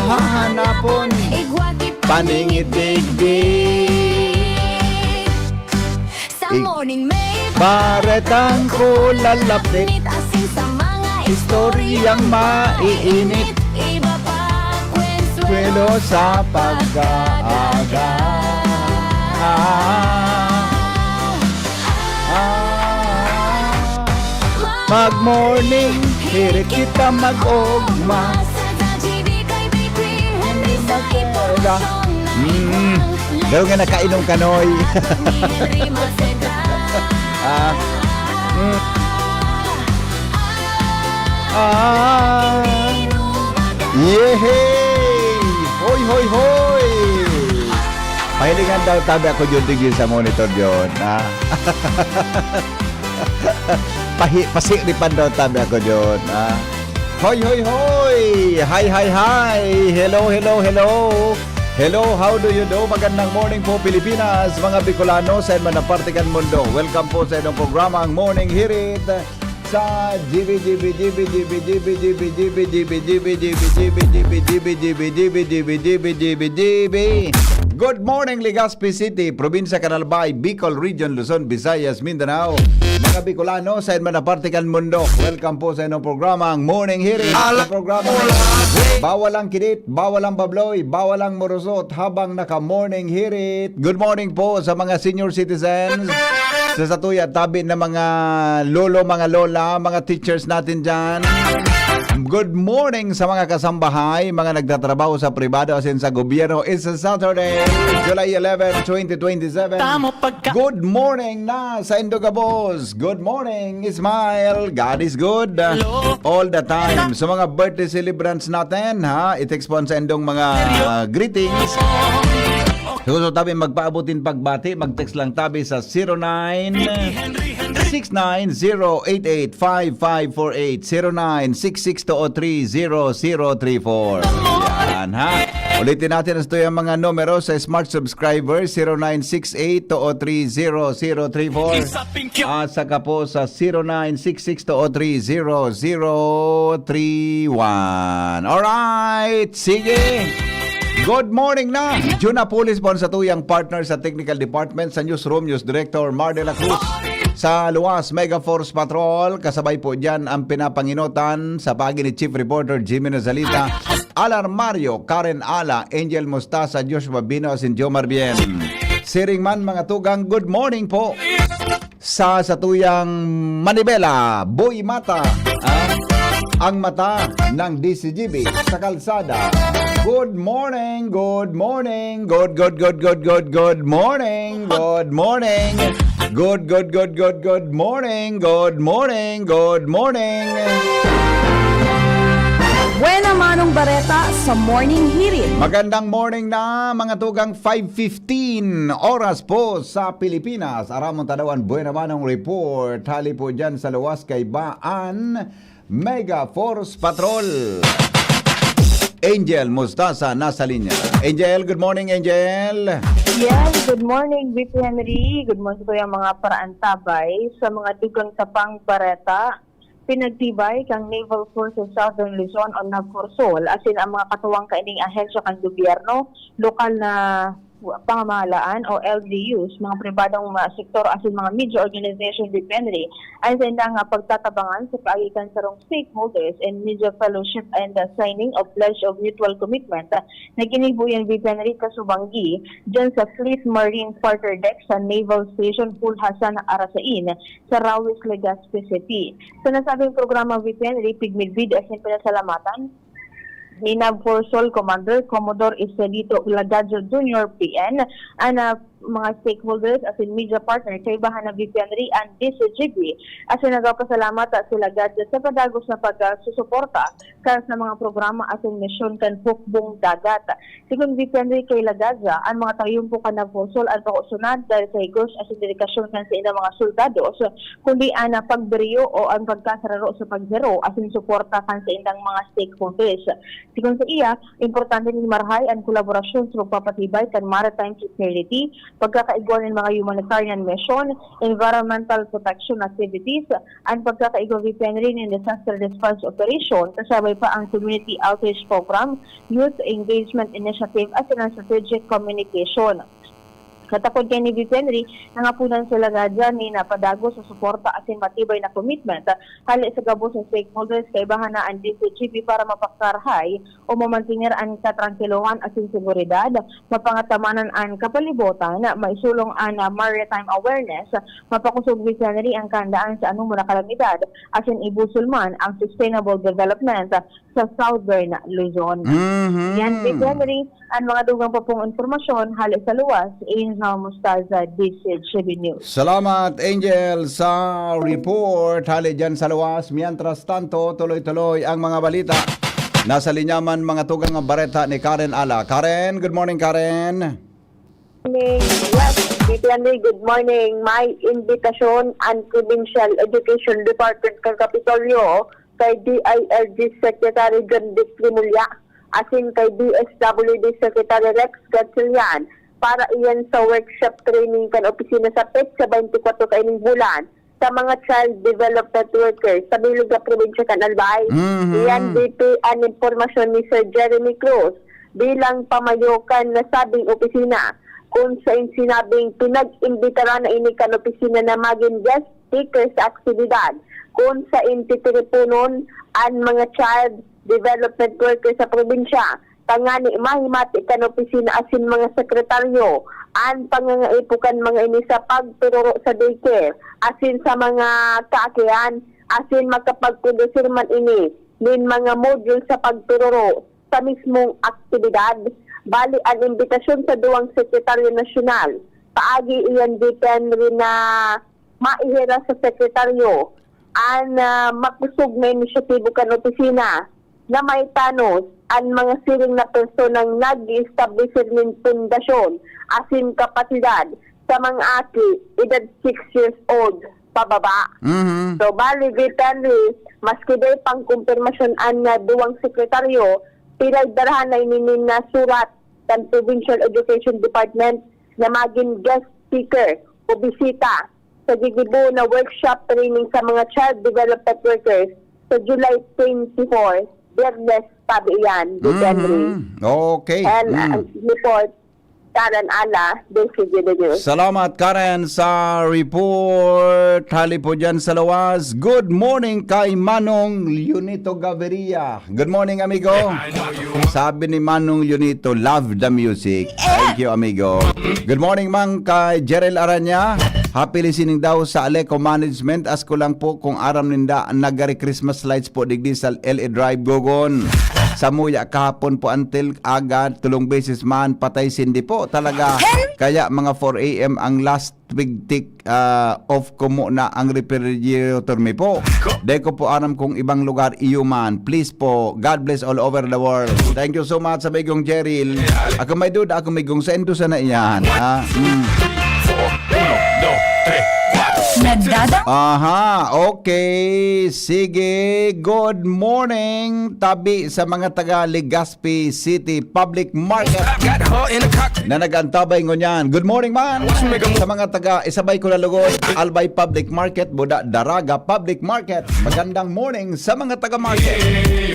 hahanapon paningit digdig. Sa morning may Baretang ko lalapit, asin sa mga istoryang maiinit, iba pa kwelo sa pag-aaga. Mag-morning, hirit kita mag-ugma. Daw nga nakainom kanoy. Yehey! Hoy, hoy, hoy! Pahilingan daw tabi ako yun tigil sa monitor yun. Pasiripan daw tabi ako yun. Hoy, hoy, hoy! Hi, hi, hi! Hello, hello, hello! Hello, how do you do? Magandang morning po Pilipinas, mga Bicolano sa man na partikan mundo. Welcome po sa inyong programa ang Morning Hirit sa Good morning, Legazpi City, Probinsya Canalbay, Bicol Region, Luzon, Visayas, Mindanao. Mga Bicolano sa man na partikan mundo. Welcome po sa inyong programa ang Morning Hirit. Sa programa bawal ang kinit, bawal ang babloy, bawal ang morosot habang naka-morning hirit. Good morning po sa mga senior citizens, sa satuya tabi na mga lolo, mga lola, mga teachers natin dyan. Good morning sa mga kasambahay, mga nagtatrabaho sa pribado asin sa gobyerno. It's a Saturday, July 11, 2027. Good morning na sa Indogabos. Good morning, Ismail. God is good all the time. Sa mga birthday celebrants natin, i-text po sa indong mga greetings. So tabi magpaabutin pagbati, mag-text lang tabi sa 0969-088-5548, 0966-203-0034. Yan Ulitin natin ito yung mga numero sa smart subscriber, 0968-203-0034 at saka po sa 0966-203-0031. Alright, sige! Good morning na! Junapolis po sa tuyang partner sa Technical Department sa Newsroom, News Director Mar de la Cruz. Sa Luwas Mega Force Patrol, kasabay po dyan ang pinapanginotan sa pagi ni Chief Reporter Jimmy Nazalita, Alarmario, Karen Ala, Angel Mostasa, Joshua Bino, Sin Jomar Bien. Siringman mga tugang, good morning po! Sa tuyang Manibela, Boy Mata, ang mata ng DCGB sa kalsada. Good morning, good morning, good morning, good morning, good morning, good morning. Buena Manong Bareta sa Morning Hirit. Magandang morning na mga tugang 5:15 oras po sa Pilipinas. Aramon tadawan, Buena Manong report. Hali po dyan sa Luwas kay Baan Mega Force Patrol. Angel Mustasa nasa linya. Angel, good morning, Angel. Yes, good morning, VP Henry. Good morning po yung mga paraantabay sa mga dugang tapang bareta. Pinagtibay kang Naval Forces Southern Luzon o NAVFORSOL asin ang mga katuwang kaining ahensya kang gobyerno, lokal na pangamahalaan o LGUs, mga pribadong sektor asin mga media organization depende ay sa indang pagtatabangan sa paagitan sa rong stakeholders and media fellowship and the signing of pledge of mutual commitment na ginibuyan Henry kasubanggi dyan sa Fleet Marine Quarter Deck sa Naval Station Pulhasan Arasain sa Rawis, Legazpi City. Sa nasabing programa Henry, pigmidbid asin pinasalamatan ni NAVFORSOL Commander Commodore Iselito Lagajo Jr. PN ang mga stakeholders as in media partner kay bahan na VP Henry and DCGB as in nagpasalamat sila Lagajo sa padagos na pagsusuporta sa mga programa as in misyon kan hukbong dagat. Sigun VP Henry kay Lagajo, ang mga tayumpo kan NAVFORSOL ang pausunad dahil sa higos as in dedikasyon kan sa ilang mga soldados kundi ang pagberiyo o ang pagkasararo sa paghero as in suporta kan sa ilang mga stakeholders. Sigon sa iya, importante ni marahay ang kolaborasyon sa pagpapatibay kan maritime security, pagkakaigwan ng mga humanitarian mission, environmental protection activities, ang pagkakaigwan rin in disaster response operation, kasabay pa ang community outreach program, youth engagement initiative at ang strategic communication. Katakod kay ni VP Henry, nangapunan sila nga dyan ni napadago sa suporta asin matibay na commitment hali sa gabo sa stakeholders kay bahana ang DCGP para mapaktarhay o mamantingir ang katrangkiluhan asin seguridad, mapangatamanan ang kapalibutan, maisulong ang maritime awareness, mapakusog VP Henry ang kandaan sa anong muna kalamidad asin ibusulman ang sustainable development sa Southern Luzon. Yan VP Henry, ang mga dugang pa pong informasyon hali sa luwas in Mustaza DCGB News. Salamat, Angel, sa report. Hali dyan sa luwas. Mientras tanto, tuloy-tuloy ang mga balita. Nasa linyaman mga tugang ng bareta ni Karen Ala. Karen, good morning, Karen. Morning. Yes, Henry, good morning. May invitasyon ang Provincial Education Department ng Kapitolyo kay DILG Secretary John Dick Rimulya asin kay DSWD Secretary Rex Gatchalian para iyan sa workshop training kan opisina sa PET sa 24 kaining bulan sa mga child development workers sa Biluga Provincia kan Albay. Iyan DP ang informasyon ni Sir Jeremy Cruz bilang pamayokan na sabing opisina kung sa sinabing pinag-imbitara na ini kan opisina na maging guest speaker sa aktibidad kung sa intitiripunon ang mga child development workers sa probinsya. Tangani mahimati kan opisina asin mga sekretaryo an pangangaipukan mga ini sa pagtuturo sa daycare asin sa mga kaakian asin makapagprodusir man ini nin mga module sa pagtuturo sa mismong aktibidad. Bali ang imbitasyon sa duwang sekretaryo nasyonal paagi iyan dipen rin na maihira sa sekretaryo an makusog na inisyatibo kan opisina na may tanos ang mga siring na personang nag-establish ng pundasyon asin kapasidad sa mga aki edad 6 years old pababa. So, bali, Henry, maski day pang kumpirmasyon ang duwang sekretaryo, pinagdarahan na ininin na surat ng Provincial Education Department na maging guest speaker o bisita sa gigibo na workshop training sa mga child development workers sa July 24, Biyernes, tabi yan, Henry. Okay. And report, Karen Ala, DCGB News. Salamat, Karen, sa report. Hali po dyan sa luwas. Good morning kay Manong Lunito Gaviria. Good morning, amigo. Sabi ni Manong Lunito, love the music. Thank you, amigo. Good morning, Mang, kay Jerel Aranya. Happy listening daw sa Aleco Management. Asko lang po kung aram ninda nagari Christmas lights po digdi sa LA Drive Gogon. Sa muya kahapon po until agad tulong beses man patay sindi po talaga. Kaya mga 4 AM ang last big tick off ko muna ang refrigerator mi po. Dahil ko po aram kung ibang lugar iyo man. Please po, God bless all over the world. Thank you so much sa Bigong Jeril. Ako may duda, ako may gong sendo sa na iyan. Aha, okay. Sige, good morning. Tabi sa mga taga Legazpi City Public Market na nag-antabay ngunyan. Good morning man. Sa mga taga Isabay Kulalugod, Albay Public Market, Buda Daraga Public Market. Magandang morning sa mga taga market.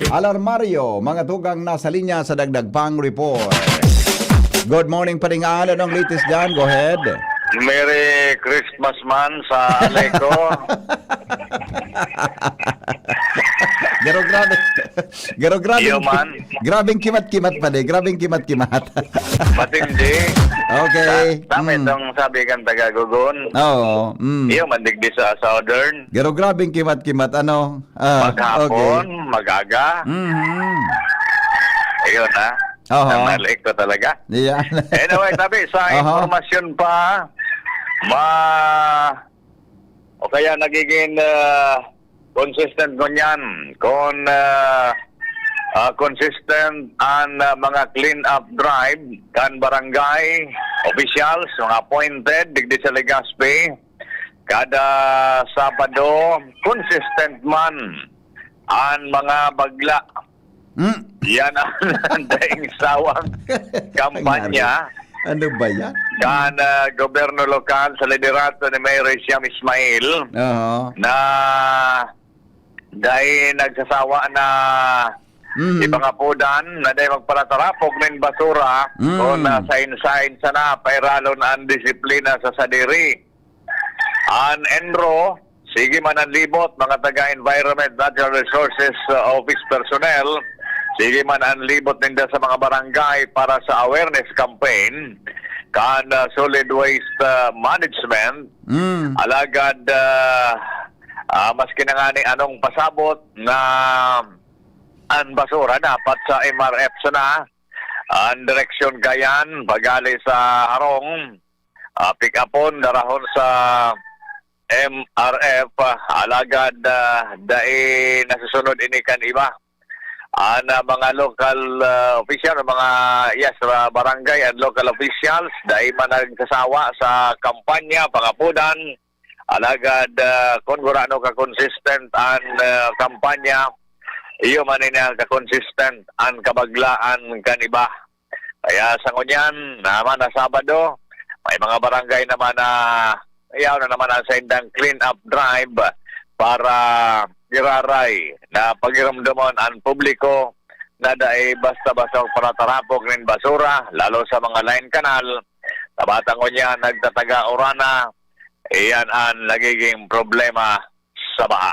Alarmario, mga tugang nasa linya sa dagdag pang report. Good morning pa rin nga. Anong latest dyan? Go ahead. Merry Christmas man sa Aleco. Garo grabe. Iyo man. Grabing kimat-kimat pa de. Grabing kimat-kimat. Matindi. Okay. Tama itong sabi kang taga-gugon. Oo. Iyo mandigdi sa Southern. Garo grabing kimat-kimat. Ano? Maghapon, magaga. Iyo na. Nalik ko talaga. Yeah. Anyway, tabi sa informasyon pa, o kaya nagiging consistent ko niyan. Consistent ang mga clean-up drive kan barangay officials, mga appointed, digdi sa Legazpi. Kada Sabado, consistent man ang mga bagla Yan ang daing sawang kampanya Ano ba yan? kan gobyerno lokal sa liderato ni Mayor Siam Ismail Oo. na dahil nagsasawa na ipangapudan na dahil magparatarapog ng basura o na sain-sain sana pairalo na ang disiplina sa sadiri. An enro, sige man ang libot, mga taga-environment, natural resources office personnel, sige man ang libot ninda sa mga barangay para sa awareness campaign kan solid waste management. Alagad maski na nga ni anong pasabot na ang basura dapat sa MRF sana ang direksyon gayan bagali sa harong pick upon darahon sa MRF alagad dai nasusunod ini kan iba ang mga local official mga barangay and local officials dai man nagsasawa sa kampanya pangapudan alagad kung gurano ka consistent ang kampanya iyo man niya ka-consistent ang kabaglaan kaniba. Kaya sa ngunyan, naman na Sabado, may mga barangay naman na iyaw na naman ang sendang clean-up drive para iraray na pagiramdamon ang publiko na dahil basta-basta para tarapog ng basura, lalo sa mga line canal, tabatang ngunyan nagtataga orana, iyan ang nagiging problema sa baha.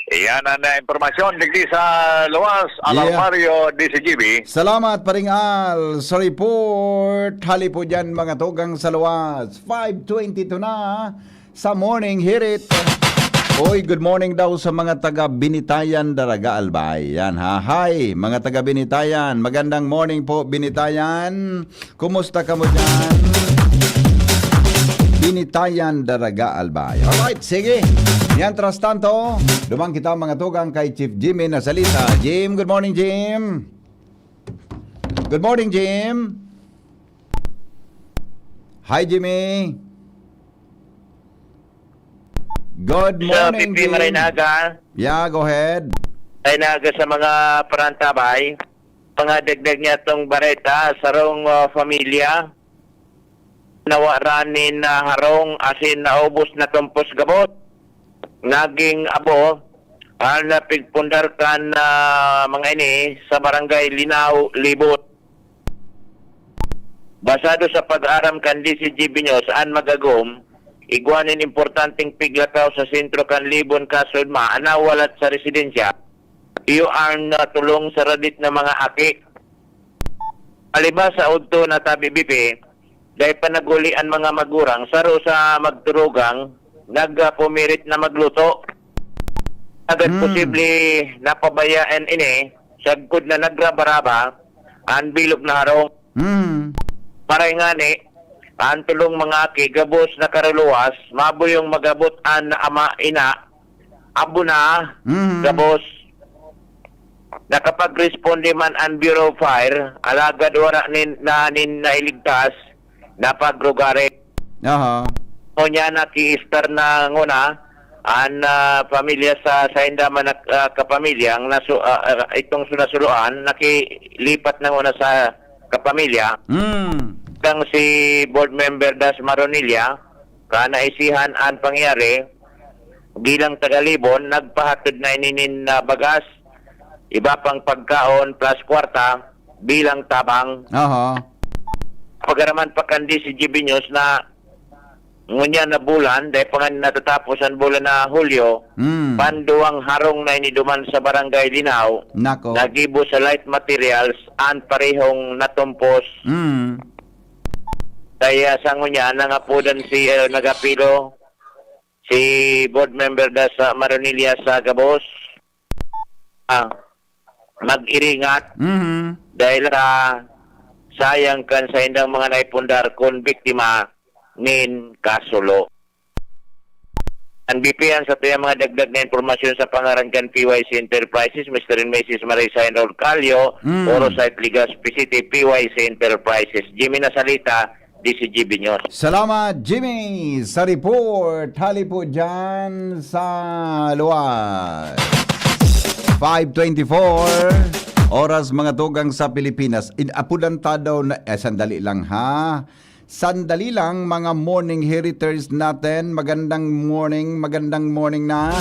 Iyan ang impormasyon digdi sa luwas, Alarmario DCGB. Salamat, Paring Al, sa report. Hali po dyan mga tugang sa luwas. 5:22 na sa Morning Hirit. Oy, good morning daw sa mga taga Binitayan, Daraga Albay. Yan ha. Hi, mga taga Binitayan. Magandang morning po, Binitayan. Kumusta ka mo dyan? Binitayan, Daraga Albay. Alright, sige. Mientras tanto, dumang kita mga tugang kay Chief Jimmy na salita. Jim, good morning, Jim. Good morning, Jim. Hi, Jimmy. Good morning, Pipi Jim. Marinaga, Yeah, go ahead. Marinaga sa mga parantabay, pangadagdag niya itong bareta sa rong familia, nawaranin na harong asin naubos na tumpos gabot, naging abo, ang napigpundar kan mga ini sa barangay Linaw, Libot. Basado sa pag-aram kan DCG Binyo saan magagom, igwanin importanteng piglakaw sa sentro kan Libon Kasudma, anawalat sa residensya, iyo ang tulong sa radit na mga aki. Aliba sa udto na tabi BP, dahil panagulian mga magurang, saro sa magturugang, nagpumirit na magluto. Agad posible napabayaan ini, sagkod na nagrabaraba, ang bilog na harong. Paray nga ni, ang tulong mga aki, gabos na karuluwas, maboyong magabot ang ama ina, abo na, gabos. Nakapag-responde man ang Bureau of Fire, alagad wala nin nailigtas, napagrugare. Aha. O niya naki-star na nguna, ang pamilya sa Indaman na kapamilya, itong sunasuluan, nakilipat na nguna sa kapamilya. Kang si board member Das Maronilla, kanaisihan ang pangyari, bilang tagalibon, nagpahatid na ininin na bagas, iba pang pagkaon plus kwarta, bilang tabang. Aha. Pagaraman pa kandi si GB News na ngunya na bulan, dahil pa natatapos ang bulan na Hulyo, panduang harong na iniduman sa barangay Linaw, Nako. nagibo sa light materials, ang parehong natumpos. Kaya sa ngunya, nangapudan si nagapilo, si board member da sa Maronilla sa Gabos, mag-iringat, dahil sayang kan sa indang mga naipundar kung biktima nin kasulo. Ang BPN sa tuyang mga dagdag na informasyon sa pangaran kan PYC Enterprises, Mr. and Mrs. Marisa and Raul Calio, Orosite Legazpi City, PYC Enterprises. Jimmy Nasalita, DCGB News. Salamat, Jimmy, sa report. Hali po dyan sa luwas. 5:24. Oras mga tugang sa Pilipinas. Apudanta daw na, sandali lang ha. Sandali lang mga morning heriters natin. Magandang morning na.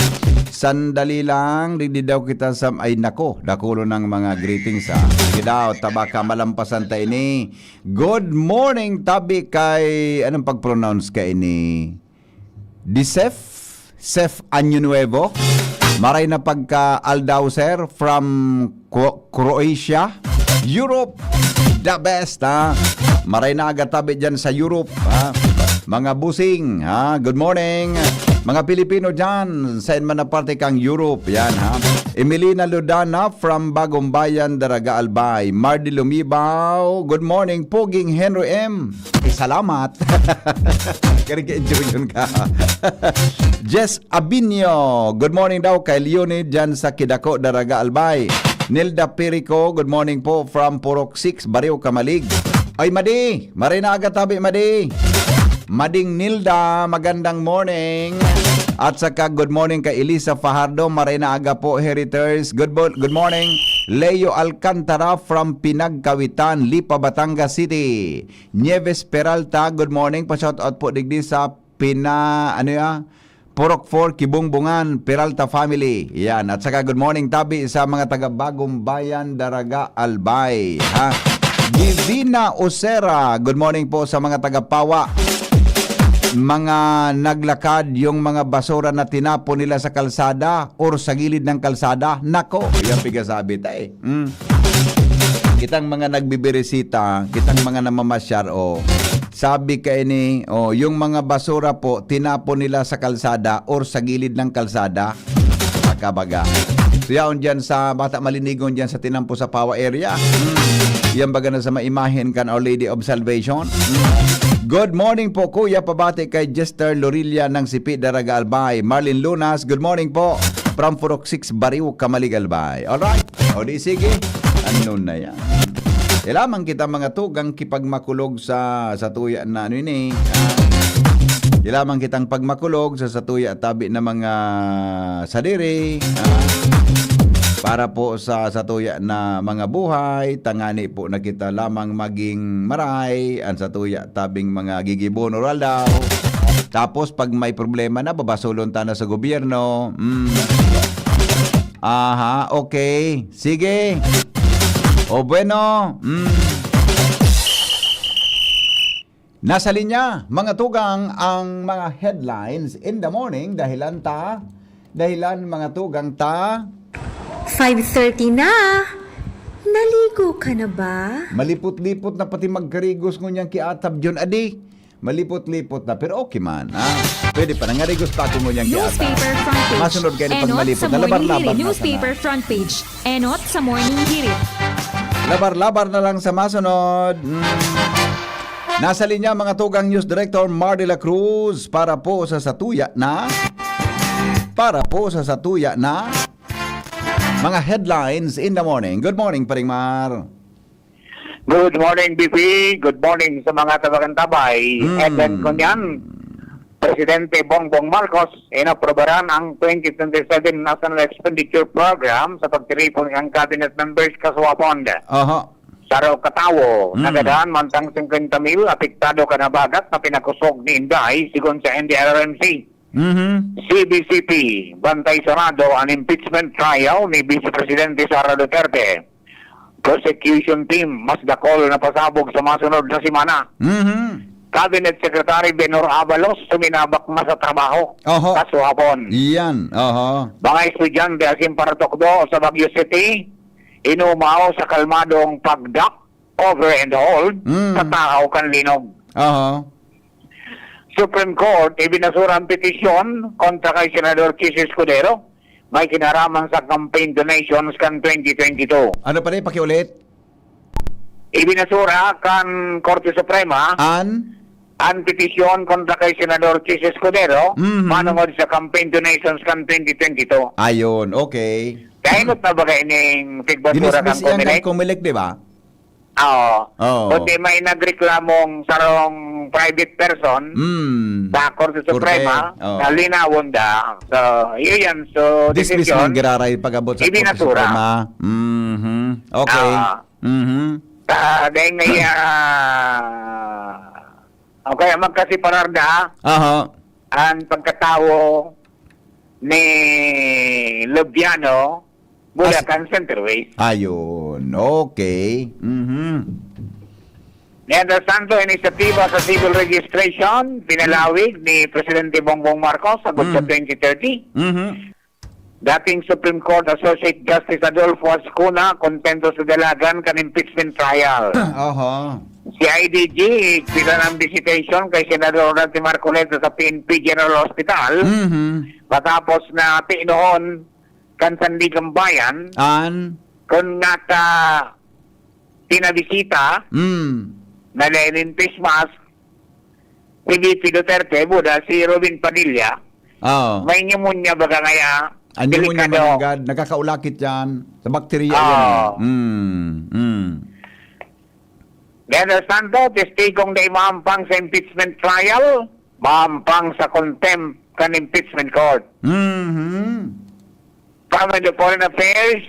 Sandali lang, di daw kita sa, ay nako, dakulo ng mga greetings ha. Sige daw, tabaka malampasan tayo ni. Good morning, tabi kay, anong pag-pronounce ka ini? Sef Año Nuevo. Maray na pagka Aldauser from Croatia, Europe, the best ha. Maray na agatabi dyan sa Europe ha. Mga busing ha, good morning. Mga Pilipino dyan, saan man na parte kang Europe, yan ha. Emilina Ludana from Bagong Bayan, Daraga Albay. Mardy Lumibaw, good morning. Poging Henry M. Salamat. Kaya-enjoy yun ka. Jess Abinio, good morning daw kay Leonid dyan sa Kidako, Daraga Albay. Nilda Perico, good morning po from Purok 6, Barrio Kamalig. Ay Madi, maray na agatabi Madi. Mading Nilda, magandang morning. At saka good morning kay Elisa Fajardo, maray na aga po heriters. Good morning. Leo Alcantara from Pinagkawitan, Lipa, Batangas City. Nieves Peralta, good morning. Pa-shout out po digdi sa Purok 4, Kibungbungan, Peralta family. Yan. At saka good morning tabi sa mga taga Bagong Bayan, Daraga Albay. Ha? Divina Osera, good morning po sa mga taga Pawa. Mga naglakad yung mga basura na tinapon nila sa kalsada or sa gilid ng kalsada. Nako, yan pigasabi tayo. Kitang mga nagbibirisita, kitang mga namamasyar, sabi ka ini, yung mga basura po, tinapon nila sa kalsada or sa gilid ng kalsada. Makabaga. So yan dyan sa Bata Malinigon dyan sa Tinampo sa Pawa area. Yan baga na sa maimahin kan Our Lady of Salvation. Good morning po Kuya, pabati kay Jester Lorilla ng Sipi, Daraga Albay. Marlin Lunas, good morning po from Purok 6, Bariw, Kamalig Albay. Alright, o di sige, ano na yan. Ilamang kita mga tugang kipagmakulog sa tuya na ano ini. Ilamang kitang pagmakulog sa tuya tabi na mga sadiri. Para po sa satuya na mga buhay, tangani po na kita lamang maging maray, ang satuya tabing mga gigibon oral daw. Tapos pag may problema na, babasulon ta na sa gobyerno. Aha, okay. Sige. O bueno. Nasa linya, mga tugang, ang mga headlines in the morning, dahilan mga tugang ta. 5:30 na. Naligo ka na ba? Malipot-lipot na pati magkarigos ngunyan kiatab John Adi. Malipot-lipot na pero okay man. Pwede pa nangarigos pa ako ngunyan kiatab. Newspaper front page. Masunod kayo pag Enot malipot sa na morning labar-labar hirit. na Newspaper front page. Enot sa morning hirit. Labar-labar na lang sa masunod. Nasa linya mga tugang News Director Mar de la Cruz para po sa satuya na mga headlines in the morning. Good morning, Paring Mar. Good morning, BP. Good morning sa mga tabakantabay. And then kunyan, Presidente Bongbong Marcos inaprobaran ang 2027 National Expenditure Program sa pagtiripon ng cabinet members kaswapon. Saro katawo, nagadaan mantang 50,000 apektado kanabagat na pinakusog ni Inday sigon sa NDRRMC. CBCP, bantay sarado ang impeachment trial ni Vice Presidente Sara Duterte. Prosecution team, mas dakol na pasabog sa masunod na simana. Cabinet Secretary Benor Abalos, suminabak na sa trabaho. Kaso hapon. Iyan. Mga estudyante asim paratokdo sa Baguio City, inumao sa kalmadong pagdak, over and hold, sa takaw kan linog. Supreme Court, ibinasura ang petisyon kontra kay Senador Chis Escudero. May kinaraman sa campaign donations kan 2022. Ano pa rin, pakiulit? Ibinasura kan Korte Suprema ang petisyon kontra kay Senador Chis Escudero manungod sa campaign donations kan 2022. Ayun, okay. Kainot na ba kayo ng pigbasura kan Dinismiss yan Comelec? kang Comelec, di ba? Oo. Kundi may nagreklamong sarong private person sa Korte Suprema na linawon da. So, yun yan. So, Dismiss decision, man giraray pag-abot sa Korte ibinasura. Suprema. Okay. Dahil ngay, okay, magkasiparar na Aha. ang pagkatao ni Lubiano Bulacan Centerways. Ayun. Okay. Neandro Santo, inisyatiba sa civil registration, pinalawig ni Presidente Bongbong Marcos sa sa 2030. Dating Supreme Court Associate Justice Adolfo Ascuna, kontento sa dalagan kan impeachment trial. Aha. Si IDG, pila ng visitation kay Senador Dante Marcoleta sa PNP General Hospital, matapos na tiinoon kan Sandigang Bayan, kung nga pinabisita, na Lenin Christmas, si VP Duterte, buda si Robin Padilla, may pneumonia baga ngaya, Ano mo niya delikado. managad? Nakakaulakit yan. Sa bakterya yan. Leonard Santo, testigong na imahampang sa impeachment trial, mahampang sa contempt kan impeachment court. From the Foreign Affairs,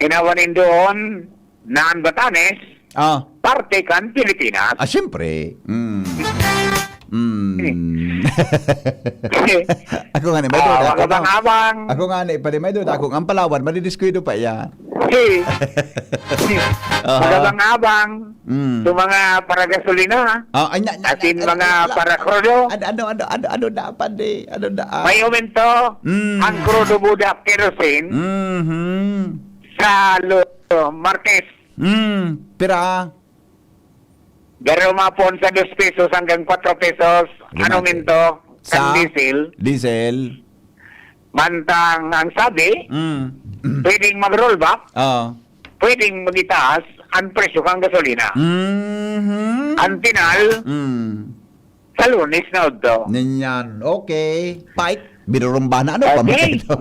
inawanin doon na ang Batanes, parte kan Pilipinas. Siyempre. Ako nga ni, may duda. Abang-abang. Ako nga ni, pwede may duda. Kung ang Palawan, madidiskuido pa yan. Abang-abang. Sa mga para gasolina. Atin mga para krudo. Ano dapat eh? Ano dapat? May aumento ang krudo budak kerosene sa Martes. Pira. Pero mapon sa 2 pesos hanggang 4 pesos. Ano minto? Sa diesel. Diesel. Mantang ang sabi, pwedeng mag-rollback, pwedeng mag-itaas ang presyo kang gasolina. Ang final, sa Lunes na ito. Ninyan. Okay. Fight. Binurumba na. Ano pa ba Okay. ito?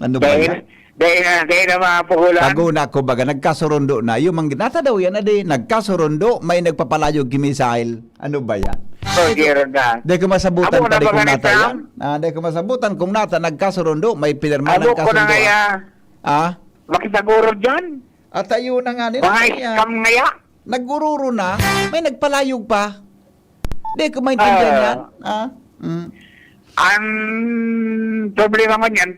Ano ba yan? Dahil na mapuhulan. Taguna ko baga, nagkasurundo na. Yung mga nata daw yan na di, nagkasurundo, may nagpapalayog kimisail. Ano ba yan? Di ko masabutan Abo na tadi ba kung nata ganito? yan. Di ko masabutan kung nata nagkasurundo, may pinirma Abo ko na nagkasurundo. ngaya, makitaguro dyan. At ayun na nga nila. Mga scam ngaya. Nagururo na, may nagpalayog pa. Di ko maintindihan yan. Ang problema mo niyan,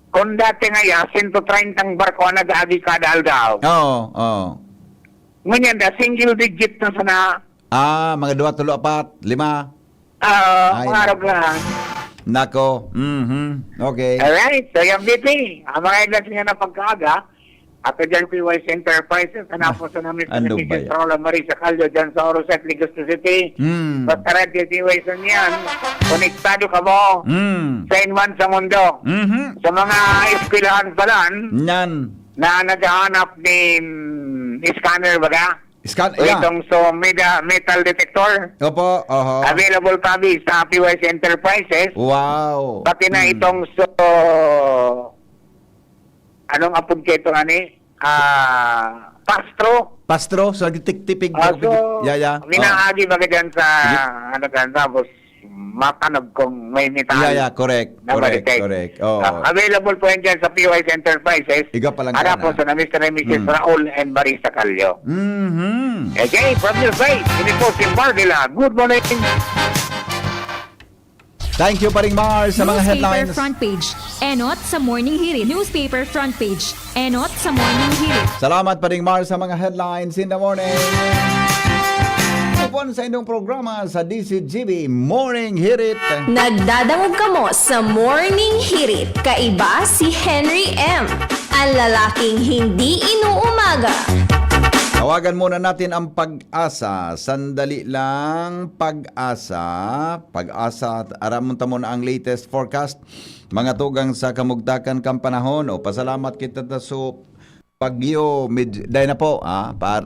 kung dati ngaya, 130 ang barko ang nag-agi kada aldaw. Oo. Ngunyan da, single digit na sana. Mga 2, 3, 4, 5. Ay, Mga arap lang. Nako. Okay. Alright, so yung BP, ang mga ilan nga na pagkaaga, ako dyan PYC Enterprises, hanapos na namin sa Ano ba Mrs. yan? Paula Marisa Calio dyan sa Oroset, Ligasto City. Basta radio PYC yan, konektado ka mo sa inman sa mundo. Sa mga eskwelahan palan, Yan. na naghahanap ni scanner baga, Scan, o yeah. itong metal detector, Opo. available kami sa PYC Enterprises. Wow. Pati na itong anong apod kayo ito Pastro. So, nagtitipig. Minaagi ba dyan sa, tapos matanag kung may metal. Correct. na ma-detect. Correct. Available po yan dyan sa PYC Enterprises. Iga palang Hanap po sa na Mr. and Mrs. Raul and Marisa Calio. Okay, from your side, ini po si Mardila. Good morning. Thank you, Paring Mars, sa mga Newspaper headlines. front page. Enot sa morning hirit. Newspaper front page. Enot sa morning hirit. Salamat, Paring Mars, sa mga headlines in the morning. Upon sa inyong programa sa DCGB Morning Hirit. Nagdadangog kamo sa Morning Hirit. Kaiba si Henry M. Ang lalaking hindi inuumaga. Tawagan muna natin ang Pag-asa. Sandali lang, Pag-asa. Pag-asa, aramunta mo na ang latest forecast. Mga tugang sa kamugtakan kang panahon. O pasalamat kita so Bagyo, dahil na po,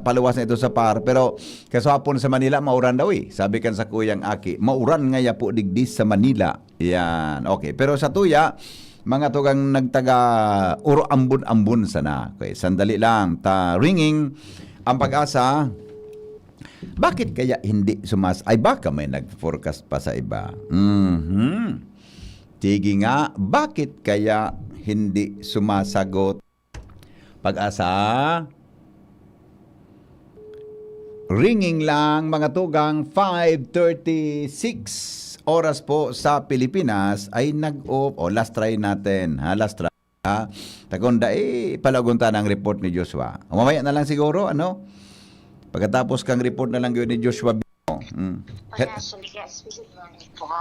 paluwas na ito sa par. Pero kasapon sa Manila, mauran daw eh. Sabi kan sa kuyang aki, mauran ngaya po digdis sa Manila. Yan, okay. Pero sa tuya, mga tugang nagtaga uro ambun-ambun sana. Okay, sandali lang. Ringing ang Pag-asa. Bakit kaya hindi ay baka may nag-forecast pa sa iba? Sige nga, bakit kaya hindi sumasagot Pag-asa. Ringing lang mga tugang 5:36 oras po sa Pilipinas ay nag-off. Last try natin. Last try. Tagunda palagunta ng report ni Joshua. Mamaya na lang siguro, ano? Pagkatapos kang report na lang yun ni Joshua.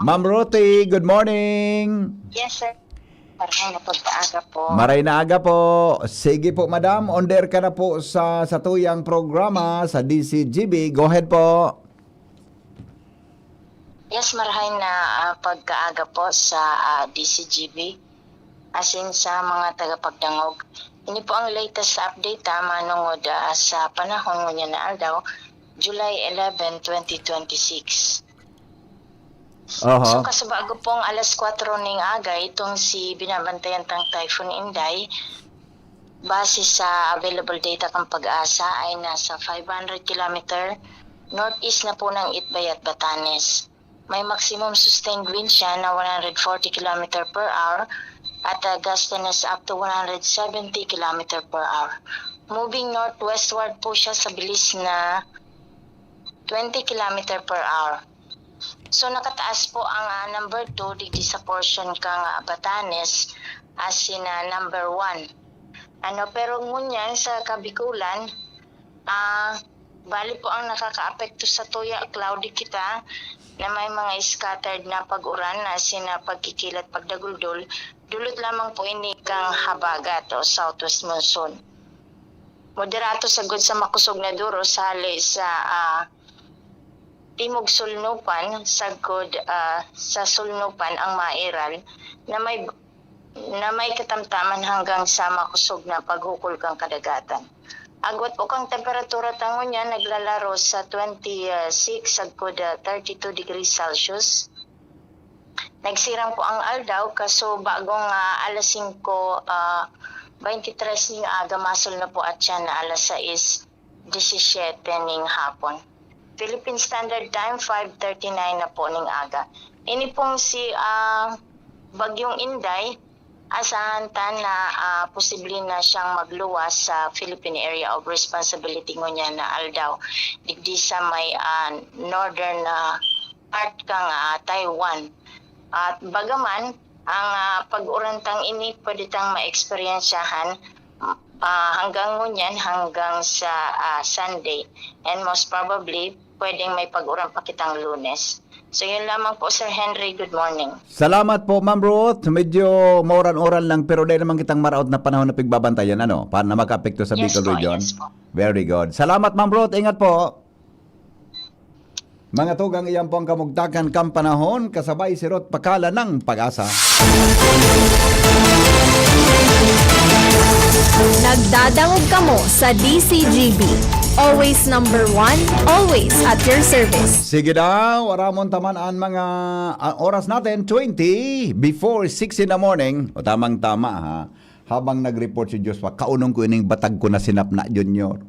Ma'am Roti, good morning. Yes, sir. Parang napagpaaga po. Maray na aga po. Sige po, madam. On there ka na po sa tuyang programa sa DCGB. Go ahead po. Yes, marahay na pagkaaga po sa DCGB. As in sa mga tagapagdangog. Ini po ang latest update manungod sa panahon niya na aldaw, July 11, 2026. So kasabago pong alas 4 ning aga, itong si binabantayan tang Typhoon Inday, base sa available data kang Pag-asa ay nasa 500 km northeast na po ng Itbay at Batanes. May maximum sustained wind siya na 140 km per hour at gustiness up to 170 km per hour. Moving northwestward po siya sa bilis na 20 km per hour. So nakataas po ang number 2 digdi sa portion kang Batanes as in number 1. Pero ngunyan sa Kabikulan, bali po ang nakakaapekto sa tuya, cloudy kita, na may mga scattered na pag-uran as in pagkikilat, pagdaguldol, dulot lamang po ini kang habagat o southwest monsoon. Moderato sagod sa makusog na duro sali sa timog sulnupan, sagod sa sulnupan ang mairal na may katamtaman hanggang sa makusog na paghukol kang kadagatan. Agwat po kang temperatura tangon niya naglalaro sa 26 sagod 32 degrees Celsius. Nagsirang po ang aldaw kaso bagong alas 5:23 ning aga masol na po at yan na alas 6:17 ning hapon. Philippine Standard Time 5:39 na po ning aga. Ini pong si Bagyong Inday, asahan ta na posible na siyang magluwas sa Philippine Area of Responsibility niya na aldaw digdi sa may northern part kang Taiwan. At bagaman ang pag-urantang ini pwede tang ma-experiensyahan hanggang ngunyan hanggang sa Sunday, and most probably pwedeng may pag-uran pa kitang Lunes. So yun lamang po, Sir Henry. Good morning. Salamat po, Ma'am Ruth. Medyo mauran-oran lang pero dahil naman kitang maraot na panahon na pigbabantayan, para na maka-apekto sa Bicol Region. Yes po. Very good. Salamat, Ma'am Ruth. Ingat po. Mga tugang, iyan po ang kamugtakan kang panahon, kasabay si Ruth Pakala ng Pag-asa. Nagdadangog kamo sa DCGB. Always number 1, always at your service. Sige daw, aramon taman ang mga oras natin, 20 before 6 in the morning. O tamang-tama ha. Habang nag-report si Joshua, kaunong ko ining batag ko na sinapna, Junior.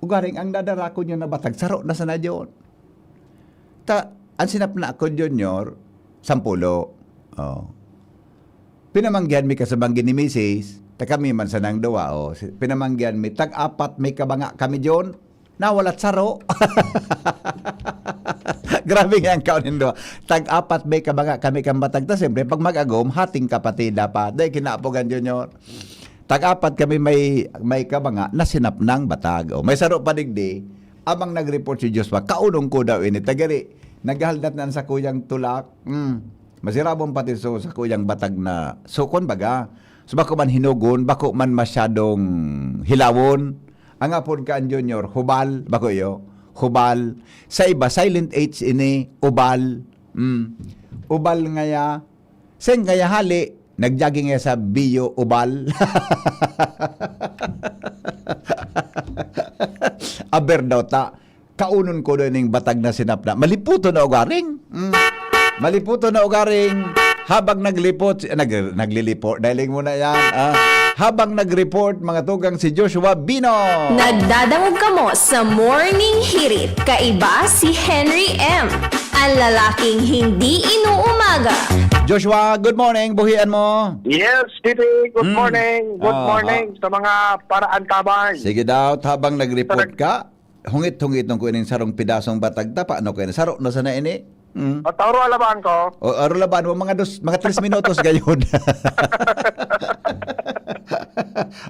Ugaring ang dadara ko nyo na batag, saro na sana yun. Ang sinapna ko, Junior, 10. Pinamanggihan mi kasabanggi ni Mrs. Kami man sa nang duwa, pinamanggihan mi, tag-apat may kabanga kami dyon, nawalat saro. Grabe nga ang kaunin doon. Tag-apat may kabanga kami kang batag. Ta siyempre, pag mag-agom, hating kapatid dapat. Dahil kinaapogan Junior. Tag-apat kami may kabanga na sinap ng batag. May saro pa digdi, abang nag-report si Joshua, kaunong ko daw ini. Tagari, naghahaldat na sa kuyang tulak. Masirabong pati sa kuyang batag na sukon baga. So bako man hinugon, bako man masyadong hilawon. Ang apod kaan Junior, hubal, bako iyo, hubal. Sa iba, silent H ini, ubal. Ubal ngaya. Sen ngaya hali, nagjaging nga sa biyo, ubal. Aber daw ta, kaunon ko doon yung batag na sinapna. Maliputo na ugaring. Maliputo na ugaring. Habang naglipot, naglilipot, dialing muna yan. Habang nag-report, mga tugang si Joshua Bino. Nagdadangog kamo sa Morning Hirit. Kaiba si Henry M. Ang lalaking hindi inuumaga. Joshua, good morning. Buhian mo. Yes, Titi. Good Mm. morning. Good Ah, morning sa mga paraan tabay. Sige daw, habang nag-report ka, hungit-hungit nung kunin sarong pidasong batagta, paano kunin? Saro na sana ini? At tauro alaban ko. O arulaban mo mga 3 minutos gayon.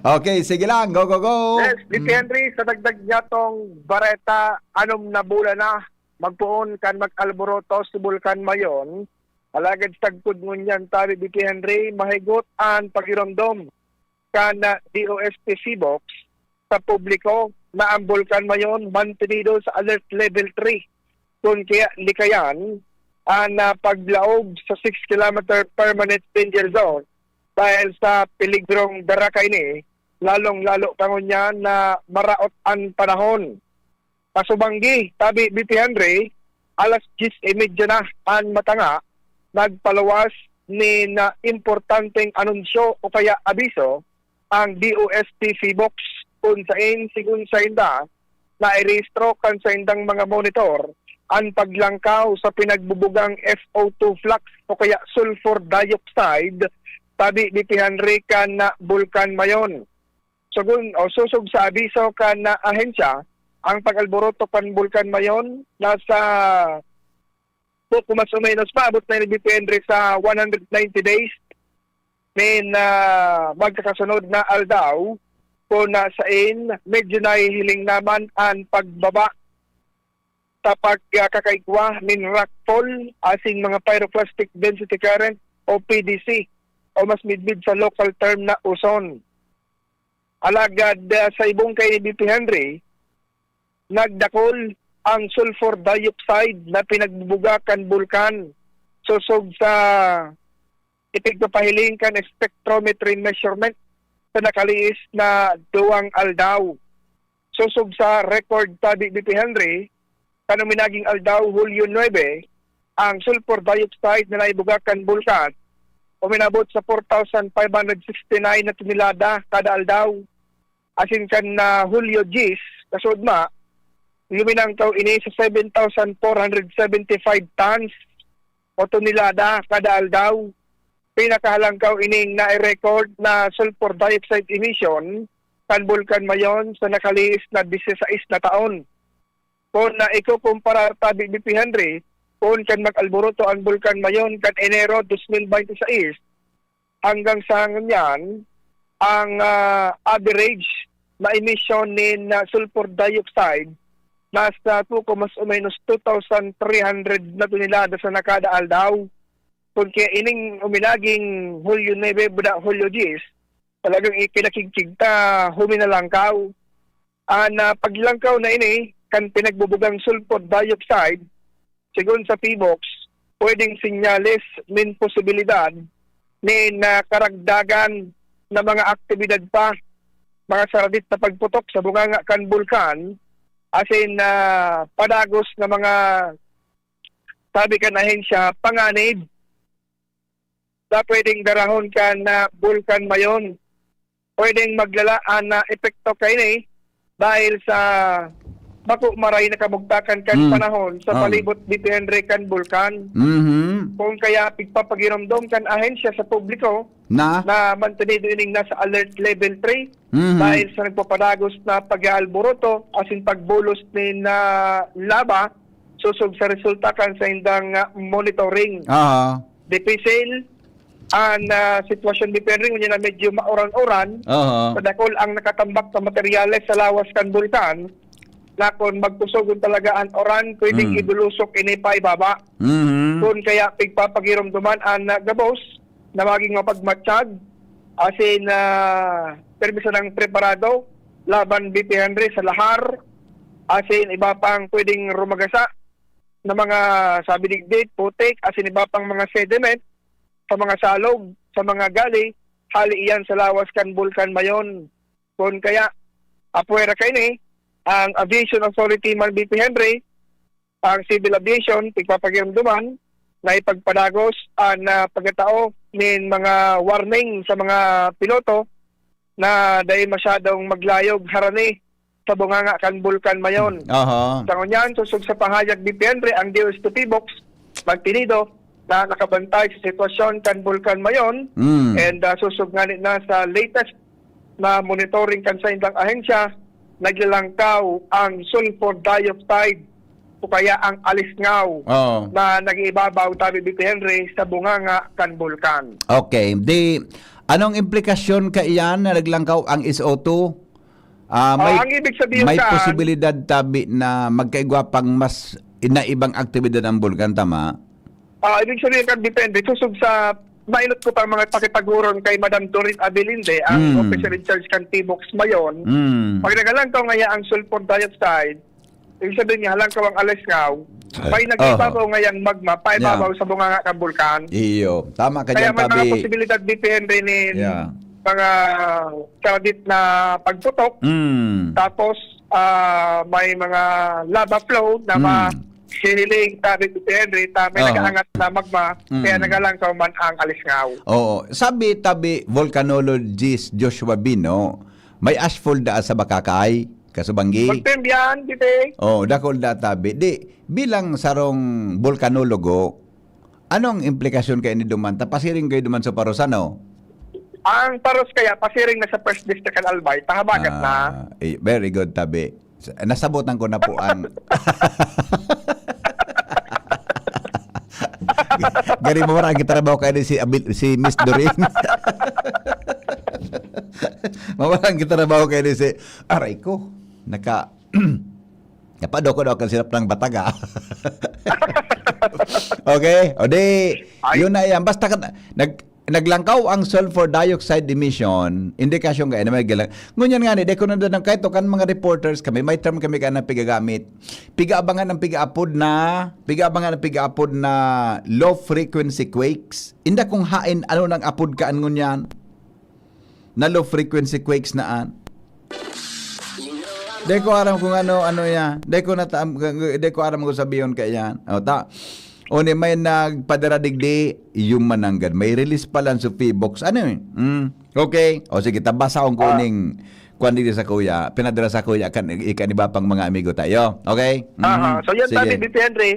Okay, sige lang. Go, go, go. Yes, Titi Henry, sa dagdag niya tong bareta, anom na bulan na, magpuon kan mag-alboroto, subulkan mayon, alagad tagpud mo niyan, tabi Titi Henry, mahigot ang pagiromdom kan DOST Box sa publiko na ang bulkan mayon mantenido sa alert level 3. Kung kaya likayan ang paglaog sa 6 km permanent danger zone dahil sa peligrong darakay ni, lalong-lalo kangon niya na maraot ang panahon. Pasubanggi, tabi BP Henry, alas 10:30 na ang matanga, nagpalawas ni na importanteng anunsyo o kaya abiso ang DOST Box kung sain sigun sa inda na i-rehistro kan sa indang mga monitor ang paglangkaw sa pinagbubugang SO2 flux o kaya sulfur dioxide tabi BP Henry kan na bulkan mayon. Susog sa abiso kan na ahensya, ang pag-alboroto kan bulkan mayon nasa mas o menos paabot na ni BP Henry sa 190 days min magkakasunod na aldaw kung nasain medyo nahihiling naman ang pagbaba sa pagkakaigwa min rockfall asing mga pyroclastic density current o PDC o mas midmid sa local term na uson. Alagad sa ibong kay BP Henry, nagdakol ang sulfur dioxide na pinagbubugakan bulkan. Susog sa ipigpapahiling kan spectrometry measurement sa nakaliis na duwang aldaw. Susog sa record tabi BP Henry, kanong minaging aldaw Hulyo 9, ang sulfur dioxide na naibugakan bulkan uminabot sa 4,569 na tonelada kada aldaw. Asin kan na Hulyo 10, kasudma, luminangkaw ini sa 7,475 tons o tonelada kada aldaw. Pinakahalangkaw ining na-record na sulfur dioxide emission kan bulkan mayon sa nakaliis na 16 na taon. Kung na ikukumpara tabi BP Henry, kung kan mag-alboroto ang bulkan mayon kan Enero 2026, hanggang sa ngayon, ang average na emission ni sulfur dioxide nasa mas o menos 2,300 na tonelada sa nakada aldaw. Kung kaya ining uminaging Hulyo 9, buda Hulyo 10, talagang ikinakigkigta huminalangkaw. Paglangkaw na ini, kan pinagbubugang sulfur dioxide, sigun sa PBOX, pwedeng sinyales min posibilidad ni karagdagan na mga aktibidad pa, mga saradit na pagputok sa bunganga kan bulkan, asin padagos na mga sabi kan ahensya panganib na pwedeng darahon ka na bulkan mayon. Pwedeng maglalaan na epekto kayo ni dahil sa bako maray na kamugtakan kan panahon sa palibot BP Henry kan bulkan. Kung kaya pigpapagiramdom kan ahensya sa publiko na mantenido ining nasa alert level 3 dahil sa nagpapadagos na pag-aalboroto asin pagbulos ni na laba susog sa resulta kan sa indang monitoring. Depisil ang sitwasyon BP Henry na medyo maoran-oran padakol ang nakatambak sa materyales sa lawas kan bulkan na kung magpusogon talaga ang oran, pwedeng ibulusok ini pa ibaba. Kung kaya pigpapagiramduman ang gabos na maging mapagmatsyag asin permiso ng preparado laban BP Henry sa lahar asin iba pang pwedeng rumagasa na mga sabi digdit, putik asin iba pang mga sediment sa mga salog, sa mga gali hali iyan sa lawas kan bulkan mayon. Kung kaya apuera kayo ni ang Aviation Authority man BP Henry, ang Civil Aviation, pagpapagiramduman na ipagpadagos ang pagkatao ng mga warning sa mga piloto na dahil masyadong maglayog harani sa bunganga kan bulkan mayon. Sa ngunyan, susog sa pahayag BP Henry, ang DOST Box magtinido na nakabantay sa sitwasyon kan bulkan mayon and susugnanin na sa latest na monitoring kan sa indang ahensya, naglalangkaw ang sulfur dioxide o kaya ang alisngaw na nag-iibabaw tabi BP Henry sa bunganga kan bulkan. Okay. Anong implikasyon ka iyan na naglangkaw ang SO2? Ang ibig sabihin may saan, posibilidad tabi na magkaigwa pang mas inaibang aktibidad ng bulkan, tama? ibig sabihin kan depende. Susog sa mainot ko pa mga pakitaguron kay Madam Dorit Abilinde, ang officer in charge kan Tibox Mayon. Pag nagalangkaw ngaya ang sulfur dioxide, ibig sabihin niya halangkaw ang alisngaw, may nag-ibabaw ngayang magma, paibabaw sa bunganga kan bulkan. Iyo. Tama ka Kaya dyan, may tabi. mga posibilidad depende ni mga kadit na pagputok. Tapos may mga lava flow na mahihiling tabi depende, may nag-aangat na magma, kaya nagalangkaw man ang alisngaw. Oo. Sabi tabi volcanologist Joshua Bino, may ashfall da sa Bakakay, Kasubanggi. Magpembiyan, dite. Dakol da tabi. Bilang sarong volcanologo, anong implikasyon kayo ni duman? Tapasiring kayo duman sa Parosano? Ang paros kaya, pasiring na sa First District kan Albay, tahabagat na. Very good, tabi. Nasabotan ko na po ang... Gari mo marang kita trabaho kayo si Miss Doreen. Mamarang kita trabaho kayo si... Aray ko, napado ko daw kan sirap ng bataga. Okay? O di, yun na yan. Basta naglangkaw ang sulfur dioxide emission, indikasyon kaya na may galang. Ngunyan nga ni, deko na doon kahit kan mga reporters kami, may term kami ka na pigagamit. Pigaabangan ng pigaapod na low frequency quakes. Inda kung hain, ano nang apod kaan ngunyan? Na low frequency quakes naan. Deko aram kung ano yan. Deko aram kung sabiyon ka yan. Oni may nagpadara digdi yung mananggad. May release pa lang sa P-Box. Ano yun? Okay. O sige, tabasa akong kuning kuan dito sa kuya. Pinadala sa kuya ikaniba pang mga amigo tayo. Okay? So yan tabi, BP Henry,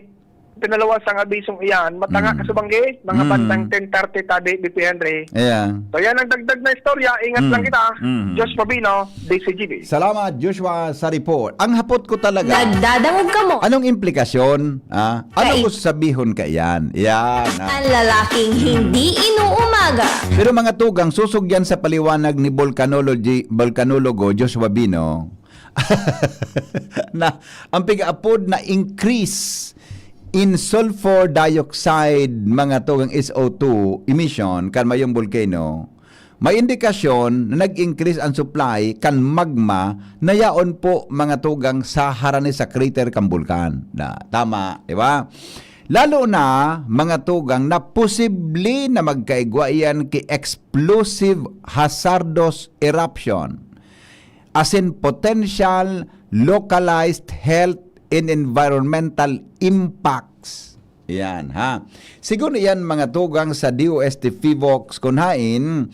pinalawas ang abisong iyan. Matanga kasubanggi, mga bandang 10:30 tabi, BP Henry. Yeah. So yan ang dagdag na istorya. Ingat lang kita. Josh Mabino, DCGB. Salamat, Joshua, sa report. Ang hapot ko talaga. Nagdadangog ka mo. Anong implikasyon? Anong gusto sabihon ka yan? Yan. Ang lalaking hindi inuumaga. Pero mga tugang, susog yan sa paliwanag ni volcanologo Joshua Bino na ang pigaapod na increase in sulfur dioxide mga tugang SO2 emission kan mayong volcano, may indikasyon na nag-increase ang supply kan magma na yaon po mga tugang sa harani sa crater kan bulkan. Tama, di ba? Lalo na mga tugang na posible na magkaigwa iyan ki explosive hazardous eruption as in potential localized health and environmental impacts. Yan, ha. Siguro yan mga tugang sa DOST Fivox kunhain,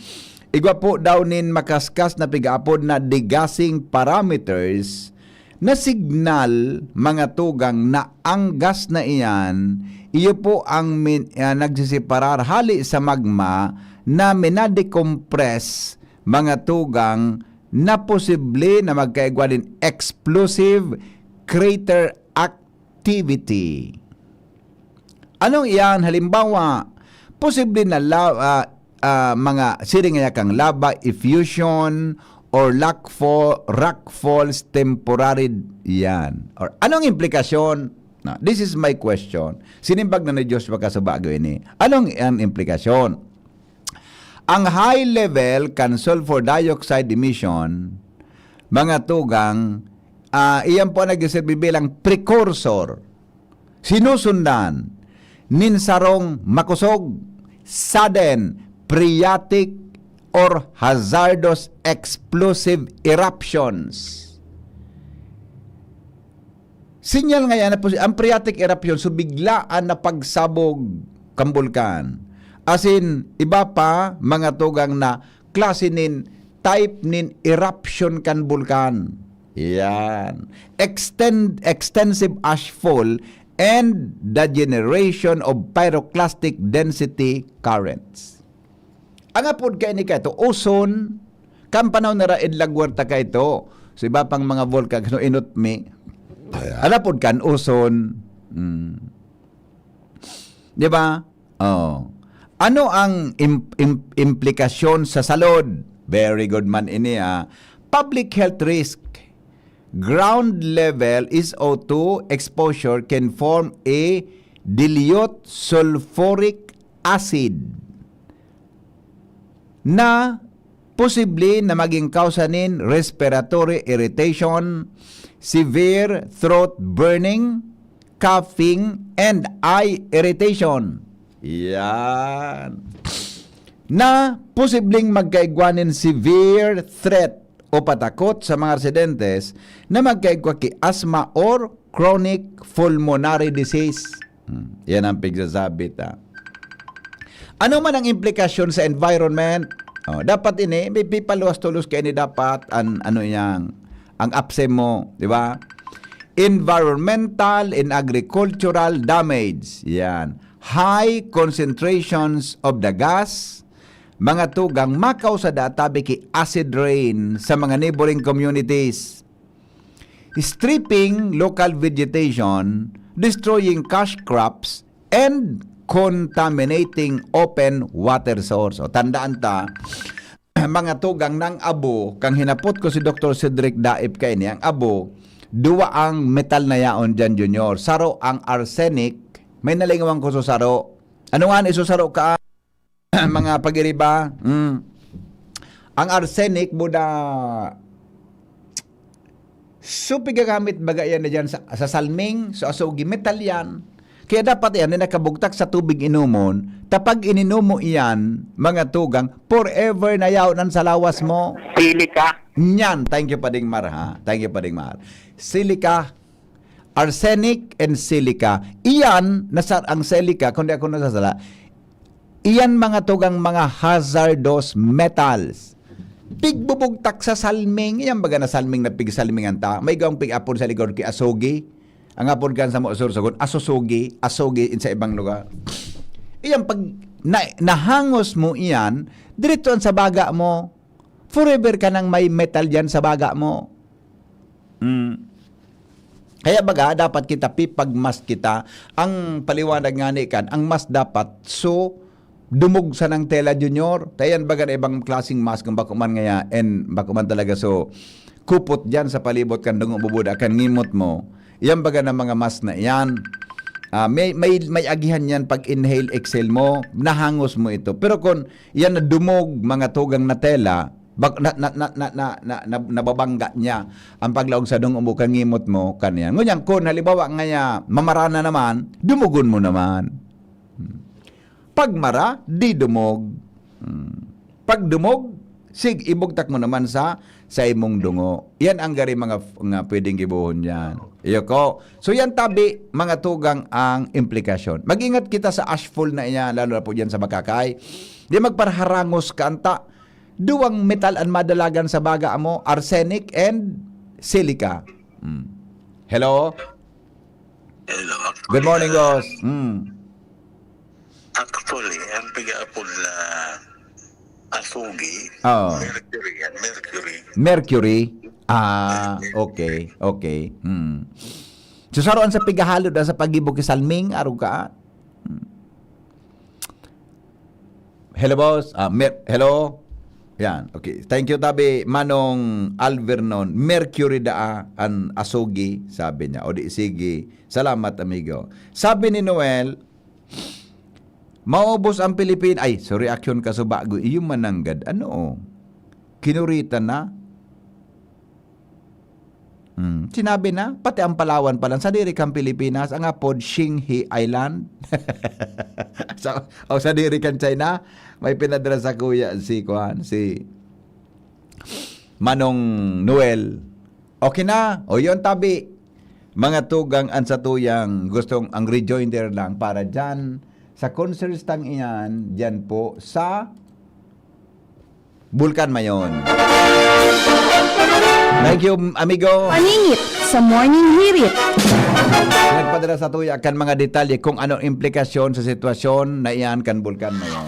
igwa po daw nin makaskas na pigaapod na degassing parameters na signal mga tugang na ang gas na iyan, iyo po ang nagsisiparar hali sa magma na minadecompress mga tugang na posible na magkaigwa din explosive crater activity. Anong iyan? Halimbawa, posible na mga siringaya kang lava effusion or rock falls temporary yan. Or anong implikasyon? Now, this is my question. Sinimbag na ni Joshua Kasabago ini. Anong ang implikasyon? Ang high level kan sulfur dioxide emission, mga tugang, iyan po nagsisilbi bilang precursor, sinusundan, ninsarong makusog, sudden, phreatic, or hazardous explosive eruptions. Sinyal ngayon na ang phreatic eruption, so biglaan na pagsabog kang bulkan. As in, iba pa, mga tugang na klase type nin eruption kan bulkan. Yan. Extensive ashfall and the generation of pyroclastic density currents. Ang apod kay ni kaito, ozone, kampanaw na raid lagwarta ka ito. So iba pang mga volcan, no, inutmi. Alapod kan, ozone. Di ba? Oh. Ano ang implikasyon sa salud? Very good man ini, Public health risk. Ground level SO2 exposure can form a dilute sulfuric acid na posible na maging kausanin respiratory irritation, severe throat burning, coughing, and eye irritation. Yan. Na posibleng magkaigwanin severe threat o patakot sa mga residentes na magkaigwa ki asthma or chronic pulmonary disease. Yan ang pigsasabit. Ano man ang implikasyon sa environment? Dapat ini may pipaluwas-tulus kayo ni dapat ang APSEM mo, di ba? Environmental and agricultural damage. Yan. High concentrations of the gas, mga tugang makausa tabi ki acid rain sa mga neighboring communities. Stripping local vegetation, destroying cash crops, and contaminating open water source. O tandaan ta, mga tugang ng abo, kang hinapot ko si Dr. Cedric Daip kay ni, ang abo, duwa ang metal na yaon dyan, Junior. Saro ang arsenic, may nalingawang ko sa saro. Ano nga isusaro ka, mga pagiriba? Ang arsenic, buda, so pigagamit baga yan na dyan sa salming, so asugi, metal yan. Kaya dapat yan na nakabugtak sa tubig inumon, tapag ininumo iyan, mga tugang, forever na yaonan sa lawas mo. Silica. Nyan, thank you Pading Mar, ha? Thank you Pading Mar. Silica, arsenic and silica. Iyan, ang silica, kundi ako nasasala, iyan mga tugang mga hazardous metals. Pigbubugtak sa salming, iyan baga na salming na pigsalmingan ta, may gawang pig-apon sa ligod ki asogi. Ang apod kan sa mo sursugon, asosogi sa ibang lugar. Iyan, pag nahangos mo iyan, diretso sa baga mo, forever ka nang may metal yan sa baga mo. Kaya baga, dapat kita pipagmas kita, ang paliwanag nga ni kan, ang mas dapat, so, dumog sa ng tela, Junior. Tayan baga na ibang klaseng mask, kung bakuman ngaya, and bakuman talaga, so, kupot dyan sa palibot kan, dungong bubuda, kan ngimot mo. Yan baga ng mga mask na yan. May agihan yan pag inhale, exhale mo, nahangos mo ito. Pero kung yan na dumog mga tugang na tela, nababangga niya ang paglaog sa dong umukang ngimot mo kanya. Ngunyan, kung halimbawa ngaya mamarana naman, dumugon mo naman. Pagmara, di dumog. Pag dumog, sig ibugtak mo naman sa imong dungo. Yan ang gari mga pwedeng gibuhon yan. Iyo ko. So yan tabi, mga tugang ang implikasyon. Mag-ingat kita sa ashful na iyan, lalo na po yan sa makakay. Di magparharangos ka anta. Duwang metal ang madalagan sa baga mo, arsenic and silica. Hello? Hello. Good morning, boss. Actually, ang piga-apod na asugi, mercury yan, Mercury? Okay. So saroan sa pigahalod sa pagibog ki salming, araw ka? Hello, boss? Hello? Yan, okay. Thank you, tabi, Manong Alvernon. Mercury an asugi, sabi niya. O di, sige. Salamat, amigo. Sabi ni Noel, maubos ang Pilipinas. Ay, so reaction ka sa bago. Iyong mananggad. Ano? Kinurita na? Sinabi na? Pati ang Palawan pa lang. Sa diri kang Pilipinas, ang apod, Xinghi Island. Sa diri kang China, may pinadala sa kuya si Manong Noel. Okay na? O yun, tabi. Mga tugang ang sa tuyang gustong ang rejoinder lang para dyan sa concerts tang iyan, dyan po sa Bulkan Mayon. Thank you, amigo. Paningit sa Morning Hirit. Nagpadala sa tuya kan mga detalye kung anong implikasyon sa sitwasyon na iyan kan bulkan na yan.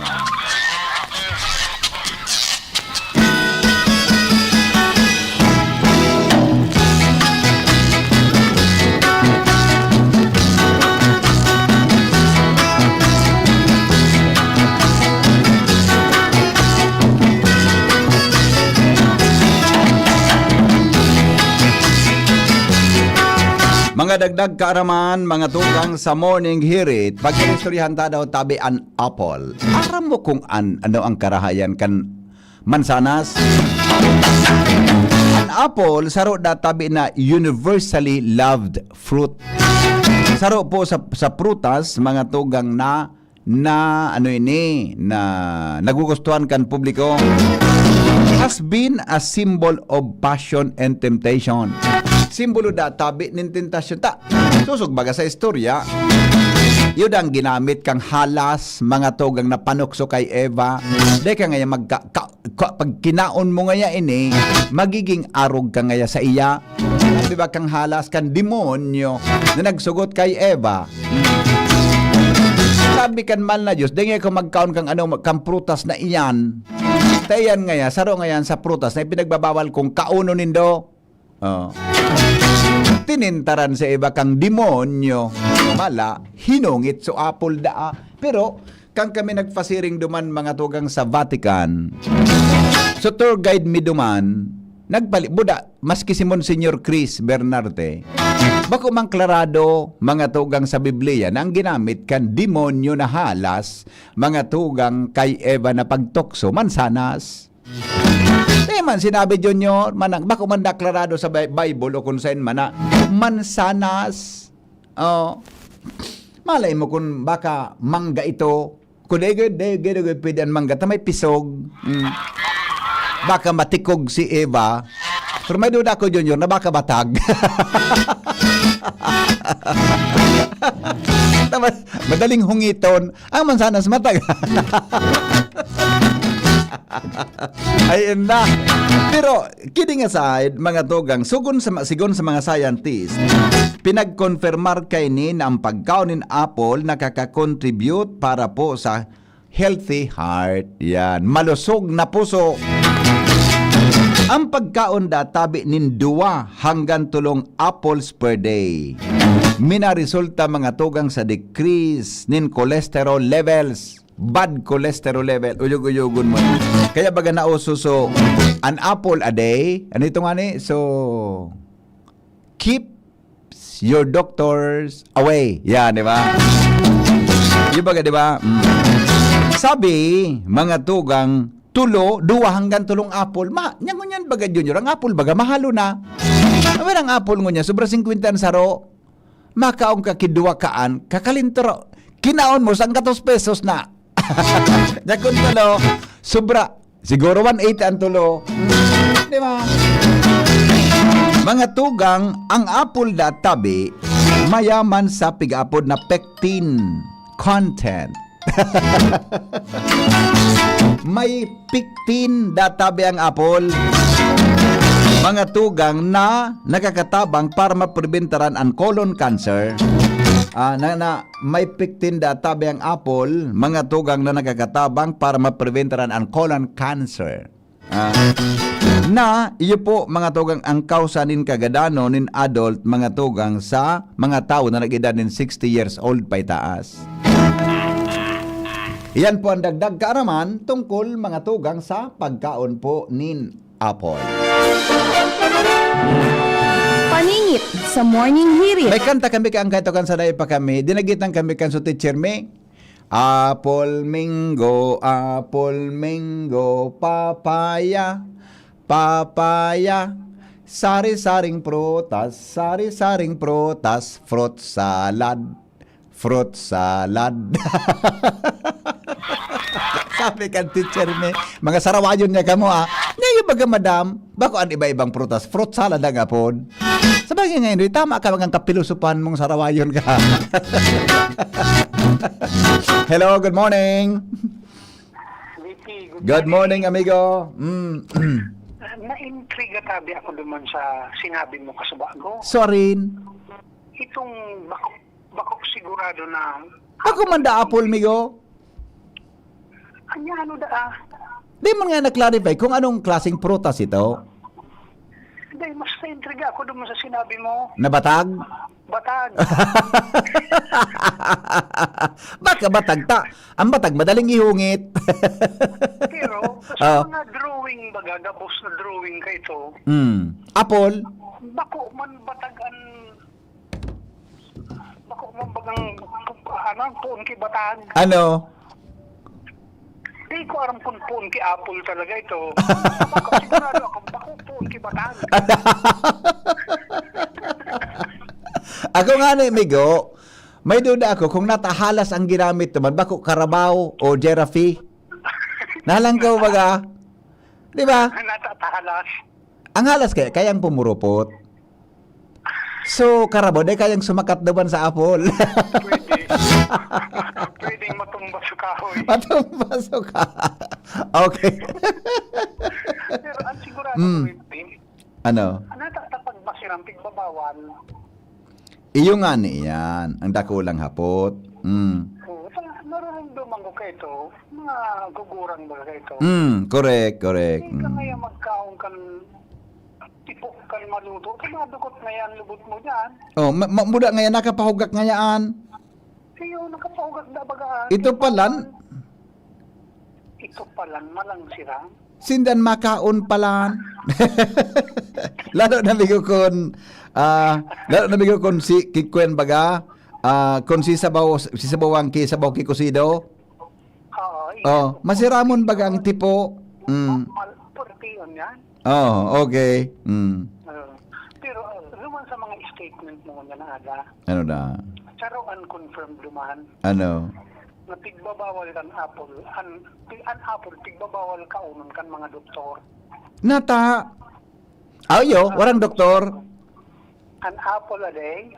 Mga dagdag kaaraman, mga tugang sa morning hirit, pag inistoryahan ta daw tabi an apple. Aram mo kung ano ang karahayan kan mansanas? An apple, saro da tabi na universally loved fruit. Saro po sa prutas, mga tugang na nagugustuhan kan publiko. Has been a symbol of passion and temptation. Simbolo da tabi nin tentasyon ta. Susog baga sa istorya. Yun ang ginamit kang halas, mga tugang na panukso kay Eva. Di ka ngaya pag kinaon mo ngaya ini, magiging arog ka ngaya sa iya. Di ba kang halas, kang demonyo na nagsugot kay Eva. Sabi kan mal na Diyos, di nga ko magkaon kang kang prutas na iyan. Tayan ngaya, saro ngayan sa prutas na ipinagbabawal kong kauno nindo. Tinintaran sa iba kang demonyo. Mala, hinungit so apple daa. Pero, kang kami nagfasiring duman mga tugang sa Vatican, so tour guide mi duman, buda, maski si Monsignor Chris Bernarte, bako mang klarado mga tugang sa Biblia na ang ginamit kan demonyo na halas, mga tugang kay Eva na pagtokso, mansanas. Man sinabi Junior, manang bako man deklarado sa Bible o kung saan man na mansanas. Malay mo kung baka mangga ito. Kung degod pwede ang mangga, tamay pisog. Baka matikog si Eva. Pero may duda ko Junior na baka batag. Madaling hungiton ang mansanas matag. Ayun na. Pero kidding aside, mga tugang, sigon sa mga scientists, pinagkonfirmar kay ni na ang pagkaon ng apple nakaka-contribute para po sa healthy heart. Yan, malusog na puso. Ang pagkaon tabi nin 2 hanggang 3 apples per day. Minaresulta mga tugang sa decrease nin cholesterol levels. Bad cholesterol level, uyog-uyogon mo. Kaya baga nauso, so an apple a day, ano ito nga ni? So keep your doctors away. Yan, di ba? Yung baga, di ba? Sabi, mga tugang, 2 hanggang 3 apple. Nya ngunyan baga Junior, ang apple baga mahalo na. Ang apple ngunya, sobra 50 saro. Makaong ka kidwa kaan, kakalintro. Kinaon mo, sang 14 pesos na. Dakon tulo, sobra. Siguro 180 ang tulo. Di ba? Mga tugang, ang apple tabi, mayaman sa pig-apod na pectin content. May pectin tabi ang apple. Mga tugang na nakakatabang para mapreventaran ang colon cancer. May pectin tabi ang apple, mga tugang na nakakatabang para mapreventaran ang colon cancer. Na iyo po mga tugang ang kausa nin kagadano nin adult mga tugang sa mga tao na nag-edad nin 60 years old pa itaas. Iyan po ang dagdag kaaraman tungkol mga tugang sa pagkaon po nin apple. Paningit sa morning hirit. May kanta kami kang kahit kan sa dayo pa kami. Dinagitan kami kan so teacher me. Apple, mango, papaya, papaya. Sari-saring prutas, fruit salad, fruit salad. Sabi kan teacher me, mga sarawayon niya kamo Ngayon baga madam, bako ang iba-ibang prutas, fruit salad ang apon. Sabagay ngayon, tama ka mga kapilusupan mong sarawayon ka. Hello, good morning. Good morning, amigo. Na-intriga tabi ako duman sa sinabi mo kasubago. Sorry. itong bakok sigurado na Ako man da apple, migo. anya ano da Di mo nga na-clarify kung anong klaseng prutas ito. Hindi, mas na-intriga ako doon sa sinabi mo. Nabatag? Batag. Baka batag ta. Ang batag madaling ihungit. Pero, Oh. sa mga drawing baga, gabos na drawing ka ito, Apple? bako man batagan, bako man bagang, puon ki batag. Ano? Di ko aram kung puon ki apple talaga ito. Bako, sigurado ako, bako puon ki batag. Ako nga ni Migo, may duda ako kung natahalas ang ginamit naman, bako Carabao o Gerafe. Nalanggaw baga? Di ba? Natatahalas. Ang halas kayang pumurupot. So, Carabao, di kayang sumakat naman sa apple. Pwede. Pwedeng matumba sa kahoy. Matumpasok ka. Okay. Pero ang sigurado ko ito, Ano? natatapag basirang pigbabawal. Iyo nga ni yan. Ang dakulang hapot. Nararamdaman ko kayo ito, mga gugurang ba kayo ito? Correct. Hindi ka ngayon magkaong kan tipok kan maluto, dugot na yan, lubot mo dyan. Oh, muda ngayon nakapahugak ngayaan. Iyo, nakapaugat na bagaan. Ito palan, Ito palan, malang sirang. sindan makaon palan. Lalo na bigo kon si kikwen baga, kon si sabawang ki sabaw ki kusido. Oh, masiramon baga ang tipo. Pwede yun yan. Oh, okay. Pero luman sa mga statement mo na aga, Ano na? charo unconfirmed luman, Ano? na tigbabawal kan apple, an apple, tigbabawal ka unon kan mga doktor. Nata. Ayo, warang doktor. An apple a day.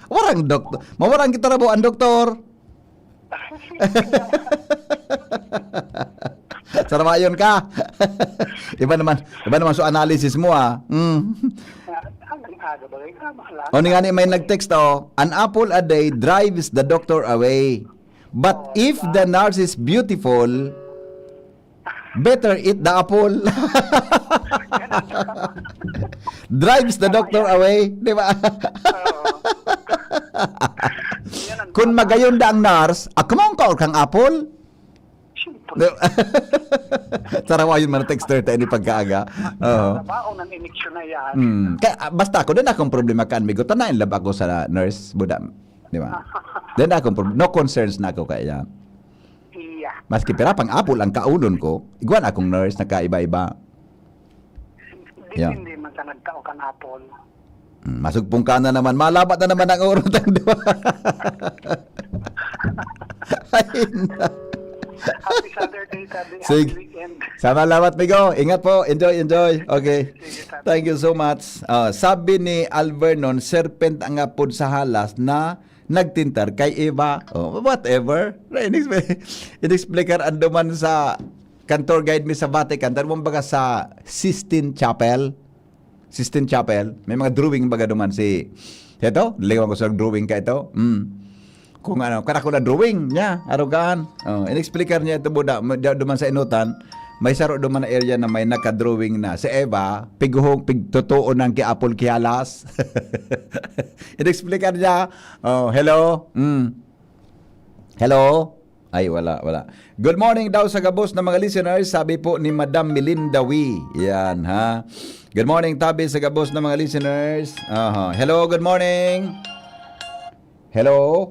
Warang doktor. Mawarang kita rabo ang doktor. Saramayon ka. iba naman so analysis mo ah. Hanggang aga ba kayo? Mahala. O nga ni may nag-text an apple a day drives the doctor away. But if the nurse is beautiful, better eat the apple. Drives the doctor away, di ba? Kung magayon da ang nurse, kumang kaor kang apple? Sarawayon man ang texter tayo ni pagkaaga. Baon ang ineksyon na yan. Basta ako, din akong problema ka, amigo. Tanayin lab ako sa nurse, buda. Di ba? Din akong problema. No concerns na ako kaya. Iya. Maski pera pang apple ang kaunon ko, iguan akong nurse na kaiba-iba. Hindi man ka nagtao kan apple. Masugpong ka na naman, malabat na naman ang urot ang diba? Happy Saturday, happy Sige. weekend. Salamat, Migo. Ingat po. Enjoy. Okay. Thank you so much. Sabi ni Alvernon, serpent ang apod sa halas na nagtintar kay Eva. Whatever. In-explicar ando man sa kantor guide mi sa Vatican. Tarong baga sa Sistine Chapel. May mga drawing baga duman si ito. Liwan ko sa drawing ka ito. Kung ano, ko na drawing niya, arugaan. In-explicar niya ito buda duman sa inutan. May saro duman na area na may naka-drawing na si Eva, pigtotoo ng ki-apple kihalas. In-explicar niya, hello. Hello. Ay, wala. Good morning daw sa gabos na mga listeners, sabi po ni Madam Melinda Wee. Yan, ha. Good morning, tabi sa gabos na mga listeners. Hello, good morning. Hello.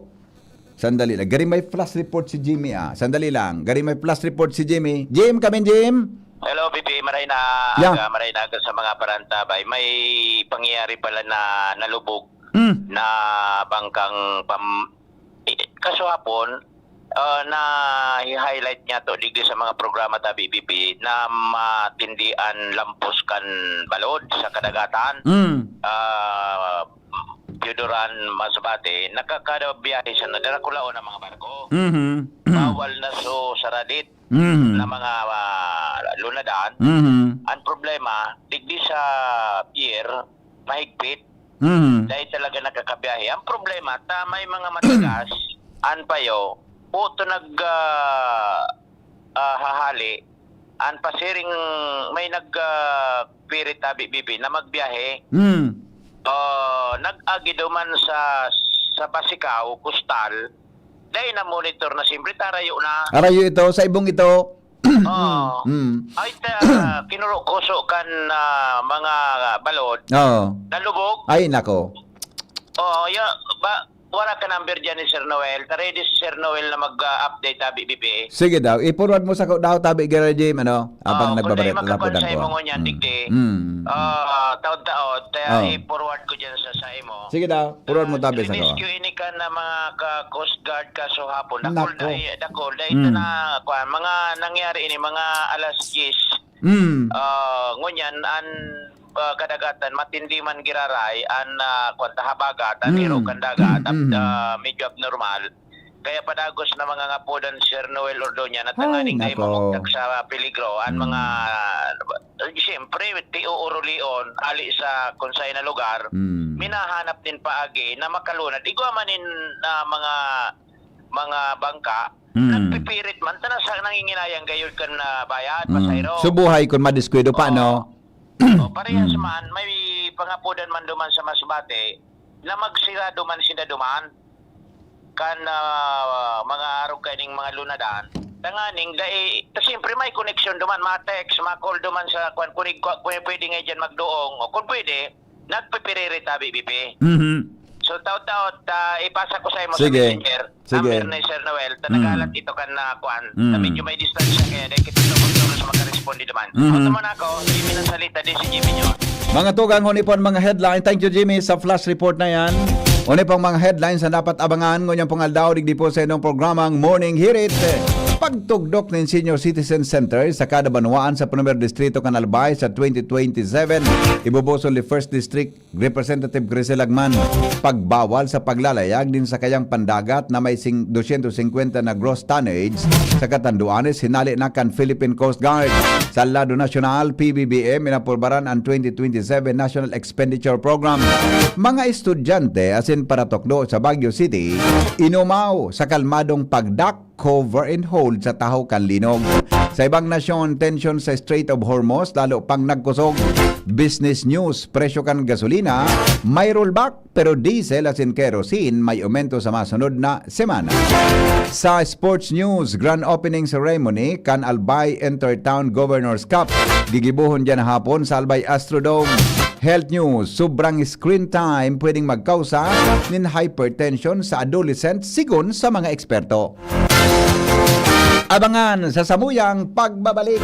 Sandali lang. Gari may flash report si Jimmy Sandali lang. Gari may flash report si Jimmy. Jim, come in, Jim. Hello, Bibi. Maray na aga sa mga parantabay. May pangyayari pala na nalubog na bangkang kaso hapon na i-highlight niya to digdi sa mga programa ta BBB na matindian lampos kan balod sa kadagatan. Teodoran Masbate, nakakabiyahe sa Darakulaon ng mga barko. Mhm. Bawal na so saradit Mhm. na mga lunadaan. Mhm. Ang problema, digdi sa pier, mahigpit, Mhm. dahil talaga nakakabiyahe. Ang problema, may mga matagas, an payo, puto hahali, an pasiring may pirit tabi bibi na magbiyahe. Mhm. Nag-agi duman sa Pasikaw, Kustal, dahil na monitor na simple tarayo na. Arayo ito, sa ibong ito. Ay kinurukuso kan mga balod, Oo. nalubog. Ay, nako. Wala ka number dyan ni Sir Noel. Ready si Sir Noel na mag-update tabi BPA. Sige daw, i-forward mo sa daw tabi garage abang nagbabaret kung na po sa imo ko. ngunyan, digdi. Taod-taod, i-forward ko dyan sa imo. Sige daw, forward mo tabi sa ko. Rescue ini ka na mga Coast Guard ka so hapon. Nako. Dakol. Ito na, mga nangyari ini, mga alas 10. Ngunyan, kadagatan, matindi man giraray, habagat, hiro kan dagat, medyo abnormal. Kaya padagos na mga ngapodan Sir Noel Ordoña na tanganing Ay, kayo nako. mamugtak sa peligro. Mga, siyempre, tiuurulion, ali sa konsay na lugar, minahanap din paagi na makalunad. Igwamanin na mga bangka, nagpipirit man, tanas nanginginayang gayod kan na bayad, pasayro. Subuhay kung madiskwento pa, no? Parehas man, may pangapudan man duman sa Masbate na magsira duman sila duman kan mga araw kaning mga lunadan. Tanganing dai siyempre may connection duman, ma-text, ma-call duman sa kung pwede nga dyan magdoong o kung pwede nagpipiriri tabi BP. So taot-taot ipasa ko sa imo sa Sige. messenger. Sige. Number ni Sir Noel, nagalat ito kan na kuan. Na medyo may distansya kaya dahil kita sa makaresponde naman. Auto man ako, Jimmy ng salita din si Jimmy nyo. Mga tugang, hunipon mga headline. Thank you, Jimmy, sa flash report na yan. Hunipong mga headlines na dapat abangan. Ngunyan pong aldaw, digdi po sa inyong programang Morning Hirit. Pagtugdok ng Senior Citizen Center sa kada banwaan sa Primer Distrito Canalbay sa 2027. Ibubusol ni 1st District Representative Grisel Agman. Pagbawal sa paglalayag din sa kayang pandagat na may 250 na gross tonnage sa Katanduanes, hinali na kan Philippine Coast Guard. Sa lado nasyonal, PBBM inapurbaran ang 2027 National Expenditure Program. Mga estudyante asin para tokdo sa Baguio City, inumaw sa kalmadong pagdak, cover and hold sa Tahaw Kanlinog. Sa ibang nasyon, tension sa Strait of Hormuz lalo pang nagkusog. Business news, presyo kan gasolina may rollback pero diesel asin kerosene may aumento sa masunod na semana. Sa sports news, grand opening ceremony kan Albay Intertown Governors Cup. Gigibuhon dyan hapon sa Albay Astrodome. Health news, sobrang screen time pwedeng magkausa ng hypertension sa adolescent sigon sa mga eksperto. Abangan sa samuyang pagbabalik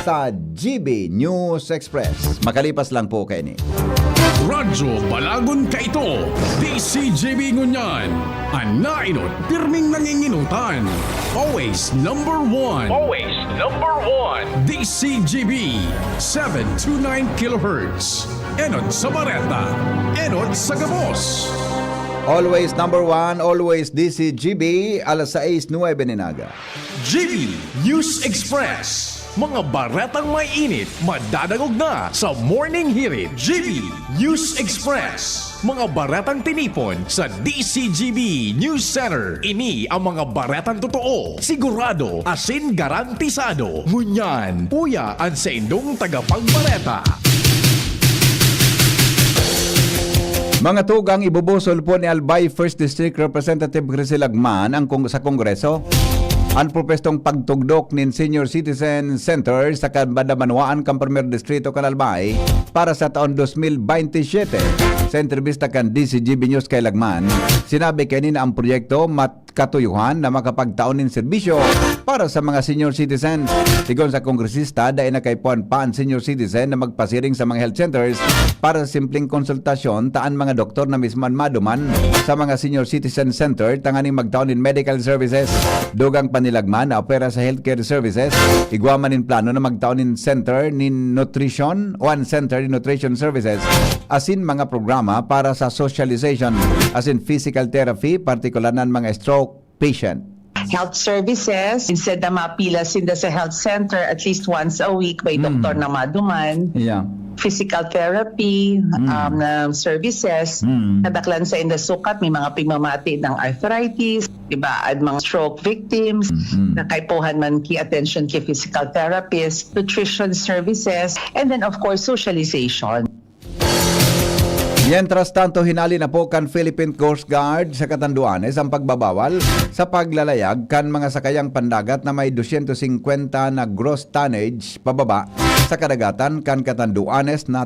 sa GB News Express. Makalipas lang po kayo ni. Radyo Balagon ka ito, DCJB Ngunyan. Anainot, pirming nanginginutan. Always number one. Always number one. DCJB, 729 kHz. Enot sa Bareta. Enot sa Gabos. Always number one, always DCGB, alas 6:09 ninaga. GB News Express. Mga baretang may init, madadagog na sa Morning Hirit. GB News Express. Mga baretang tinipon sa DCGB News Center. Ini ang mga baretang totoo, sigurado, asin garantisado. Ngunyan, puya ang sa indong tagapagbareta. Mga tugang, ibubusol po ni Albay 1st District Representative Grisel Agman sa Kongreso. Ang propestong pagtugdok ng Senior Citizen Center sa Kabadamanwaan kang Primer Distrito Canalbay para sa taon 2027. Sa entrevista kan DCGB News kay Lagman, sinabi kanina ang proyekto matkatuyuhan na makapagtaon ng serbisyo para sa mga senior citizens. Sigon sa kongresista, dahil nakaipuan pa ang senior citizen na magpasiring sa mga health centers para sa simpleng konsultasyon, taan mga doktor na misman maduman sa mga senior citizen center tanganing magtaon ng medical services. Dugang panilagman na opera sa healthcare services. Igwaman in plano na magtaon in center ni nutrition, one center in nutrition services, asin mga programa para sa socialization, asin physical therapy, partikular ng mga stroke patient. Health services, instead na mapila sinda sa health center at least once a week by doktor na maduman. Yeah. Physical therapy na services, nadaklan sa inda sukat, may mga pigmamati ng arthritis, diba, at mga stroke victims, na kaipuhan man key attention kay physical therapists, nutrition services, and then of course socialization. Mientras tanto, hinali na po kan Philippine Coast Guard sa Catanduanes ang pagbabawal sa paglalayag kan mga sakayang pandagat na may 250 na gross tonnage pababa sa kadagatan kan Catanduanes na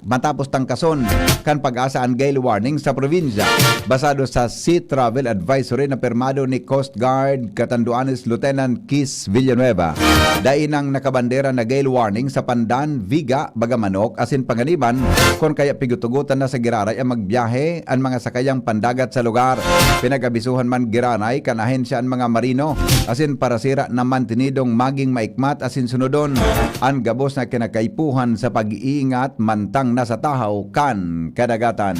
matapos tangkason kan pag-asaan gale warning sa probinsya. Basado sa Sea Travel Advisory na pirmado ni Coast Guard Catanduanes Lieutenant Keith Villanueva. Dainang nakabandera na gale warning sa Pandan, Viga, Bagamanok, asin Panganiban kon kaya pigutugutan na sa Giraray ang magbiyahe ang mga sakayang pandagat sa lugar. Pinagabisuhan man Giraray kan ahensya ang mga marino asin para sira na mantinidong maging maikmat asin sunodon ang gabos na kinakaipuhan sa pag-iingat mantang nasa tahaw kan kadagatan.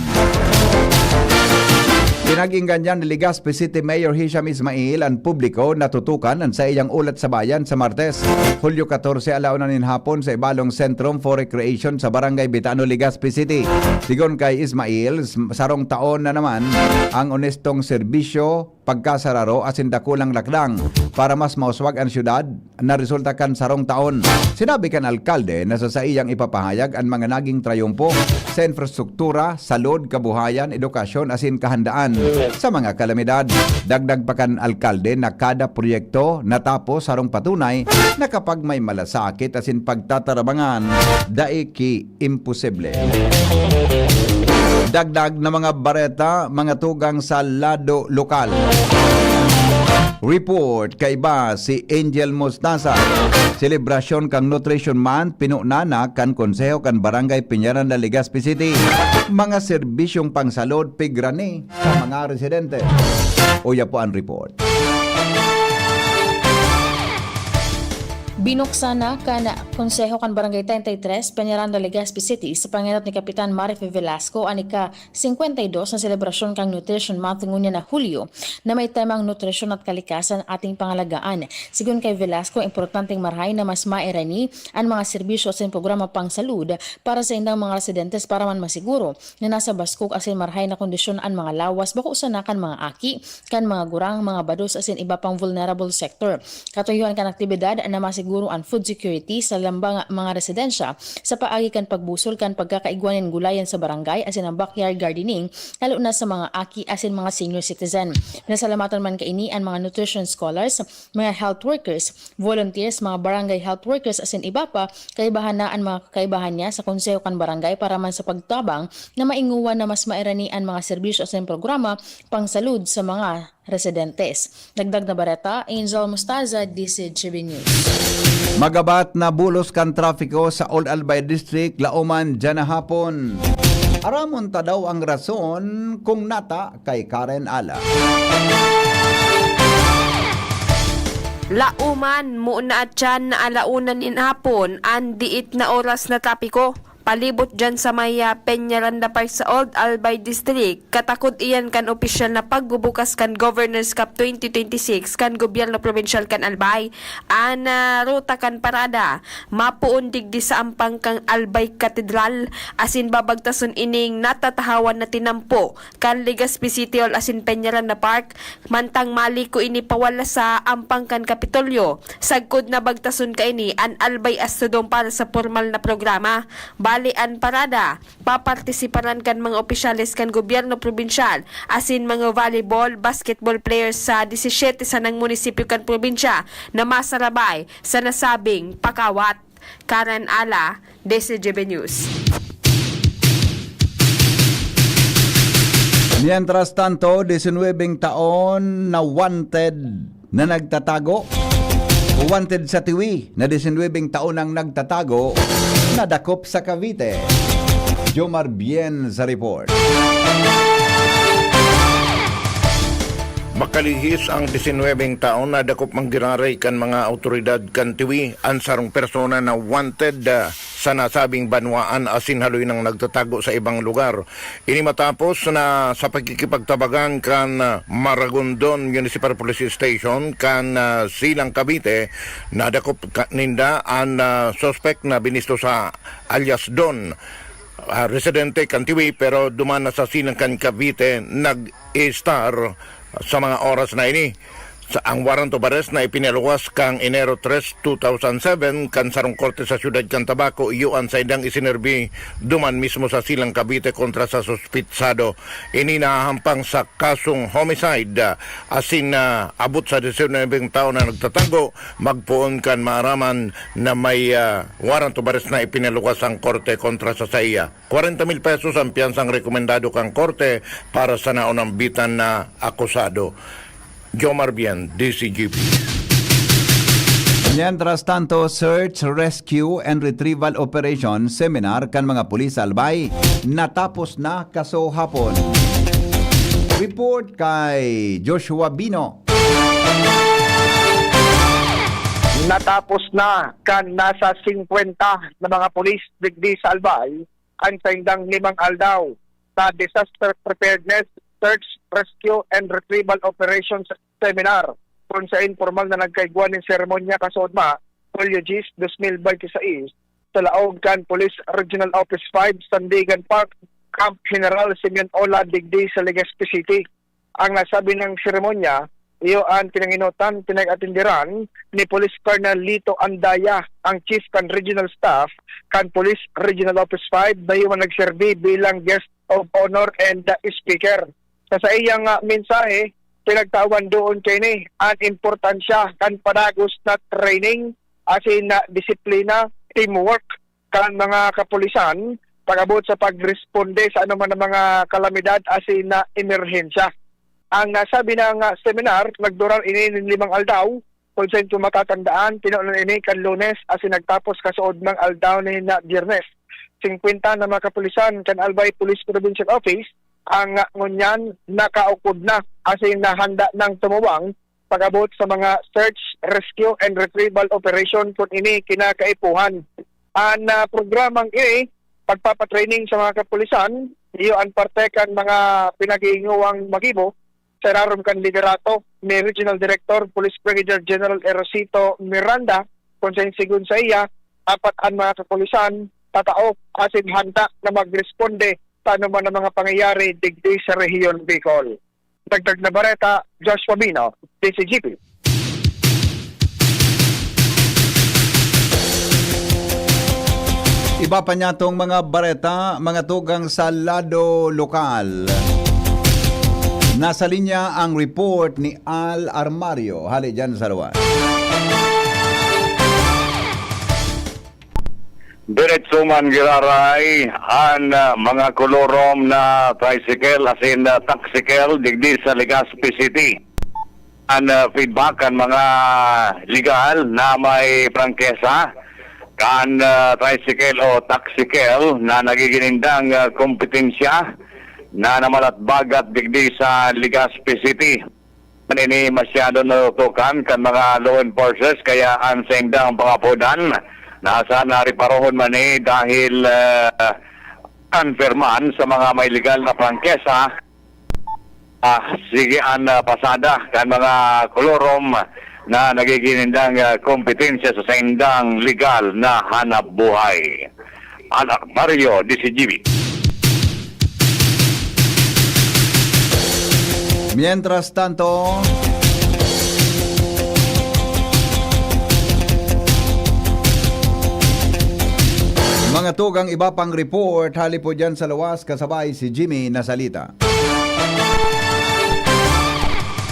Pinaginggan niyan ni Legazpi City Mayor Hisham Ismail ang publiko natutukan ang sa iyang ulat sa bayan sa Martes, Hulyo 14 alaunan nin hapon sa Ibalong Centrum for Recreation sa Barangay Bitano, Legazpi City. Sigon kay Ismail, sarong taon na naman ang onestong serbisyo pagkasararo asin dakulang lakdang para mas mauswag ang syudad na resulta kan sarong taon. Sinabi kan alkalde na sa iyang ipapahayag ang mga naging trayumpo sa infrastruktura, salud, kabuhayan, edukasyon asin kahandaan sa mga kalamidad. Dagdag pa kan alkalde na kada proyekto natapos sarong patunay na kapag may malasakit asin pagtatarabangan daiki imposible. Dagdag na mga bareta, mga tugang sa lado lokal. Report kay ba si Angel Mostaza. Selebrasyon kang Nutrition Month pinunana kan konseho kan Barangay Piñaran na Legazpi City. Mga serbisyong pangsalod pigrani sa mga residente. Uya po ang report. Binuksan na kana Konseho kan Barangay 33, Peñaranda, Legazpi City sa panginat ni Kapitan Marife Velasco ang ika-52 na selebrasyon kang Nutrition Month ngunya na Hulyo na may temang nutrisyon at kalikasan ating pangalagaan. Sigun kay Velasco, importanteng marhay na mas mairani ang mga serbisyo sa programa pang salud para sa indang mga residentes para man masiguro na nasa baskog asin marhay na kondisyon ang mga lawas bako usa na kan mga aki, kan mga gurang, mga bados asin iba pang vulnerable sector. Katuyuan kan aktibidad na masiguro ang food security sa lambang mga residensya sa paagi kan pagbusol kan pagkakaigwanin gulayan sa barangay asin ang backyard gardening lalo na sa mga aki asin mga senior citizen. Nasalamatan man kaini ang mga nutrition scholars, mga health workers, volunteers, mga barangay health workers asin iba pa kaibahan na ang mga kakaibahan niya sa konseho kan barangay para man sa pagtabang na mainguwan na mas mairani ang mga serbisyo asin programa pang salud sa mga residentes. Dagdag na bareta, Angel Mostaza, DCGB News. Magabat na bulos kan trafiko sa Old Albay District, Lauman, dyan na hapon. Aramon ta daw ang rason kung nata kay Karen Ala. Lauman, muna at dyan na alaunan in hapon, ang diit na oras na trapiko. Palibot dyan sa may Peñaranda Park sa Old Albay District, katakod iyan kan opisyal na pagbubukas kan Governors Cup 2026 kan gobyerno provincial kan Albay. Ana ruta kan parada, mapuon digdi sa ampang kang Albay Cathedral, asin babagtason ining natatahawan na tinampo kan Legazpi City Hall asin Peñaranda Park, mantang mali ko ini pawala sa ampang kan Kapitolyo. Sagkod na bagtason ka ini an Albay Astrodome para sa formal na programa. Balian parada, papartisiparan kan mga opisyalis kan gobyerno probinsyal, asin mga volleyball, basketball players sa 17 sa ng munisipyo kan probinsya na masarabay sa nasabing pakawat. Karen Ala, DCGB News. Mientras tanto, 19 taon na wanted na nagtatago. Wanted sa Tiwi na 19 taon ang nagtatago, nadakop sa Cavite. Jomar Bien sa report. Makalihis ang 19 taon na dakop manggiraray kan mga autoridad kan tiwi ang sarong persona na wanted sa nasabing banwaan asin haloy nang nagtatago sa ibang lugar. Ini matapos na sa pagkikipagtabagan kan Maragondon Municipal Police Station kan Silang Cavite na dakop ninda ang suspect na binisto sa alias Don. Residente kan tiwi pero duman na sa Silang Cavite nag-star sa mga oras na ini. Sa ang warrant of arrest na ipinaluwas kang Enero 3, 2007 kan sarong korte sa siyudad kan Tabaco iyuan sa idang isinerbi duman mismo sa Silang Cavite kontra sa suspitsado. Ini nahahampang sa kasong homicide asin na abot sa 19 taon na nagtatago magpuon kan maaraman na may warrant of arrest na ipinaluwas ang korte kontra sa saya. 40,000 pesos ang piyansang rekomendado kang korte para sa naunang bitan na akusado. Jomar Bien, DCGP. Mientras tanto, Search, Rescue and Retrieval Operation Seminar kan mga pulis Albay natapos na kaso hapon. Report kay Joshua Bino. Natapos na kan nasa 50 na mga pulis digdi sa Albay ang saindang 5 aldaw sa Disaster Preparedness, Search, Rescue and Retrieval Operations Seminar kung sa informal na nagkaiguan ng seremonya kasodma Julio Gis 2026 sa laog kan Police Regional Office 5 Sandigan Park, Camp General Simeon Ola digdi sa Legazpi City. Ang nasabi ng seremonya iyo ang pinanginutan pinag-atindiran ni Police Colonel Lito Andaya, ang Chief kan Regional Staff kan Police Regional Office 5 dayo nagserbi bilang guest of honor and speaker. Sa iyang mensahe, pinagtawan doon kay ni ang importansya kan padagos na training asin na disiplina, teamwork kan mga kapulisan pagabot sa pagresponde sa anuman na mga kalamidad asin na emerhensya. Ang nasabi ng seminar, nagdurar ini ng 5 aldaw, kung saan matatandaan, pinuulan ini kan Lunes asin nagtapos kasuod ng aldaw ni na Biyernes. 50 na mga kapulisan kan Albay Police Provincial Office ang ngunyan nakaukod na asin nahanda ng tumuwang pagabot sa mga search, rescue and retrieval operation kung ini kinakaipuhan. Ang programang ini, pagpapatraining sa mga kapulisan, iyo ang parte kan mga pinag-iinguwang magibo sa rarom kan liderato ni Regional Director Police Brigadier General Erosito Miranda kung sa sigun sa iya, apat ang mga kapulisan tatao asin handa na magresponde sa anuman ng mga pangyayari digdi sa rehiyon Bicol. Dagdag na bareta, Joshua Bino, DCGP. Iba pa niya tong mga bareta, mga tugang sa lado lokal. Nasa linya ang report ni Al Armario. Hali dyan sa luwan. Diretso man giraray ang mga kolorom na tricycle asin taxicle digdi sa Legazpi City. Ang feedback ang mga legal na may prangkesa kan tricycle o taxicle na nagiginindang kompetensya na namalatbagat digdi sa Legazpi City. Manini masyado natutukan kan mga law enforcers kaya ang sendang pangapodan nasa nariparohon man dahil confirman sa mga may legal na prangkesa sige ang pasada kan mga kolorom na nagiginindang kompetensya sa sendang legal na hanap buhay. Anak Mario, DCGB. Mientras tanto, mga tugang iba pang report, hali po dyan sa luwas, kasabay si Jimmy Nasalita.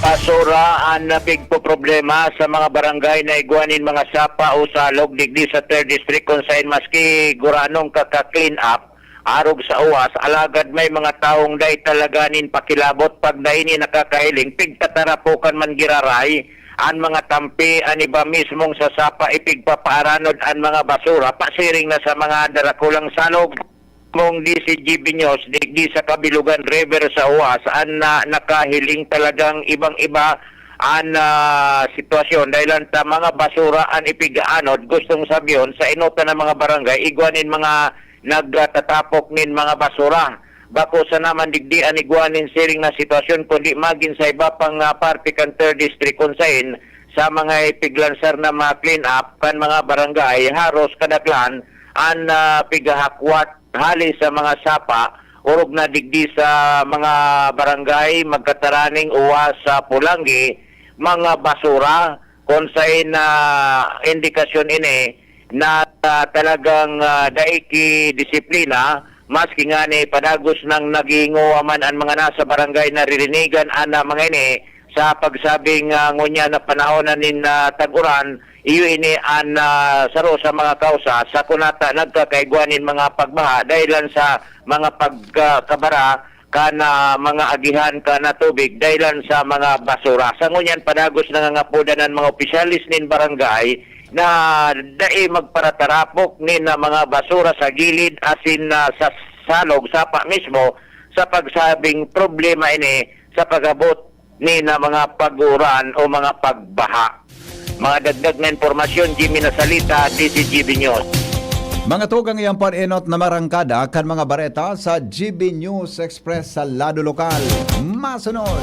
Pasuraan na big po problema sa mga barangay na iguanin mga sapa o salog digdi sa 3rd District kung saan maski guranong kaka-clean up arog sa uwas, alagad may mga taong day talaganin pakilabot pag daini nakakahiling, pigtatarapukan man giraray, an mga tampi, an iba mismong sasapa ipigpapaaranod an mga basura, pasiring na sa mga darakulang salog. mong DCGB News, digdi sa Kabilugan River sa UAS, an nakahiling talagang ibang-iba an sitwasyon dahil ta mga basura an ipigaanod, gustong sabiyon sa inota ng mga barangay, igwanin mga nagtatapok nin mga basura. Bako sa naman digdian igwanin siring na sitwasyon kundi magin sa iba pang parte kan 3rd district kunsain sa mga ipiglansar na mga clean up kan mga barangay haros kadaklan an pigahakwat hali sa mga sapa urog na digdi sa mga barangay magkataraning uwas sa Pulangi mga basura konsain na indikasyon ini na talagang daiki disiplina maski nga ni padagos ng nagingo man ang mga nasa barangay na ririnigan ana mga ini sa pagsabing ngunya na panahon na nin tag-uran iyo ini an saro sa mga kausa sa kunata nagkakaigwanin mga pagbaha dahilan sa mga pagkabara kana mga agihan kana tubig dahilan sa mga basura. Sa ngunyan padagos nangangapudanan mga opisyalis nin barangay na dai magparatarapok nin mga basura sa gilid asin sa salog sapa mismo sa pagsabing problema ini sa pagabot ni na mga paguran o mga pagbaha. Mga dagdag na informasyon, Jimmy Nasalita, DCGB News. Mga tugang iyang paninot na marangkada kan mga bareta sa GB News Express sa lado lokal. Masunod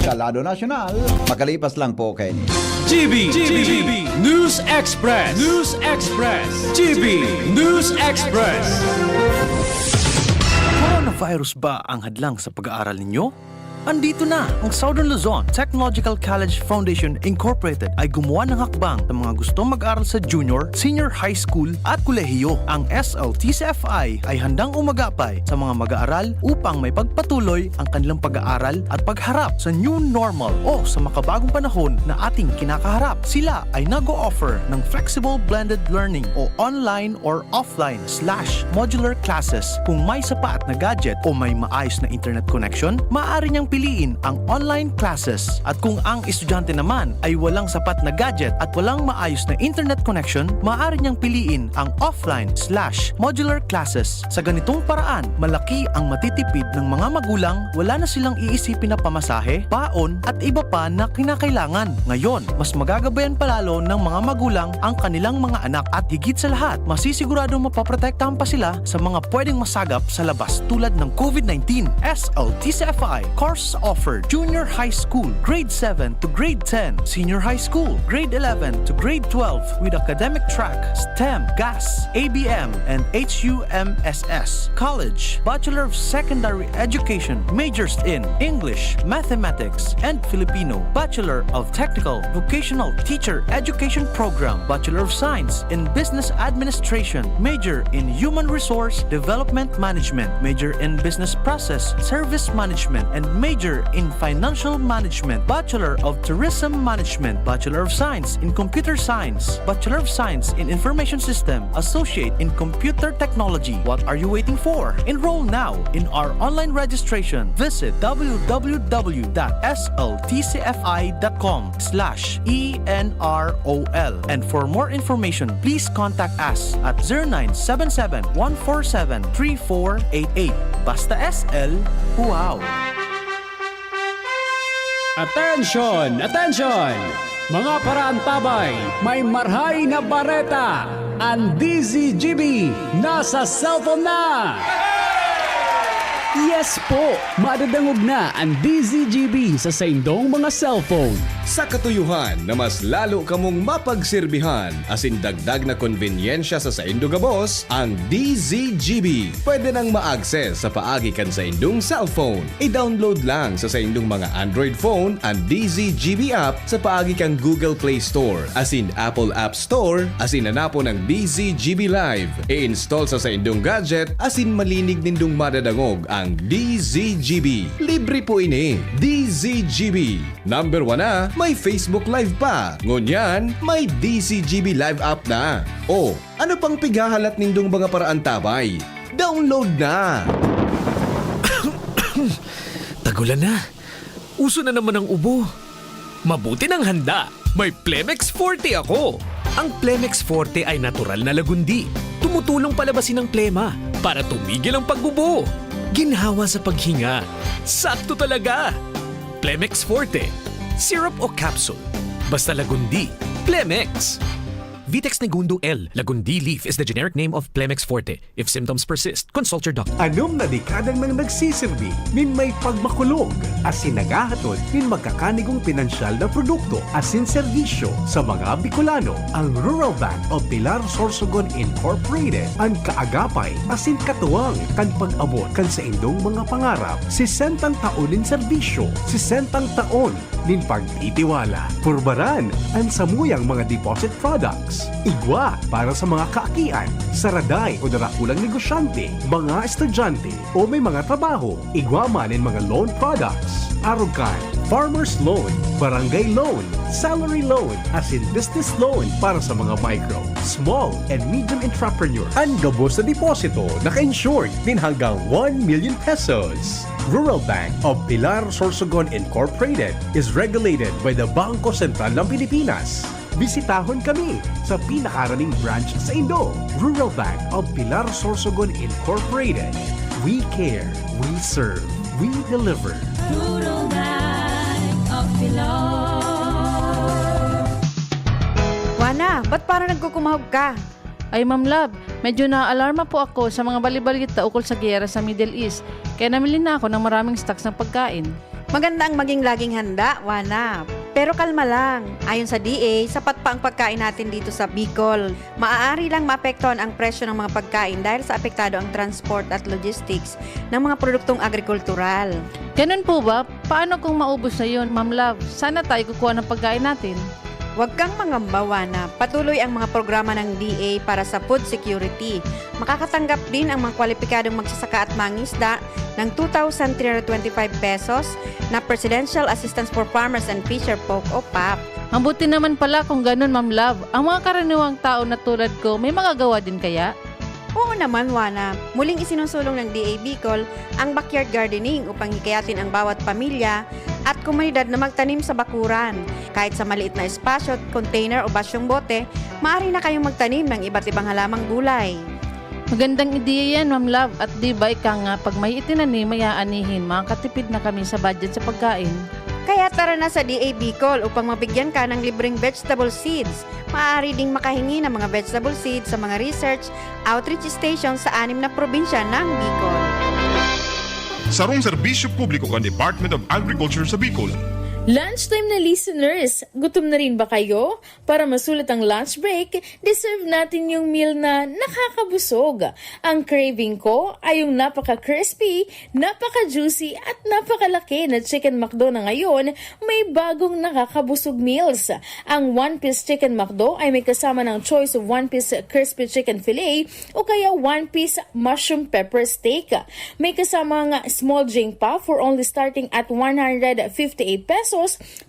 sa lado nasyonal. Makalipas lang po kay GB News Express. News Express. GB News Express. Coronavirus ba ang hadlang sa pag-aaral ninyo? Andito na ang Southern Luzon Technological College Foundation Incorporated ay gumawa ng hakbang sa mga gustong mag-aral sa junior, senior high school at kolehiyo. Ang SLTCFI ay handang umagapay sa mga mag-aaral upang may pagpatuloy ang kanilang pag-aaral at pagharap sa new normal o sa makabagong panahon na ating kinakaharap. Sila ay nag-o-offer ng flexible blended learning o online or offline/modular classes. Kung may sapat na gadget o may maayos na internet connection, maaari niyang piliin ang online classes. At kung ang estudyante naman ay walang sapat na gadget at walang maayos na internet connection, maaari niyang piliin ang offline/modular classes. Sa ganitong paraan, malaki ang matitipid ng mga magulang, wala na silang iisipin na pamasahe, baon at iba pa na kinakailangan. Ngayon, mas magagabayan palalo ng mga magulang ang kanilang mga anak at higit sa lahat, masisiguradong mapaprotektahan pa sila sa mga pwedeng masagap sa labas tulad ng COVID-19. SLTCFI course offered junior high school, grade 7 to grade 10, senior high school, grade 11 to grade 12 with academic track, STEM, GAS, ABM, and HUMSS. College, Bachelor of Secondary Education, majors in English, Mathematics, and Filipino. Bachelor of Technical Vocational Teacher Education Program, Bachelor of Science in Business Administration, major in Human Resource Development Management, major in Business Process Service Management, and major in Financial Management, Bachelor of Tourism Management, Bachelor of Science in Computer Science, Bachelor of Science in Information System, Associate in Computer Technology. What are you waiting for? Enroll now in our online registration. Visit www.sltcfi.com/ENROL. And for more information, please contact us at 0977-147-3488. Basta SL, wow! Attention! Attention! Mga paraantabay, may marhay na bareta! Ang DZGB nasa cellphone na! Yes po! Madadangog na ang DZGB sa saindong mga cellphone. Sa katuyuhan na mas lalo kamong mapagsilbihan asin dagdag na konbinyensya sa saindo gabos, ang DZGB pwede nang ma-access sa paagi kan sa indong cellphone. I-download lang sa saindong mga Android phone ang DZGB app sa paagi kang Google Play Store asin Apple App Store asin hanapo ng DZGB Live. I-install sa saindong gadget asin malinig nindong madadangog ang DZGB. Libre po ini. DZGB. Number 1 na, may Facebook Live pa. Ngunyan, may DZGB Live app na. O, ano pang pigahalat nindong mga paraantabay? Download na! Tagulan na. Uso na naman ang ubo. Mabuti ng handa. May Plemex Forte ako. Ang Plemex Forte ay natural na lagundi. tumutulong palabasin ang plema para tumigil ang pagbubo. Ginhawa sa paghinga. Sakto talaga. Plemex Forte. Syrup o capsule. Basta Lagundi. Plemex. Vitex Negundo L. Lagundi leaf is the generic name of Plemex Forte. If symptoms persist, consult your doctor. Anom na dekadang nang nagsisilbi nin may pagmakulog asin nagahatod nin magkakanigong pinansyal na produkto asin serbisyo sa mga Bicolano. Ang Rural Bank of Pilar Sorsogon Incorporated ang kaagapay asin katuwang kan pag-abot kan sa indong mga pangarap 60 taon nin serbisyo, 60 taon nin pagtitiwala. Purbaran ang samuyang mga deposit products. Igwa para sa mga kaakian, saraday o darakulang negosyante, mga estudyante o may mga trabaho. Igwa man in mga loan products. Arugan, farmer's loan, barangay loan, salary loan, as in business loan para sa mga micro, small and medium entrepreneur. Ang gabos na deposito naka-insured din hanggang 1 million pesos. Rural Bank of Pilar Sorsogon Incorporated is regulated by the Bangko Sentral ng Pilipinas. Bisitahon kami sa pinakaraning branch sa Indo. Rural Bank of Pilar Sorsogon Incorporated. We care, we serve, we deliver. Rural Bank of Pilar. Wana, ba't parang nagkukumahog ka? Ay Ma'am Love, medyo na-alarma po ako sa mga balibalita ukol sa giyera sa Middle East. Kaya namili na ako ng maraming stocks ng pagkain. Maganda ang maging laging handa, Wana. Pero kalma lang. Ayon sa DA, sapat pa ang pagkain natin dito sa Bicol. Maaari lang maapektuhan ang presyo ng mga pagkain dahil sa apektado ang transport at logistics ng mga produktong agrikultural. Ganun po ba? Paano kung maubos na yun, Ma'am Love? Sana tayo kukuha ng pagkain natin. Huwag kang mangamba, Wana. Patuloy ang mga programa ng DA para sa food security. Makakatanggap din ang mga kwalipikadong magsasaka at mangisda ng 2,325 pesos na Presidential Assistance for Farmers and Fisher Folk o PAP. Ang buti naman pala kung ganun, Ma'am Love. Ang mga karaniwang tao na tulad ko, may magagawa din kaya? Oo naman, Wana. Muling isinusulong ng DA Bicol ang backyard gardening upang hikayatin ang bawat pamilya at komunidad na magtanim sa bakuran. Kahit sa maliit na espasyo, container o basyong bote, maaari na kayong magtanim ng iba't ibang halamang gulay. Magandang ideya yan, Ma'am Love. At di ba ika nga, pag may itinanim, may aanihin, makakatipid na kami sa budget sa pagkain. Kaya tara na sa DA Bicol upang mabigyan ka ng libreng vegetable seeds. Maaari ding makahingi ng mga vegetable seeds sa mga research outreach stations sa 6 na probinsya ng Bicol. Sarong serbisyo publiko kan Department of Agriculture sa Bicol. Lunchtime na listeners, gutom na rin ba kayo? Para masulit ang lunch break, deserve natin yung meal na nakakabusog. Ang craving ko ay yung napaka-crispy, napaka-juicy at napakalaki na Chicken McDo na ngayon may bagong nakakabusog meals. Ang one-piece Chicken McDo ay may kasama ng choice of one-piece crispy chicken fillet o kaya one-piece mushroom pepper steak. May kasama ng small drink pa for only starting at 158 pesos.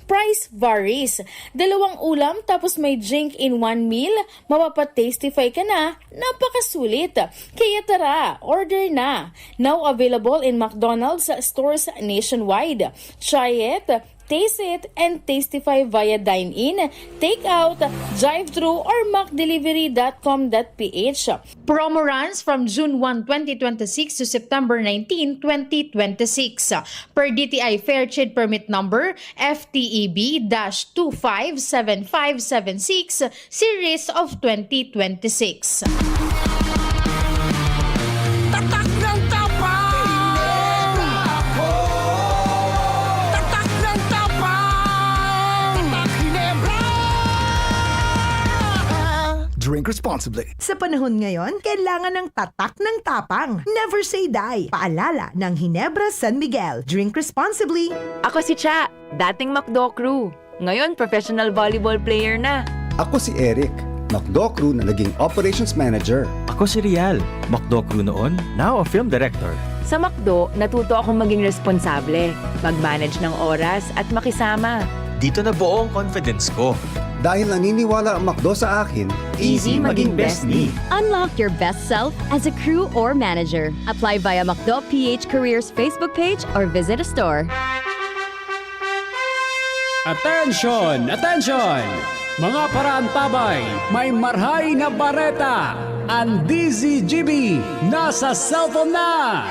Price varies. 2 ulam tapos may drink in 1 meal, mapapa-tastify ka na, napakasulit. Kaya tara, order na. Now available in McDonald's stores nationwide. Try it, taste it, and tastify via dine-in, take-out, drive-thru, or macdelivery.com.ph. Promo runs from June 1, 2026 to September 19, 2026. Per DTI Fair Trade Permit Number FTEB-257576 Series of 2026. Tatak ng tapang! Tatak ng tapang! Tatak Ginebra! Drink responsibly. Sa panahon ngayon, kailangan ng tatak ng tapang. Never say die. Paalala ng Ginebra San Miguel. Drink responsibly. Ako si Cha, dating McDo crew. Ngayon, professional volleyball player na. Ako si Eric, McDo crew na naging operations manager. Ako si Rial, McDo crew noon, now a film director. Sa McDo, natuto akong maging responsable, mag-manage ng oras at makisama. Dito na buo ang confidence ko. Dahil naniniwala ang McDo sa akin, easy maging best me. Unlock your best self as a crew or manager. Apply via McDo PH Careers Facebook page or visit a store. Attention! Attention! Mga parantabay, may marhay na bareta. Ang DZGB nasa cellphone na!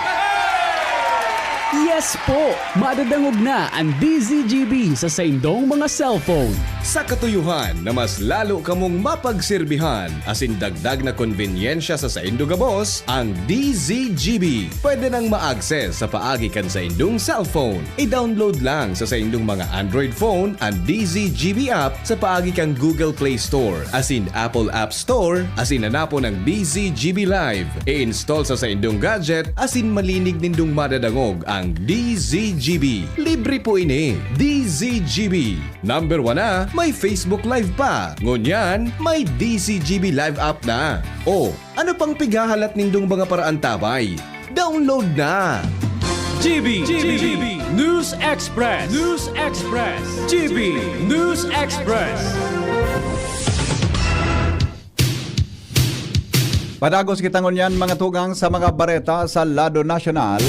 Yes po! Madadangog na ang DZGB sa saindong mga cellphone. Sa katuyuhan na mas lalo kamong mapagsilbihan asin dagdag na konbinyensya sa saindo gabos, ang DZGB pwede nang ma-access sa paagi kan sa indong cellphone. I-download lang sa saindong mga Android phone ang DZGB app sa paagi kang Google Play Store asin Apple App Store asin hanapo ng DZGB Live. I-install sa saindong gadget asin malinig nindong madadangog ang DZGB. Libre po ini. DZGB. Number 1 na, may Facebook Live pa. Ngunyan, may DZGB Live app na. O, ano pang pigahalat nindong mga paraan tabay? Download na! GB News Express. News Express. GB News Express. Padagos kita ngunyan mga tugang sa mga bareta sa lado nasyonal.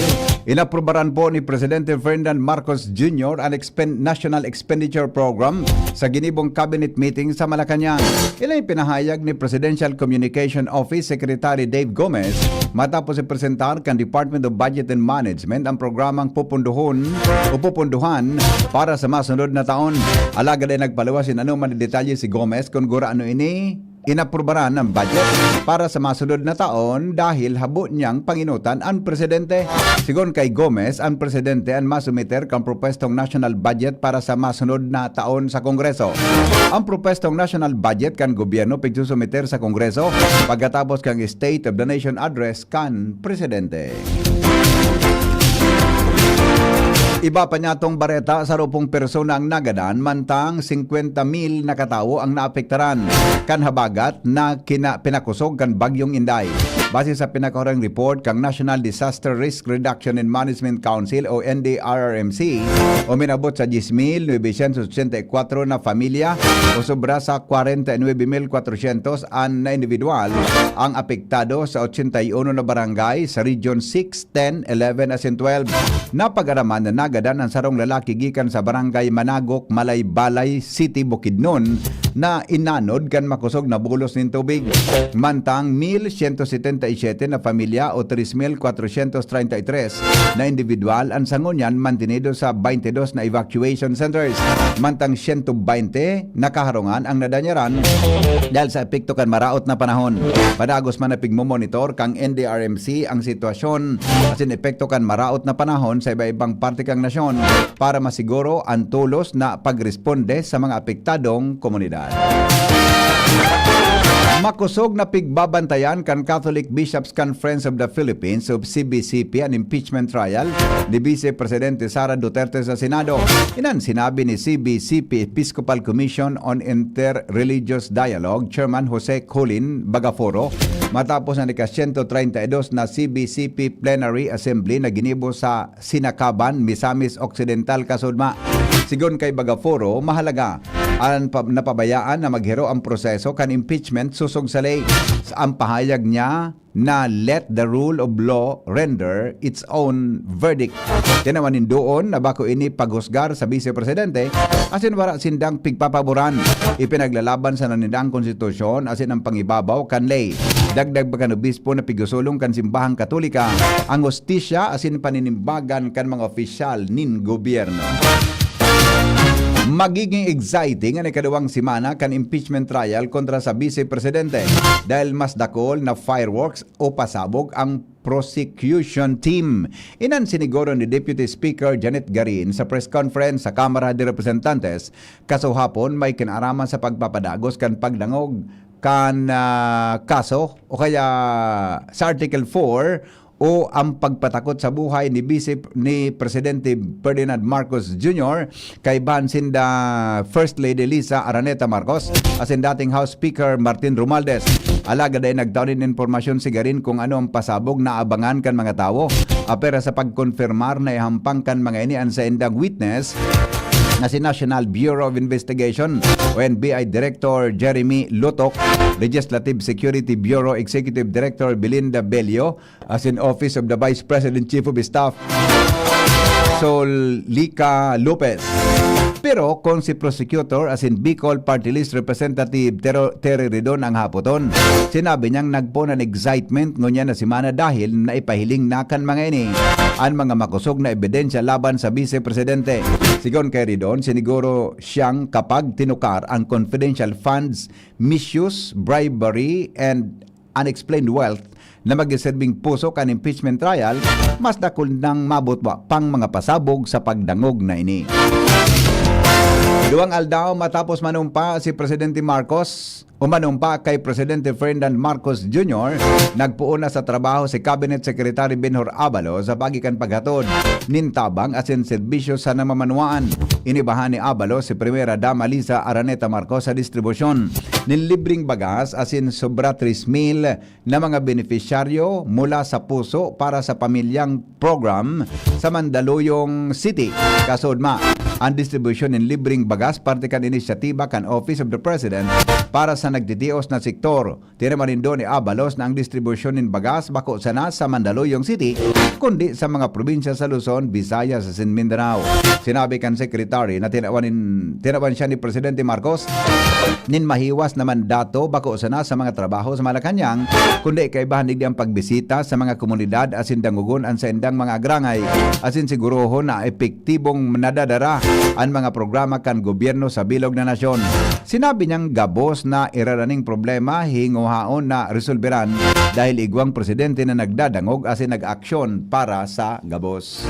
Inaprubaran po ni Presidente Ferdinand Marcos Jr. ang National Expenditure Program sa ginibong cabinet meeting sa Malacanang. Ilang pinahayag ni Presidential Communication Office Secretary Dave Gomez matapos ipresentar kan Department of Budget and Management ang programang pupunduhan para sa masunod na taon. Alagad ay nagpalawasin anuman ang detalye si Gomez kung gura ano ini inaprubaran ng budget para sa masunod na taon dahil habo niyang panginutan ang presidente. Sigon kay Gomez, ang presidente ang masumiter kang propestong national budget para sa masunod na taon sa Kongreso. Ang propestong national budget kan gobyerno pigsusumiter sa Kongreso pagkatapos kang State of the Nation address kan presidente. Iba pa niya tong bareta sa rupong persona ang nagadan mantang 50,000 na katao ang naapektaran kan habagat na pinakusog kan bagyong Inday. Base sa pinakahurang report kang National Disaster Risk Reduction and Management Council o NDRRMC, uminabot sa 10,984 na familia o sobra sa 49,400 na individual ang apektado sa 81 na barangay sa Region 6, 10, 11 as in 12. Napag-araman na nagadan ang sarong lalaki gikan sa barangay Managok, Malaybalay City, Bukidnon na inanod kan makusog na bulos ng tubig. Mantang 1,177 na pamilya o 3,433 na individual ang sangunyan mantinido sa 22 na evacuation centers. Mantang 120 na kaharungan ang nadanyaran dahil sa epekto kan maraot na panahon. Padagos man na pigmomonitor kang NDRMC ang sitwasyon asin epekto kan maraot na panahon sa iba-ibang parte kang nasyon para masiguro ang tulos na pagresponde sa mga apektadong komunidad. Makusog na pigbabantayan kan Catholic Bishops Conference of the Philippines o CBCP ang impeachment trial ni Vice Presidente Sara Duterte sa Senado. Inan sinabi ni CBCP Episcopal Commission on Interreligious Dialogue Chairman Jose Colin Bagaforo matapos ang ika-132 na CBCP Plenary Assembly na ginibo sa Sinakaban, Misamis Occidental, Kasudma. Sigon kay Bagaforo, mahalaga ang napabayaan na maghiro ang proseso kan impeachment susog sa lay. Ang pahayag niya na let the rule of law render its own verdict. Tinawanin doon na bako ini paghusgar sa Vice Presidente asin wala sindang pigpapaboran. Ipinaglalaban sa nanindang konstitusyon asin ang pangibabaw kan lay. Dagdag ba kan obispo na pigusulong kan simbahang katolika ang hostisya asin paninimbagan kan mga opisyal nin gobyerno. Magiging exciting ang ikadawang simana kan impeachment trial kontra sa Vice Presidente dahil mas dakol na fireworks o pasabog ang prosecution team. Inan siniguro ni Deputy Speaker Janet Garin sa press conference sa Kamara de Representantes kasuhapon may kinaraman sa pagpapadagos kan pagdangog kan kaso o kaya sa Article 4 o ang pagpatakot sa buhay ni Presidente Ferdinand Marcos Jr. kay Bansinda First Lady Lisa Araneta Marcos asin dating House Speaker Martin Romualdez. Alagad ay nagtawin informasyon si Garin kung ano ang pasabog na abangan kan mga tao. Apera sa pagkonfirmar na ihampang kan mga inian sa indang witness na si National Bureau of Investigation o NBI Director Jeremy Lutok, Legislative Security Bureau Executive Director Belinda Bello, as in Office of the Vice President Chief of Staff Solika Lopez, Pero kung si prosecutor as in Bicol Party List Representative Terry Ridon ang hapoton, sinabi niyang nagpo ng excitement ngunya na simana dahil naipahiling na kan mga ini ang mga makusog na ebidensya laban sa Vice Presidente. Sigon kay Ridon, siniguro siyang kapag tinukar ang confidential funds, misuse, bribery, and unexplained wealth na magisilbing puso kan impeachment trial, mas dakol nang mabutwa pang mga pasabog sa pagdangog na ini. 2 aldaw matapos manumpa si Presidente Marcos o manumpa kay Presidente Ferdinand Marcos Jr., nagpuon na sa trabaho si Cabinet Secretary Benhur Abalos sa pagikan paghatod nintabang asin serbisyo sa namamanuan. Inibahan ni Abalos si Primera Dama Liza Araneta Marcos sa distribusyon ng libreng bagas asin sobra 3,000 na mga beneficiaryo mula sa puso para sa pamilyang program sa Mandaluyong City. Kasudma, ang distribusyon ng libreng bagas parte kan inisyatiba kan Office of the President para sa nagtitios na sektor. Tinaman doon ni Abalos na ang distribusyon ng bagas bako sana sa Mandaluyong City kundi sa mga probinsya sa Luzon, Visayas at Mindanao. Sinabi kan Secretary na tinawan siya ni Presidente Marcos nin mahiwas na mandato bako sana sa mga trabaho sa Malacanang kundi kaibahan ang pagbisita sa mga komunidad asin dangugon ang sa indang mga agrangay asin sigurohon na epektibong nadadara ang mga programa kan gobyerno sa bilog na nasyon. Sinabi niyang gabos na iraraning problema hinguhaon na resolberan dahil igwang presidente na nagdadangog asin nag-aksyon para sa gabos.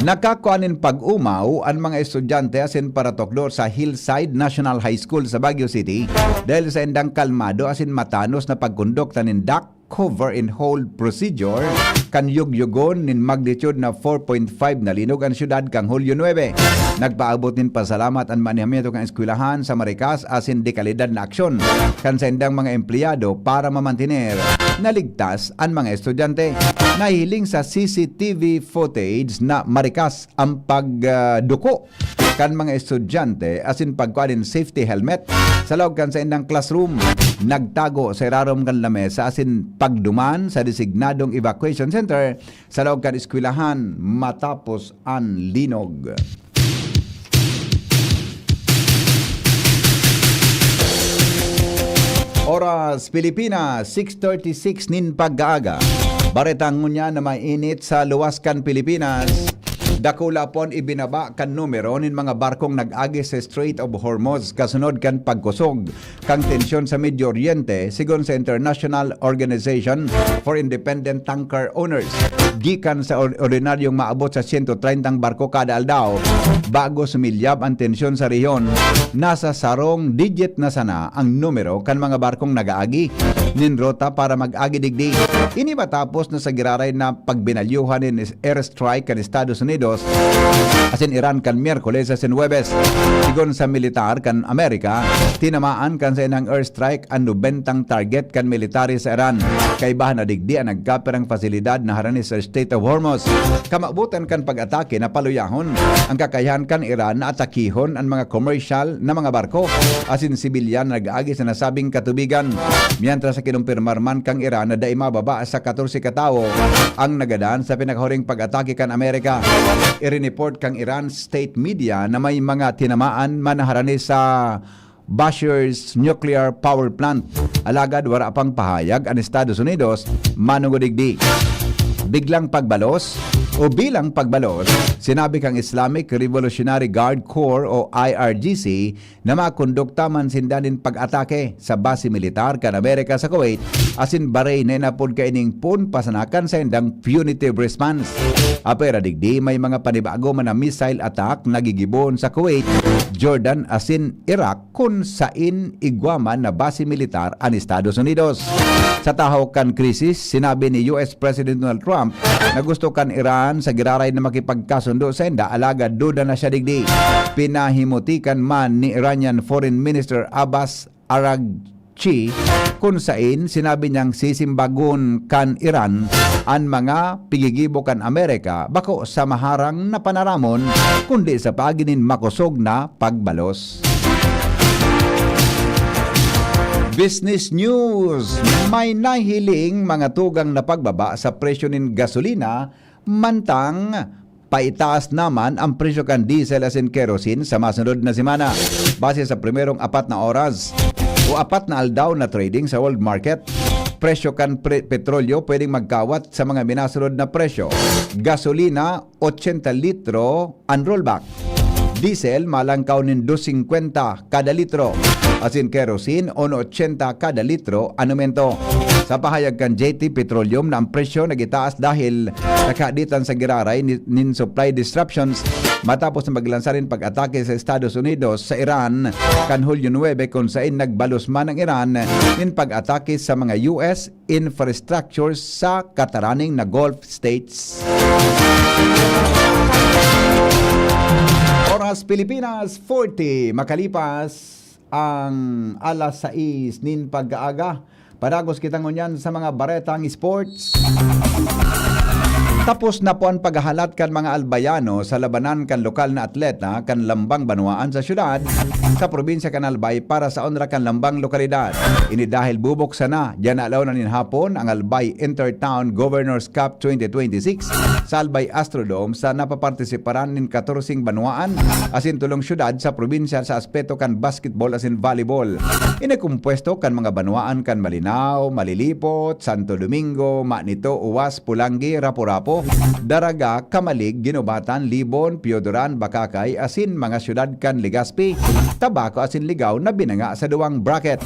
Nakakuanin pag-umaw ang mga estudyante asin para tokdor sa Hillside National High School sa Baguio City dahil sa indang kalmado asin matanos na pagkondukta ng DAC cover and hold procedure kan yugyugon nin magnitude na 4.5 na linog ang syudad kang Hulyo 9. Nagpaabot nin pasalamat ang manihamiento ng eskwelahan sa Maricas asin de kalidad na aksyon kan sa indang mga empleyado para mamantiner naligtas ang mga estudyante. Nahiling sa CCTV footage na Maricas ang pagduko kan mga estudyante asin pagkuanin safety helmet sa loob kan sa indang classroom. Nagtago sa irarom kan lamesa asin pagduman sa designadong evacuation center sa loob kan eskwelahan matapos ang linog. Oras Pilipinas, 6:36 nin pag-aaga. Baretang ngunya na mainit sa luwaskan Pilipinas. Dakula pon ibinaba kan numero nin mga barkong nag-agi sa Strait of Hormuz kasunod kan pagkusog kang tensyon sa Medio Oriente sigon sa International Organization for Independent Tanker Owners. Gikan sa ordinaryong maabot sa 130 barko kada aldaw bago sumilyab ang tensyon sa rehiyon. Nasa sarong digit na sana ang numero kan mga barkong nag-aagi nin rota para mag-agi digdi. Ini matapos na sa giraray na pagbinalyuhan nin airstrike kan Estados Unidos asin Iran kan Miyerkules asin Huwebes. Sigon sa militar kan Amerika, tinamaan kan sa inang airstrike ang 90 target kan military sa Iran. Kaibahan na digdi ang nagkaperang fasilidad na harani sa Strait of Hormuz. Kamabutan kan pag-atake na paluyahon ang kakayahan kan Iran na atakihon ang mga commercial na mga barko asin sibilyan na nag-agi sa nasabing katubigan. Mientras sa kinumpirmar man kang Iran na daay mababa sa 14 katao ang nagadaan sa pinakahuring pag-atake kan Amerika. I-report kang Iran state media na may mga tinamaan manaharani sa Bushears Nuclear Power Plant. Alagad wala pang pahayag ang Estados Unidos manugodigdi. Biglang pagbalos o bilang pagbalos, sinabi kang Islamic Revolutionary Guard Corps o IRGC na makondukta man sindanin pag-atake sa base militar kan Amerika sa Kuwait asin Bahrain na napod kaining pun pasanakan sa indang punitive response. Apera digdi may mga panibago man na missile attack nagigibon sa Kuwait, Jordan asin Iraq kung sain igwaman na base militar ang Estados Unidos. Sa tahaw kan krisis, sinabi ni US President Donald Trump na gusto kan Iran sa giraray na makipagkasundo sa inda alagad duda na siya digdi. Pinahimutikan man ni Iranian Foreign Minister Abbas Araghchi kung sain sinabi niyang sisimbagon kan Iran ang mga pigigibo kan Amerika bako sa maharang na panaramon kundi sa paginin makusog na pagbalos. Business news. May nahiling mga tugang na pagbaba sa presyo ng gasolina mantang paitaas naman ang presyo kan diesel as in kerosene sa masunod na semana base sa primerong 4 na oras o 4 na aldaw na trading sa world market. Presyo kan petrolyo pwedeng magkawat sa mga minasunod na presyo. Gasolina 80 litro ang rollback. Diesel malangkaw nin 2.50 kada litro. As in kerosene 1.80 kada litro anumento. Sa pahayag kan JT Petroleum na ang presyo nagitaas dahil nakaditan sa giraray nin supply disruptions matapos na maglansarin pag-atake sa Estados Unidos sa Iran kan Hulyo 9 kung saan nagbalusman ang Iran nin pag-atake sa mga US infrastructure sa kataraning na Gulf States. Oras Pilipinas 40 makalipas ang alas 6 nin pag-aaga. Padagos kita ngunyan sa mga baretang sports. Tapos na po ang paghahalat kan mga albayano sa labanan kan lokal na atleta kan lambang banwaan sa syudad sa probinsya kan Albay para sa onra kan lambang lokalidad. Ini dahil bubuksan na diyan alaw na nin hapon ang Albay Intertown Governors Cup 2026 sa Albay Astrodome sa napapartisiparan nin 14 banwaan asin tulong syudad sa probinsya sa aspeto kan basketball asin volleyball. Ini kumpuesto kan mga banwaan kan Malinaw, Malilipot, Santo Domingo, Manito, Uwas, Pulangi, Rapo-Rapo, Daraga, Kamalig, Ginobatan, Libon, Piodoran, Bakakay, asin mga syudad kan Legazpi, Tabaco asin Ligaw na binanga sa duwang bracket.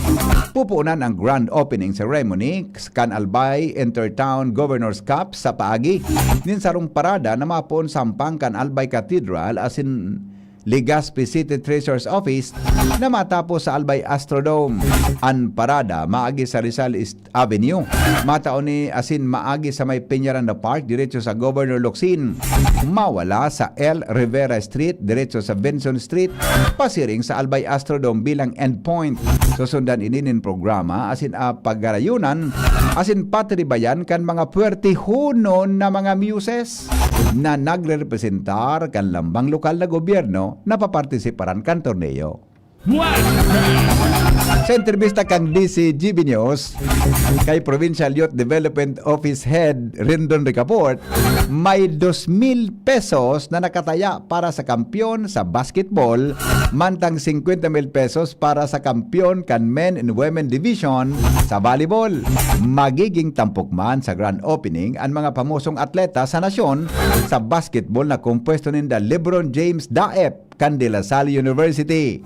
Pupunan ang grand opening ceremony kan Albay Intertown Governors Cup sa paagi. Ninsarong parada na mapon sampang kan Albay Cathedral asin Legazpi City Treasurer's Office na matapos sa Albay Astrodome. Ang parada maagi sa Rizal East Avenue. Mataon ni asin maagi sa may Peñaranda Park diretso sa Governor Locsin. Mawala sa L. Rivera Street diretso sa Benson Street. Pasiring sa Albay Astrodome bilang endpoint. Susundan ininin programa asin paggarayunan asin patribayan kan mga puwertihunon na mga muses na nagre-representar kan lambang lokal na gobyerno na papartisiparan kan torneo. Sa entrevista kang DCGB News kay Provincial Youth Development Office Head Rendon Ricaport, may 2,000 pesos na nakataya para sa kampiyon sa basketball, mantang 50,000 pesos para sa kampiyon kan men and women division sa volleyball. Magiging tampokman sa grand opening ang mga pamusong atleta sa nasyon sa basketball na kumpuesto ninda LeBron James Daep kan De La Salle University,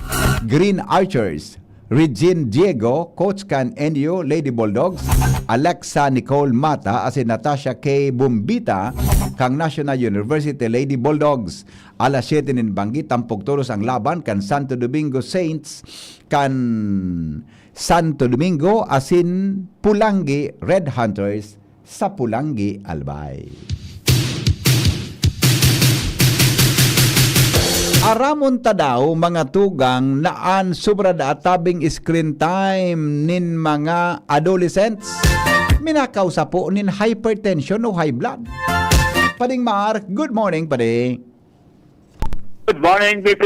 Green Archers, Regine Diego, coach kan NU Lady Bulldogs, Alexa Nicole Mata asin Natasha K. Bumbita kang National University Lady Bulldogs. Alas 7 nin banggit tampok tulos ang laban kan Santo Domingo Saints kan Santo Domingo asin Pulangi Red Hunters sa Pulangi, Albay. Aramon ta daw mga tugang naan sobra da tabing screen time nin mga adolescents. Minakausa po nin hypertension o high blood. Pading Mar, good morning pading. Good morning, BP.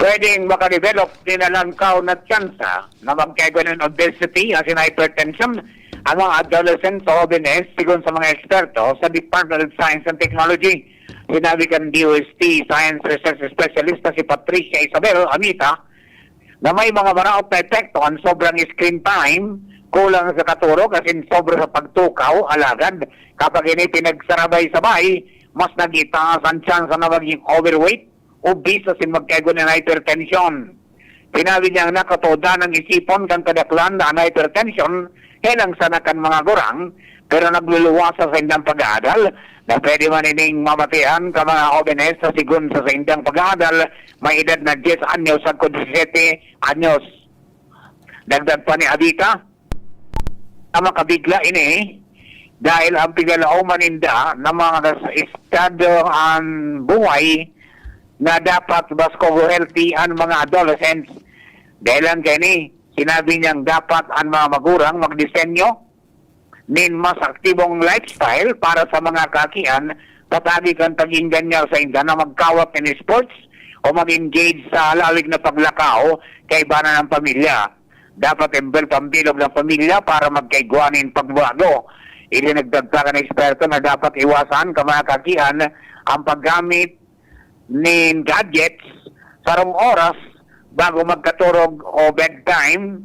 Pwedeng makadevelop din na langkaw na tsansa na magkaigo ng obesity as in hypertension ang mga adolescents o obines sigon sa mga eksperto sa Department of Science and Technology. Sinabi kan DOST Science Research Specialist si Patricia Isabel Amita na may mga maraot na epekto ang sobrang screen time, kulang sa katuro kasi sobra sa pagtukaw, alagad. Kapag ini pinagsarabay-sabay, mas nagitaas ang chance na maging overweight, obese at magkaigo ng hypertension. Sinabi niya nakatoda ng isipon kan kadaklan na hypertension, helang sana kan mga gurang, pero nagluluwasa sa indang pag-aadal na pwede man ining mamatian ka mga jóvenes sa sigun sa indang pag-aadal, may edad na 10 anyos at 17 anyos. Dagdag pa ni Abita, ang makabigla ini, dahil ang pigalao maninda ng mga estado ang buhay na dapat basko healthy ang mga adolescents. Dahil ang kani, sinabi niyang dapat ang mga magurang magdisenyo nin mas aktibong lifestyle para sa mga kakian patagi kang taging ganyan sa inda na magkawat in sports o mag-engage sa lalig na paglakaw kay bana ng pamilya. Dapat embel pambilog ng pamilya para magkaiguanin pagbago. Ilinagdag pa ng eksperto na dapat iwasan kamakakian ang paggamit ng gadgets sa rong oras bago magkaturog o bedtime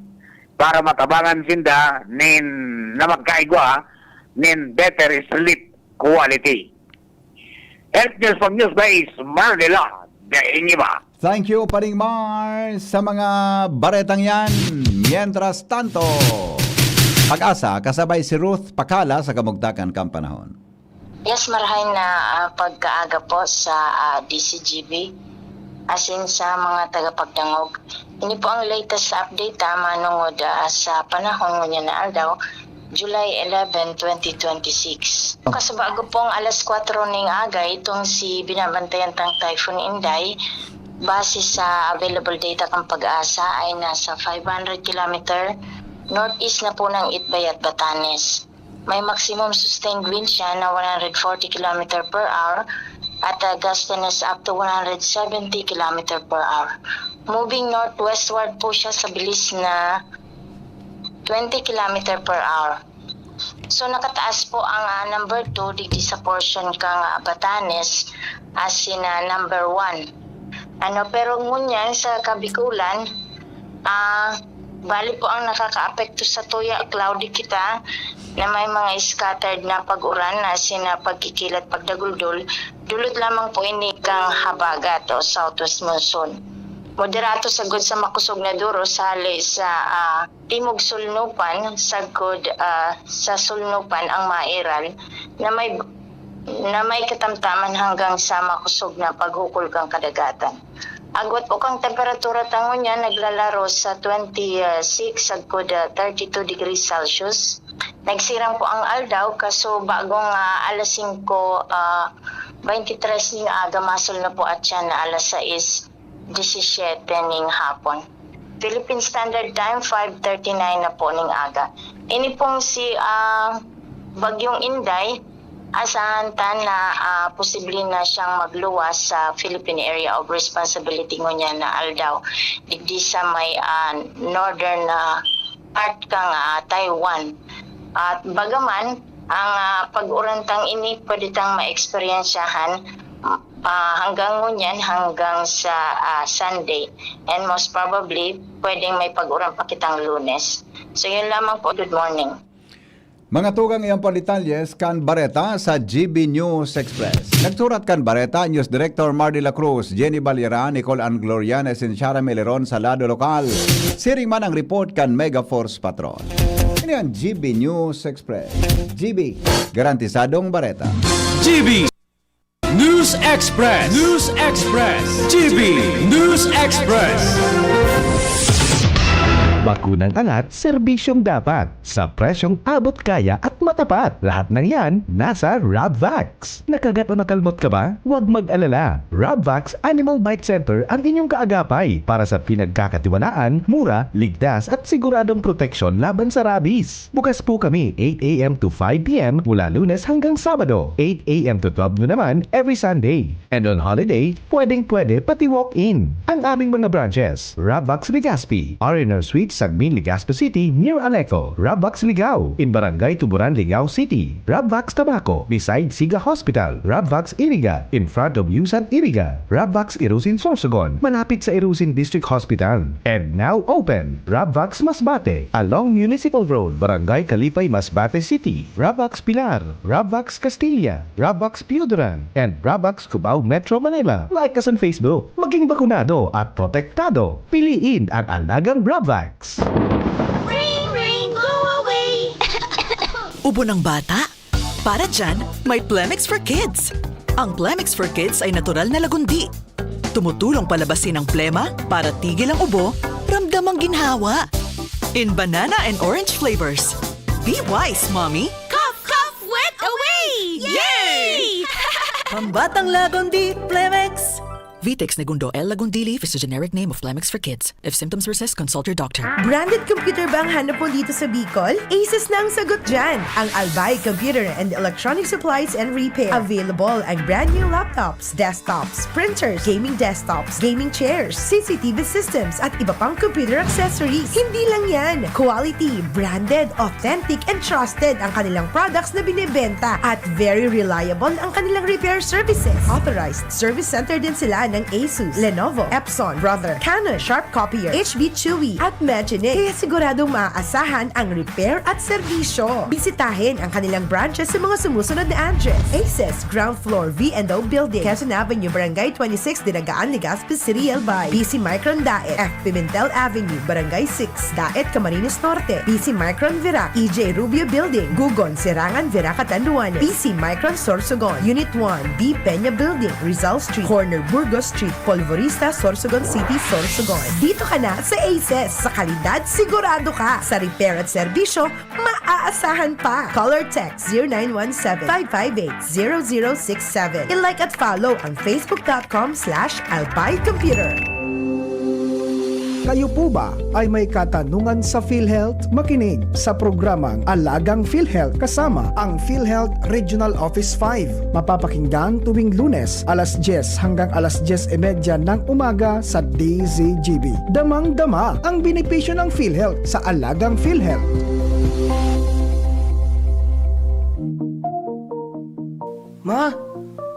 para matabangan sinda na magkaigwa nin better sleep quality. Health News from Newsbase, Marnila, Daingiba. Thank you, Paring Mars, sa mga baretang yan. Mientras tanto, Pag-asa, kasabay si Ruth Pakala sa Kamugtakan Kampanahon. Yes, marhay na pagkaaga po sa DCGB, asin sa mga tagapagdangog. Ini po ang latest update manungod sa panahon niya na aldaw, July 11, 2026. Kasabago pong alas 4 ning aga, itong si binabantayan tang Typhoon Inday, base sa available data kang Pag-asa ay nasa 500 km northeast na po ng Itbay at Batanes. May maximum sustained wind siya na 140 km per hour at gustiness up to 170 km per hour. Moving northwestward po siya sa bilis na 20 km per hour. So nakataas po ang number 2 digdi sa portion kang Batanes as in number 1. Pero ngunyan sa Kabikulan, bali po ang nakaka-apekto sa tuya, cloudy kita, na may mga scattered na pag-uran na pagkikilat pagdaguldol, dulot lamang po ini kang habagat o southwest monsoon. Moderato sagod sa makusog na duro sali sa timog sulnupan, sagod sa sulnupan ang mairal na may katamtaman hanggang sa makusog na paghukol kang kadagatan. Agwat po kang temperatura tangon niya naglalaro sa 26 sagod 32 degrees Celsius. Nagsirang po ang aldaw kaso bagong alas 5:23 ning aga masol na po at siya na alas 6:17 ning hapon. Philippine Standard Time 5:39 na po ning aga. Ini pong si Bagyong Inday, asahan na posible na siyang magluwas sa Philippine Area of Responsibility niya na aldaw digdi sa may northern part kang Taiwan. At bagaman ang pag-urantang ini pwede tang ma-experiensyahan hanggang ngunyan hanggang sa Sunday, and most probably pwedeng may pag-uran pa kitang Lunes. So yun lamang po. Good morning. Mga tugang iyang palitalles kan Bareta sa GB News Express. Nagsurat kan Bareta, News Director Mar de la Cruz, Jenny Balera, Nicole Ann Glorianes, and Shara Meleron sa lado lokal. Siring man ang report kan Mega Force Patrol. Ini ang GB News Express. GB, garantisadong Bareta. GB News Express. News Express. GB News Express. Bakunang angat, serbisyong dapat. Sa presyong abot kaya at matapat. Lahat ng yan, nasa Rabvax. Nakagat o nakalmot ka ba? Huwag mag-alala. Rabvax Animal Bite Center ang inyong kaagapay para sa pinagkakatiwalaan, mura, ligtas at siguradong proteksyon laban sa rabies. Bukas po kami 8 a.m. to 5 p.m. mula Lunes hanggang Sabado. 8 a.m. to 12 noon naman every Sunday. And on holiday, pwedeng-pwede pati walk-in. Ang aming mga branches, Rabvax Legazpi, R&R Suite, Sagmin, Legazpi City, near Aleco. Rabvax Ligao, in Barangay Tuburan, Ligao City. Rabvax Tabaco, beside Siga Hospital. Rabvax Iriga, in front of Yusan Iriga. Rabvax Irusin Sorsogon, malapit sa Irusin District Hospital. And now open, Rabvax Masbate, along Municipal Road, Barangay Kalipay, Masbate City. Rabvax Pilar, Rabvax Castilla, Rabvax Piodoran, and Rabvax Cubao Metro Manila. Like us on Facebook, maging bakunado at protektado. Piliin ang alagang Rabvax. Ring, ring, go away! Ubo ng bata? Para dyan, may Plemix for Kids. Ang Plemix for Kids ay natural na lagundi. Tumutulong palabasin ang plema para tigil ang ubo, ramdam ang ginhawa. In banana and orange flavors. Be wise, Mommy! Cough, cough, wet away! Yay! Pambatang lagundi, Plemix! Vitex Negundo L. Lagundili is the generic name of Flemix for kids. If symptoms persist, consult your doctor. Branded computer ba ang hanap mo dito sa Bicol? Aces na ang sagot dyan. Ang Albay Computer and Electronic Supplies and Repair. Available ang brand new laptops, desktops, printers, gaming desktops, gaming chairs, CCTV systems, at iba pang computer accessories. Hindi lang yan. Quality, branded, authentic, and trusted ang kanilang products na binibenta. At very reliable ang kanilang repair services. Authorized service center din sila ng Asus, Lenovo, Epson, Brother, Canon, Sharp Copier, HB Chewy, at Magic. Kaya siguradong maaasahan ang repair at serbisyo. Bisitahin ang kanilang branches sa mga sumusunod na address. Aces, ground floor, V&O Building, Quezon Avenue, Barangay 26, Dinagaan, Legazpi City, Albay. PC Micron Daet, F. Pimentel Avenue, Barangay 6, Daet, Camarines Norte. PC Micron Virac, EJ Rubio Building, Gugon, Sirangan, Virac, Catanduanes. PC Micron Sorsogon, Unit 1, B. Peña Building, Rizal Street, Corner Burgos Street, Polvorista, Sorsogon City, Sorsogon. Dito ka na sa Aces. Sa kalidad, sigurado ka. Sa repair at serbisyo, maaasahan pa. Call or text 0917-558-0067. I-like at follow ang facebook.com/albaycomputer. Kayo po ba ay may katanungan sa PhilHealth? Makinig sa programang Alagang PhilHealth kasama ang PhilHealth Regional Office 5. Mapapakinggan tuwing Lunes alas 10 hanggang alas 10:30 ng umaga sa DZGB. Damang-dama ang benepisyo ng PhilHealth sa Alagang PhilHealth. Ma,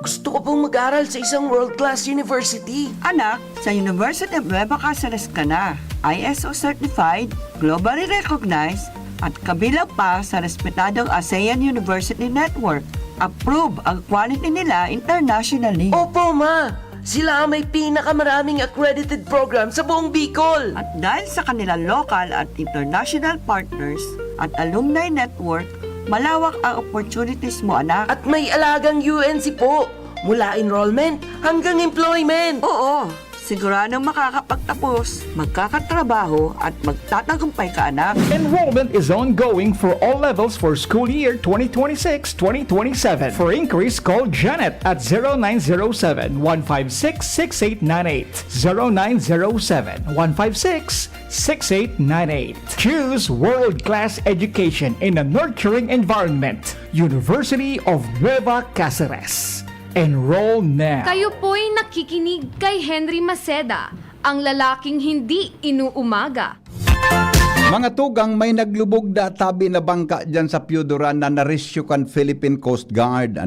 gusto ko pong mag-aral sa isang world-class university. Anak, sa University of Nueva Cáceres ka na. ISO certified, globally recognized, at kabilang pa sa respetadong ASEAN University Network. Approve ang quality nila internationally. Opo, Ma! Sila ang may pinakamaraming accredited program sa buong Bicol. At dahil sa kanilang local at international partners at alumni network, malawak ang opportunities mo, anak. At may alagang UNC po, mula enrollment hanggang employment. Oo, siguradong makakapagtapos, magkakatrabaho at magtatagumpay ka, anak. Enrollment is ongoing for all levels for school year 2026-2027. For inquiries, call Janet at 0907-156-6898. 0907-156-6898. Choose world-class education in a nurturing environment. University of Nueva Cáceres. Enroll now. Kayo po'y nakikinig kay Henry Maceda, ang lalaking hindi inuumaga. Mga tugang, may naglubog na tabi na bangka dyan sa Piudoran na narescuekan Philippine Coast Guard.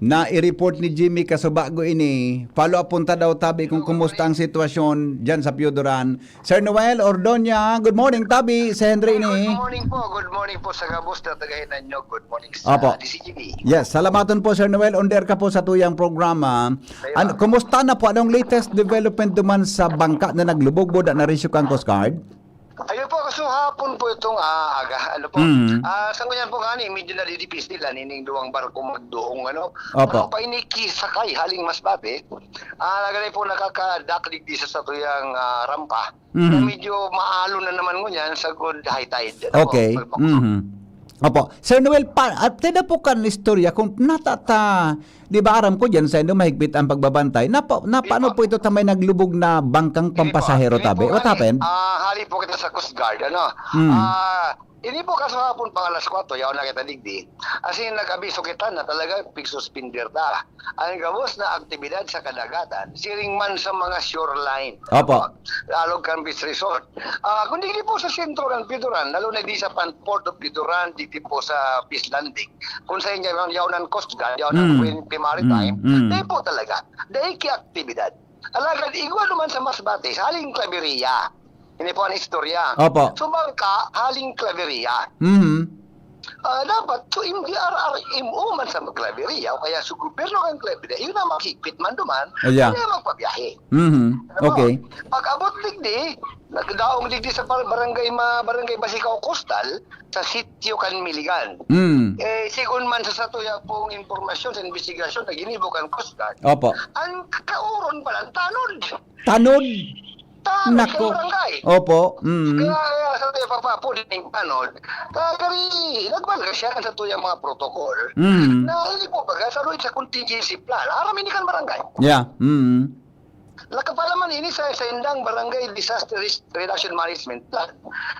Na i-report ni Jimmy Kasubago ini. Follow up punta daw tabi kung kumusta ang sitwasyon dyan sa Piudoran. Sir Noel Ordoña, good morning tabi. Si Henry ini. Good morning po sa Gabos na tagahinan nyo. Good morning sa DCGB. Yes, salamaton po Sir Noel. On air ka po sa tuyang programa. Kumusta na po? Anong latest development duman sa bangka na naglubog mo na narescuekan Coast Guard? Ayun po, kaso hapon po itong aga. Sa ganyan po nga medyo nadidipis nila, nining duwang barko magdoong pa inikisakay haling Masbate. Nagalay po nakakadaklig di sa tuyang rampa. Na medyo maalo na naman ngunyan sa good high tide. Okay. Opo. Sir Noel, tina po kan istorya kung natata, di ba aram ko dyan sa inyo mahigpit ang pagbabantay, paano po ito tamay naglubog na bangkang pampasahero tabi? What happened? Hali po kita sa Coast Guard, Hindi po kaso hapon pang alas 4, yaw na kita digdi. Asin nag-abiso kita na talaga pigsuspindir ta. Ang gabos na aktibidad sa kadagatan, siring man sa mga shoreline. Opo. Alog kan beach resort. Kung di po sa sentro ng Pidoran, lalo na di sa Port of Pidoran, di po sa Peace Landing. Kung sa inyo, yaw ng Coast Guard, yaw ng PNP Maritime, di po talaga. Dahil ki-aktibidad. Alagad, igwa naman sa Masbate, sa haling Claveria. Hindi po ang istorya. Opo. Sumangka, haling Claveria. Dapat, so MDRRMO man sa Claveria, o kaya sa gobyerno ng Claveria, yun na makikpit man duman, kaya magpabiyahe. Okay. Pag abot digdi, nagdaong digdi sa barangay Basicaw Coastal, sa sitio Kanmiligan. Sigun man sa satuya pong informasyon sa investigasyon na ginibukan Coast Guard, Opo. ang kauron pala, tanod. Tanod? Nako. Opo. Kaya sa tuya papapo din panod. Kagari nagbalga siya sa tuya mga protocol. Na hindi po baga sa sa contingency plan. Aramin kan barangay. Yeah. Nakapalaman ini sa Indang Barangay Disaster Risk Reduction Management Plan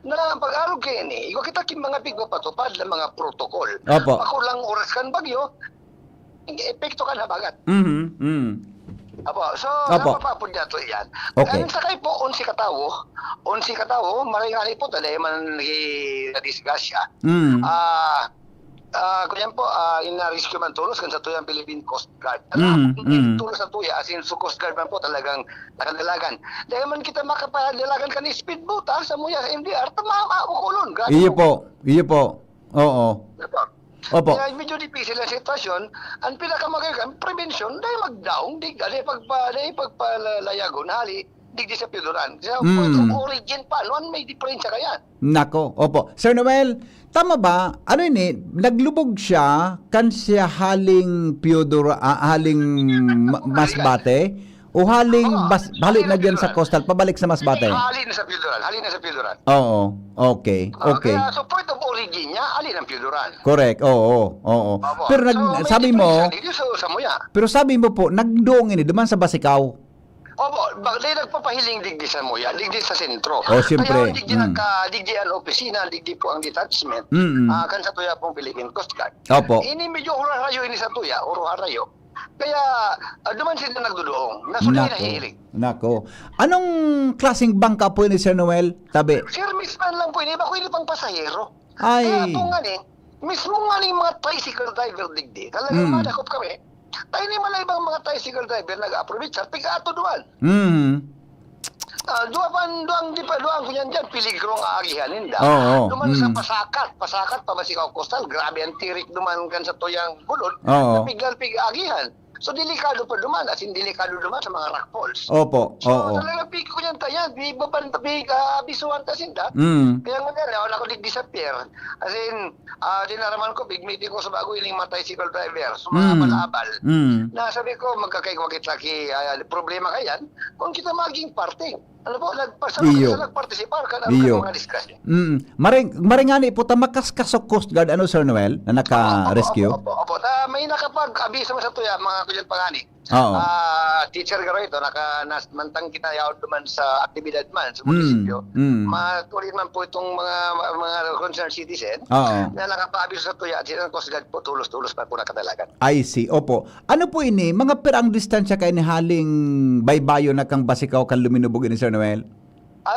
na pag-arog kayo ni, ikaw kita kin mga pigpapatupad ng mga protokol. Opo. Makulang oras kan bagyo, epekto kan habagat. Apo, so Opo. napapapod niya to yan. Okay. Ang sakay po, 11 katawo, maringali po, talaga man na-disgasya. Kunyan po, ina-rescue man tulos kan sa tuyang Philippine Coast Guard. Tulos sa tuya, as in sa Coast Guard man po talagang nakadalagan. Dahil man kita makapadalagan kan speedboat sa muya sa MDR, tamama o kulon. Iyo po. Oo. Opo. Kaya medyo difícil ang sitwasyon. Ang pinakamagagang prevention, dahil mag-down, dahil pagpalayagon, hali, digdi sa piduran. Sa origin pa, noon may diferensya kaya. Nako, opo. Sir Noel, tama ba? Ano ini? Naglubog siya kan siya haling Masbate o haling balik na diyan sa coastal pabalik sa Masbate? Hali na sa piduran. Oo. Okay. Kaya so point of origin niya, hali ng piduran. Correct. Oo. Pero sabi mo, pero sabi mo po, nagdoong ini duman sa Basikaw. Opo, dahil nagpapahiling digdi sa muya, digdi sa sentro. Oh, siyempre. Kaya digdi ang opisina, digdi po ang detachment, kan sa tuya pong Philippine Coast Guard. Opo. Ini medyo hurayo ini sa tuya, hurayo. Kaya duman sila nagdudoong, nasulay na hihiling. Nako. Anong klaseng bangka po ni Sir Noel? Tabi. Service man lang po ini, bako ini pang pasahero. Ay. Kaya po nga mismo nga ni mga tricycle driver digdi, talagang madakop kami. Tayo ni man ibang mga tricycle driver nag-approve sa pigato duwan. Duang kunyan dyan, piligro ang aagihan ninda. Duman sa pasakat pa Basikaw Coastal, grabe ang tirik duman kan sa tuyang bulod, napiglan agihan. So delikado pa duman, as in delikado duman sa mga rock falls. Opo. So talagang pig kunyan tayo, di bisuan ta sinda. Kaya nga wala ko disappear. As in, dinaraman ko, big meeting ko sa bago iling mga tricycle driver, so mga balabal. Nasabi ko, magkakay-wakit-laki problema kayan, kung kita maging parte. Ano po, nagparticipar ka na mga discussion. Maringani po tamakas kasok Coast Guard, ano Sir Noel, na naka-rescue? Opo. May nakapag-abiso sa tuya, mga kuyan pangani. Teacher ka rito, mantang kita yaw duman sa aktibidad man sa munisipyo. Matuloy man po itong mga concerned citizen na nakapag-abiso sa tuya at silang Coast Guard po, tulos-tulos pa po nakadalagan. I see, opo. Ano po ini, mga perang distansya kayo ni haling baybayo na kang Basikaw kan luminubog ini Sir Noel?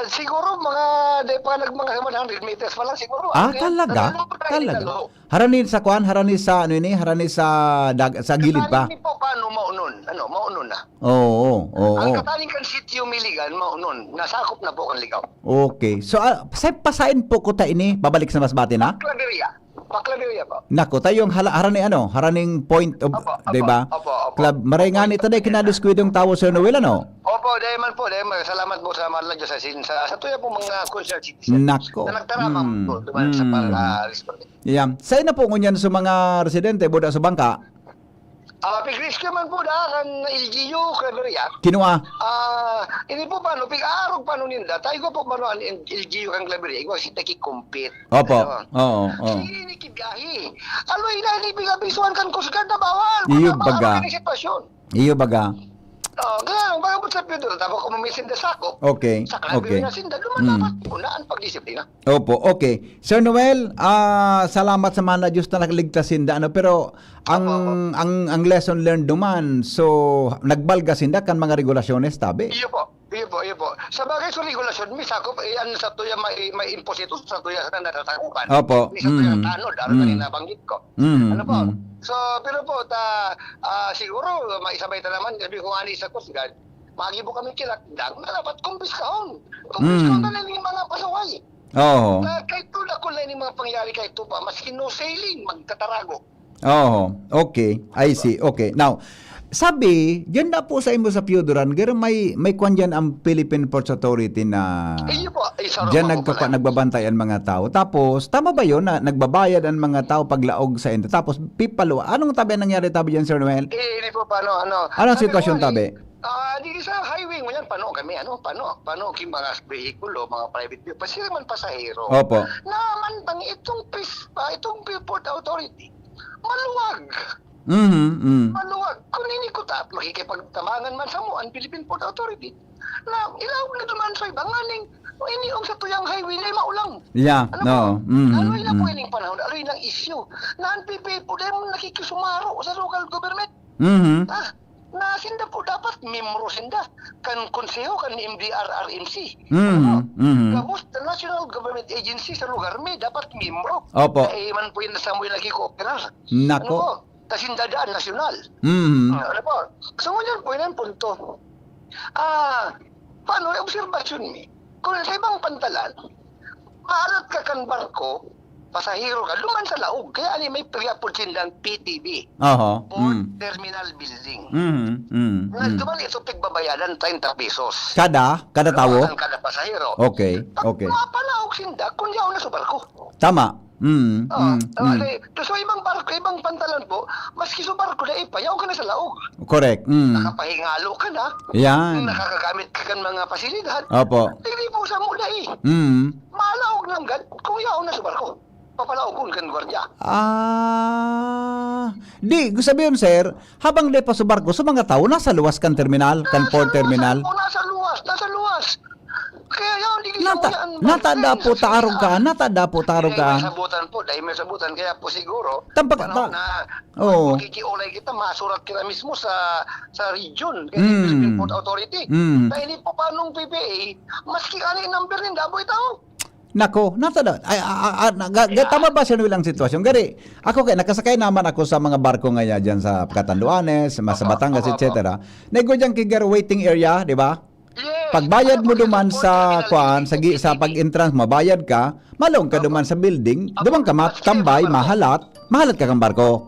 Siguro mga mga 100 meters pa lang siguro. Talaga? Harani sa kuan, harani sa sa gilid pa. Hindi po paano maunon na. Oo. Ang kataling kan sitio Miligan maunon, nasakop na po kan ligaw. Okay. So pasain po ko ta ini, babalik sa Masbate na? Paklaberia po. Nako, tayong haraning point of, di ba? Club, marengani taday kinadiskwidong tawo Sir Noel, ano? Opo, dahil man. Salamat po sa mga Diyos sa tuya po mga concerned citizens. Nako. Na nagtaramang po, duman sa pag-respond. Yeah. Sa ina po ngunyan sa mga residente, buda sa bangka? Pig-rescue man po kan LGU, Claveria. Kinua? Ini po paano, pig-aarog paano ninda. Tayo po paano ang LGU kan Claveria. Ikaw si taki-compete. Opo. Oo. Hindi kibiyahe. Aloy na, ibig-abisuan kan kusgan na bawal. Iyo baga. Kaya baga po sa pido, tapos kung mamisin na sakop, okay. Sa Claveria na sinda, duman dapat unaan pagdisiplina. Opo, okay. Sir Noel, salamat sa mga Diyos na nakaligtas sinda, pero ang lesson learned duman, so nagbalga sinda kan mga regulasyones, tabi? Iyo po. Sa bagay sa regulasyon, may sakop, sa tuya may imposito sa tuya sa natatakupan. Opo. Sa tuya tanod, araw na nabanggit ko. Ano po? So, pero po, siguro, maisabay ta naman, sabi ko ani sa Coast Guard, magibo kami kilakdag, na dapat kumpiskahon. Kumpiskahon na lang yung mga pasaway. Oo. Kahit tulad ko lang yung mga pangyari kahit ito pa, maski no sailing, magtatarago. Oo. Okay. I see. Okay. Now, sabi, yan na po sa imo sa Piodoran, pero may kwan dyan ang Philippine Ports Authority na dyan nagbabantay ang mga tao. Tapos, tama ba yun na nagbabayad ang mga tao paglaog sa endo? Tapos, pipalo, anong tabi nangyari tabi dyan, Sir Noel? Hindi po, paano? Anong sitwasyon tabi? Di sa highway mo yan, paano kami, paano king mga vehikulo, mga private vehicle, pasira man pasahero. Opo. Naman itong Port Authority, maluwag. Maluwag. Kung hindi ko ta, makikipagtamangan man sa mo ang Philippine Port Authority na ilaw na duman sa ibang nganing iniong sa tuyang highway na maulang. Yeah, Ano no. po? Aloy na po ining panahon, aloy ng issue na ang PPA po dahil nakikisumaro sa local government. Na sinda po dapat membro sinda kan konseho kan MDRRMC. Gabos the national government agency sa lugar may dapat membro. Opo. Kaya man po yung nasamoy lagi kooperar. Nako. Ano po? Kasindadaan nasyonal. Ano po? So ngayon po yun ang punto. Paano obserbasyon mi? Kung sa ibang pantalan, maalat ka kan barko, pasahero ka, luman sa laog. Kaya ani may pagapod sindang PTB. Port Terminal Building. Duman ito pigbabayadan 30 pesos. Kada tao? Kada pasahero. Okay, okay. Mapalaog sinda kung yaw na sa barko. Tama. So ibang barko, ibang pantalan po, maski sa barko na ipayaw ka na sa laog. Correct. Nakapahingalo ka na. Yan. Nakakagamit ka kan mga pasilidad. Opo. Hindi po sa mula eh. Malaog lang gad kung yaw na sa barko. Papalaog kan gwardiya. Di, gusto sabihin sir, habang di pa sa barko, sa mga tao, nasa luwas kan terminal, kan port terminal. Nasa luwas. Kaya yaw, hindi Natada po taarog ka. May sabutan po, dahil may sabutan. Kaya po siguro, makikiulay kita, masurat kita mismo sa region, kaya Philippine Port Authority. Dahil hindi po paanong PPA, maski kanin number rin, daboy tao. Nako, natada. Tama ba siya nilang sitwasyon? Gari, ako nakasakay naman ako sa mga barko ngayon dyan sa Catanduanes, sa Batangas, etc. Nego dyan kigar waiting area, di ba? Pagbayad mo duman sa sa pag-entrance, mabayad ka, malong ka duman sa building, duman ka tambay, mahalat ka kang barko.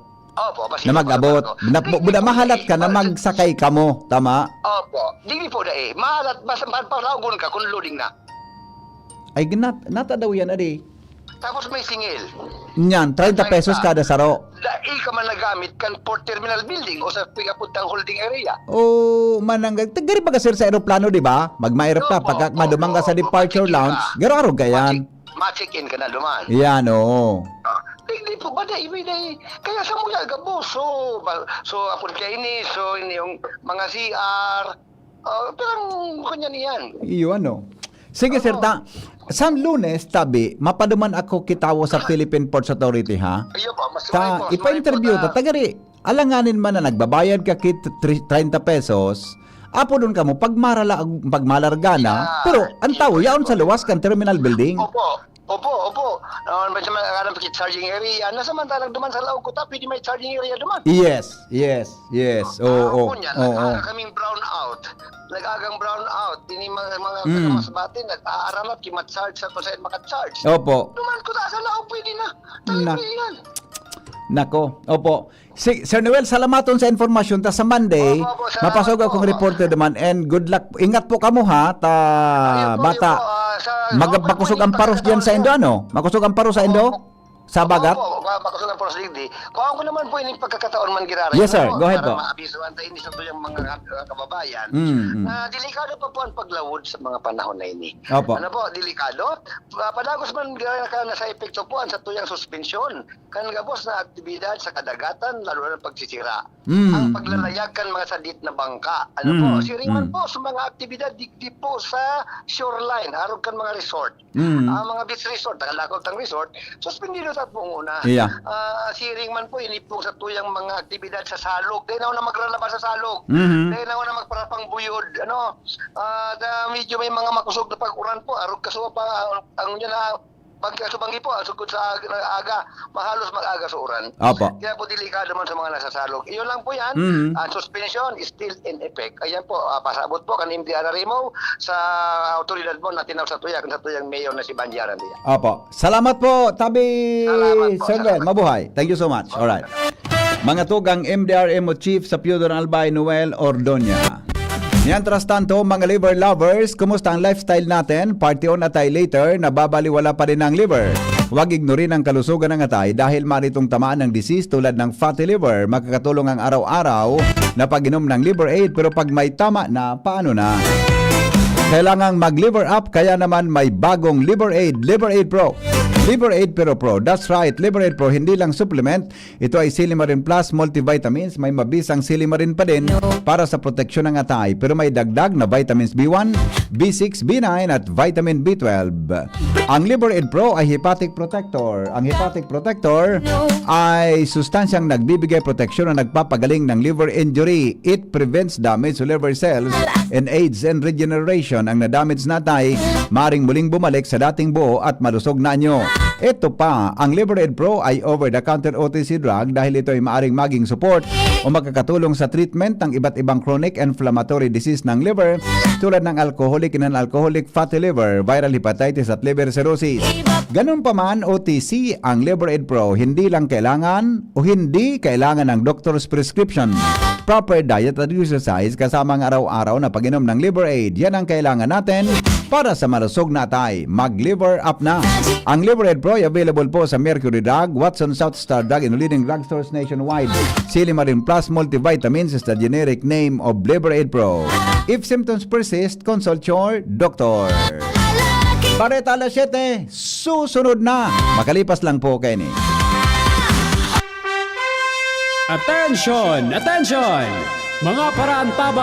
Na mag-abot. Mahalat ka na magsakay ka mo, tama? Opo. Hindi po dahil. Mahalat, basta palaugon ka kung loading na. Ay, natadaw yan, adi. Tapos may singil. Yan, 30 pesos kada saro. Dahil ka man nagamit kan Port Terminal Building o sa pigapuntang holding area. Manangag. Gari ba ka sir sa aeroplano, di ba? Magma-aerop ka, pagka madumang ka sa departure lounge, garo-arog ka yan. Ma-check-in ka na duman. Yan, oo. Hindi po ba dahil kaya sa mga gabo, so apon kayo ini, so ini yung mga CR, parang kanya niyan. Iyo, ano? Sige sir, sa Lunes, tabi, mapaduman ako kitawo sa Philippine Ports Authority, ha? Ipa-interview ta, tagari, alanganin man na nagbabayad ka kit 30 pesos, apo doon ka mo, pagmalargana, pero ang tao, yaon sa luwas kan terminal building. Opo. Basta mga charging area, nasamantalang duman sa laog ko, pwede may charging area duman. Yes. Oo. Kaming brown out. Nag-agang brown out. Dini mga kamasbati, nag-aaramat, kimat-charge sa kung saan maka-charge. Opo. Duman ko sa laog, pwede na. Talaga yan. Nako, opo. Sir Noel, salamaton sa informasyon. Ta sa Monday, mapasok akong reporter naman and good luck. Ingat po kamo ha, bata. Makusog ang paros diyan sa Indo, ano? Makusog ang paros sa Indo? Sa bagat? Makusog ang paros digdi. Kung ko naman po yung pagkakataon man girara. Yes sir, go ahead po. Para maabisuan tayo ini sa tuyang mga kababayan na delikado pa po ang paglawod sa mga panahon na ini. Opo. Ano po, delikado? Padagos man girara ka na sa epekto po sa tuyang suspensyon. Kan gabos na aktibidad sa kadagatan, lalo na pagsisira. Ang paglalayagan mga sadit na bangka. Ano po, siring man po sa mga aktibidad digdi po sa shoreline, harog kan mga resort. Ang mga beach resort, tagalakaw tang resort, suspendido sa pong una. Siring man po, inipong sa tuyang mga aktibidad sa salog. Dahil na magralabas sa salog. Dahil na magparapang buyod. Medyo may mga makusog na pag-uran po. Arog kasuwa pa, ang yun na, pagkasubanggi po, sugod sa aga, mahalos mag-aga sa uran. Opo. Kaya po delikado man sa mga nasasalog. Iyon lang po yan. Suspension is still in effect. Ayan po, pasabot po kan MDRRMO sa autoridad mo na tinaw sa tuyang mayor na si Banjaran diyan. Opo. Salamat po, tabi Sir Noel. Mabuhay. Thank you so much. Alright. Mga tugang MDRMO Chief sa Piodon Albay, Noel Ordoña. Mientras tanto, mga liver lovers, kumusta ang lifestyle natin? Party on atay later, nababaliwala pa rin ang liver. Huwag ignorin ang kalusugan ng atay dahil maritong tamaan ng disease tulad ng fatty liver. Makakatulong ang araw-araw na pag-inom ng liver aid, pero pag may tama na, paano na? Kailangang mag-liver up, kaya naman may bagong liver aid Pro. Liberaid Pro. That's right, Liberaid Pro, hindi lang supplement. Ito ay Silimarin Plus multivitamins. May mabisang silimarin pa din para sa proteksyon ng atay. Pero may dagdag na vitamins B1, B6, B9 at vitamin B12. Ang Liberaid Pro ay hepatic protector. Ang hepatic protector ay sustansyang nagbibigay proteksyon na nagpapagaling ng liver injury. It prevents damage to liver cells and aids in regeneration. Ang nadamage na atay, maring muling bumalik sa dating buo at malusog na anyo. Ito pa, ang Liberaid Pro ay over-the-counter OTC drug dahil ito ay maaring maging support o makakatulong sa treatment ng iba't ibang chronic inflammatory disease ng liver tulad ng alcoholic and non-alcoholic fatty liver, viral hepatitis at liver cirrhosis. Ganun pa man, OTC ang Liberaid Pro, hindi kailangan ng doctor's prescription. Proper diet at exercise kasama ang araw-araw na pag-inom ng Liberaid, yan ang kailangan natin para sa malusog na atay. Mag-liver up na! Ang Liberaid Pro ay available po sa Mercury Drug, Watson South Star Drug, and leading drugstores nationwide. Silimarin Plus Multivitamins is the generic name of Liberaid Pro. If symptoms persist, consult your doctor. Bareta alas 7, susunod na. Makalipas lang po kayo ni. Attention! Attention! Mga paraantaba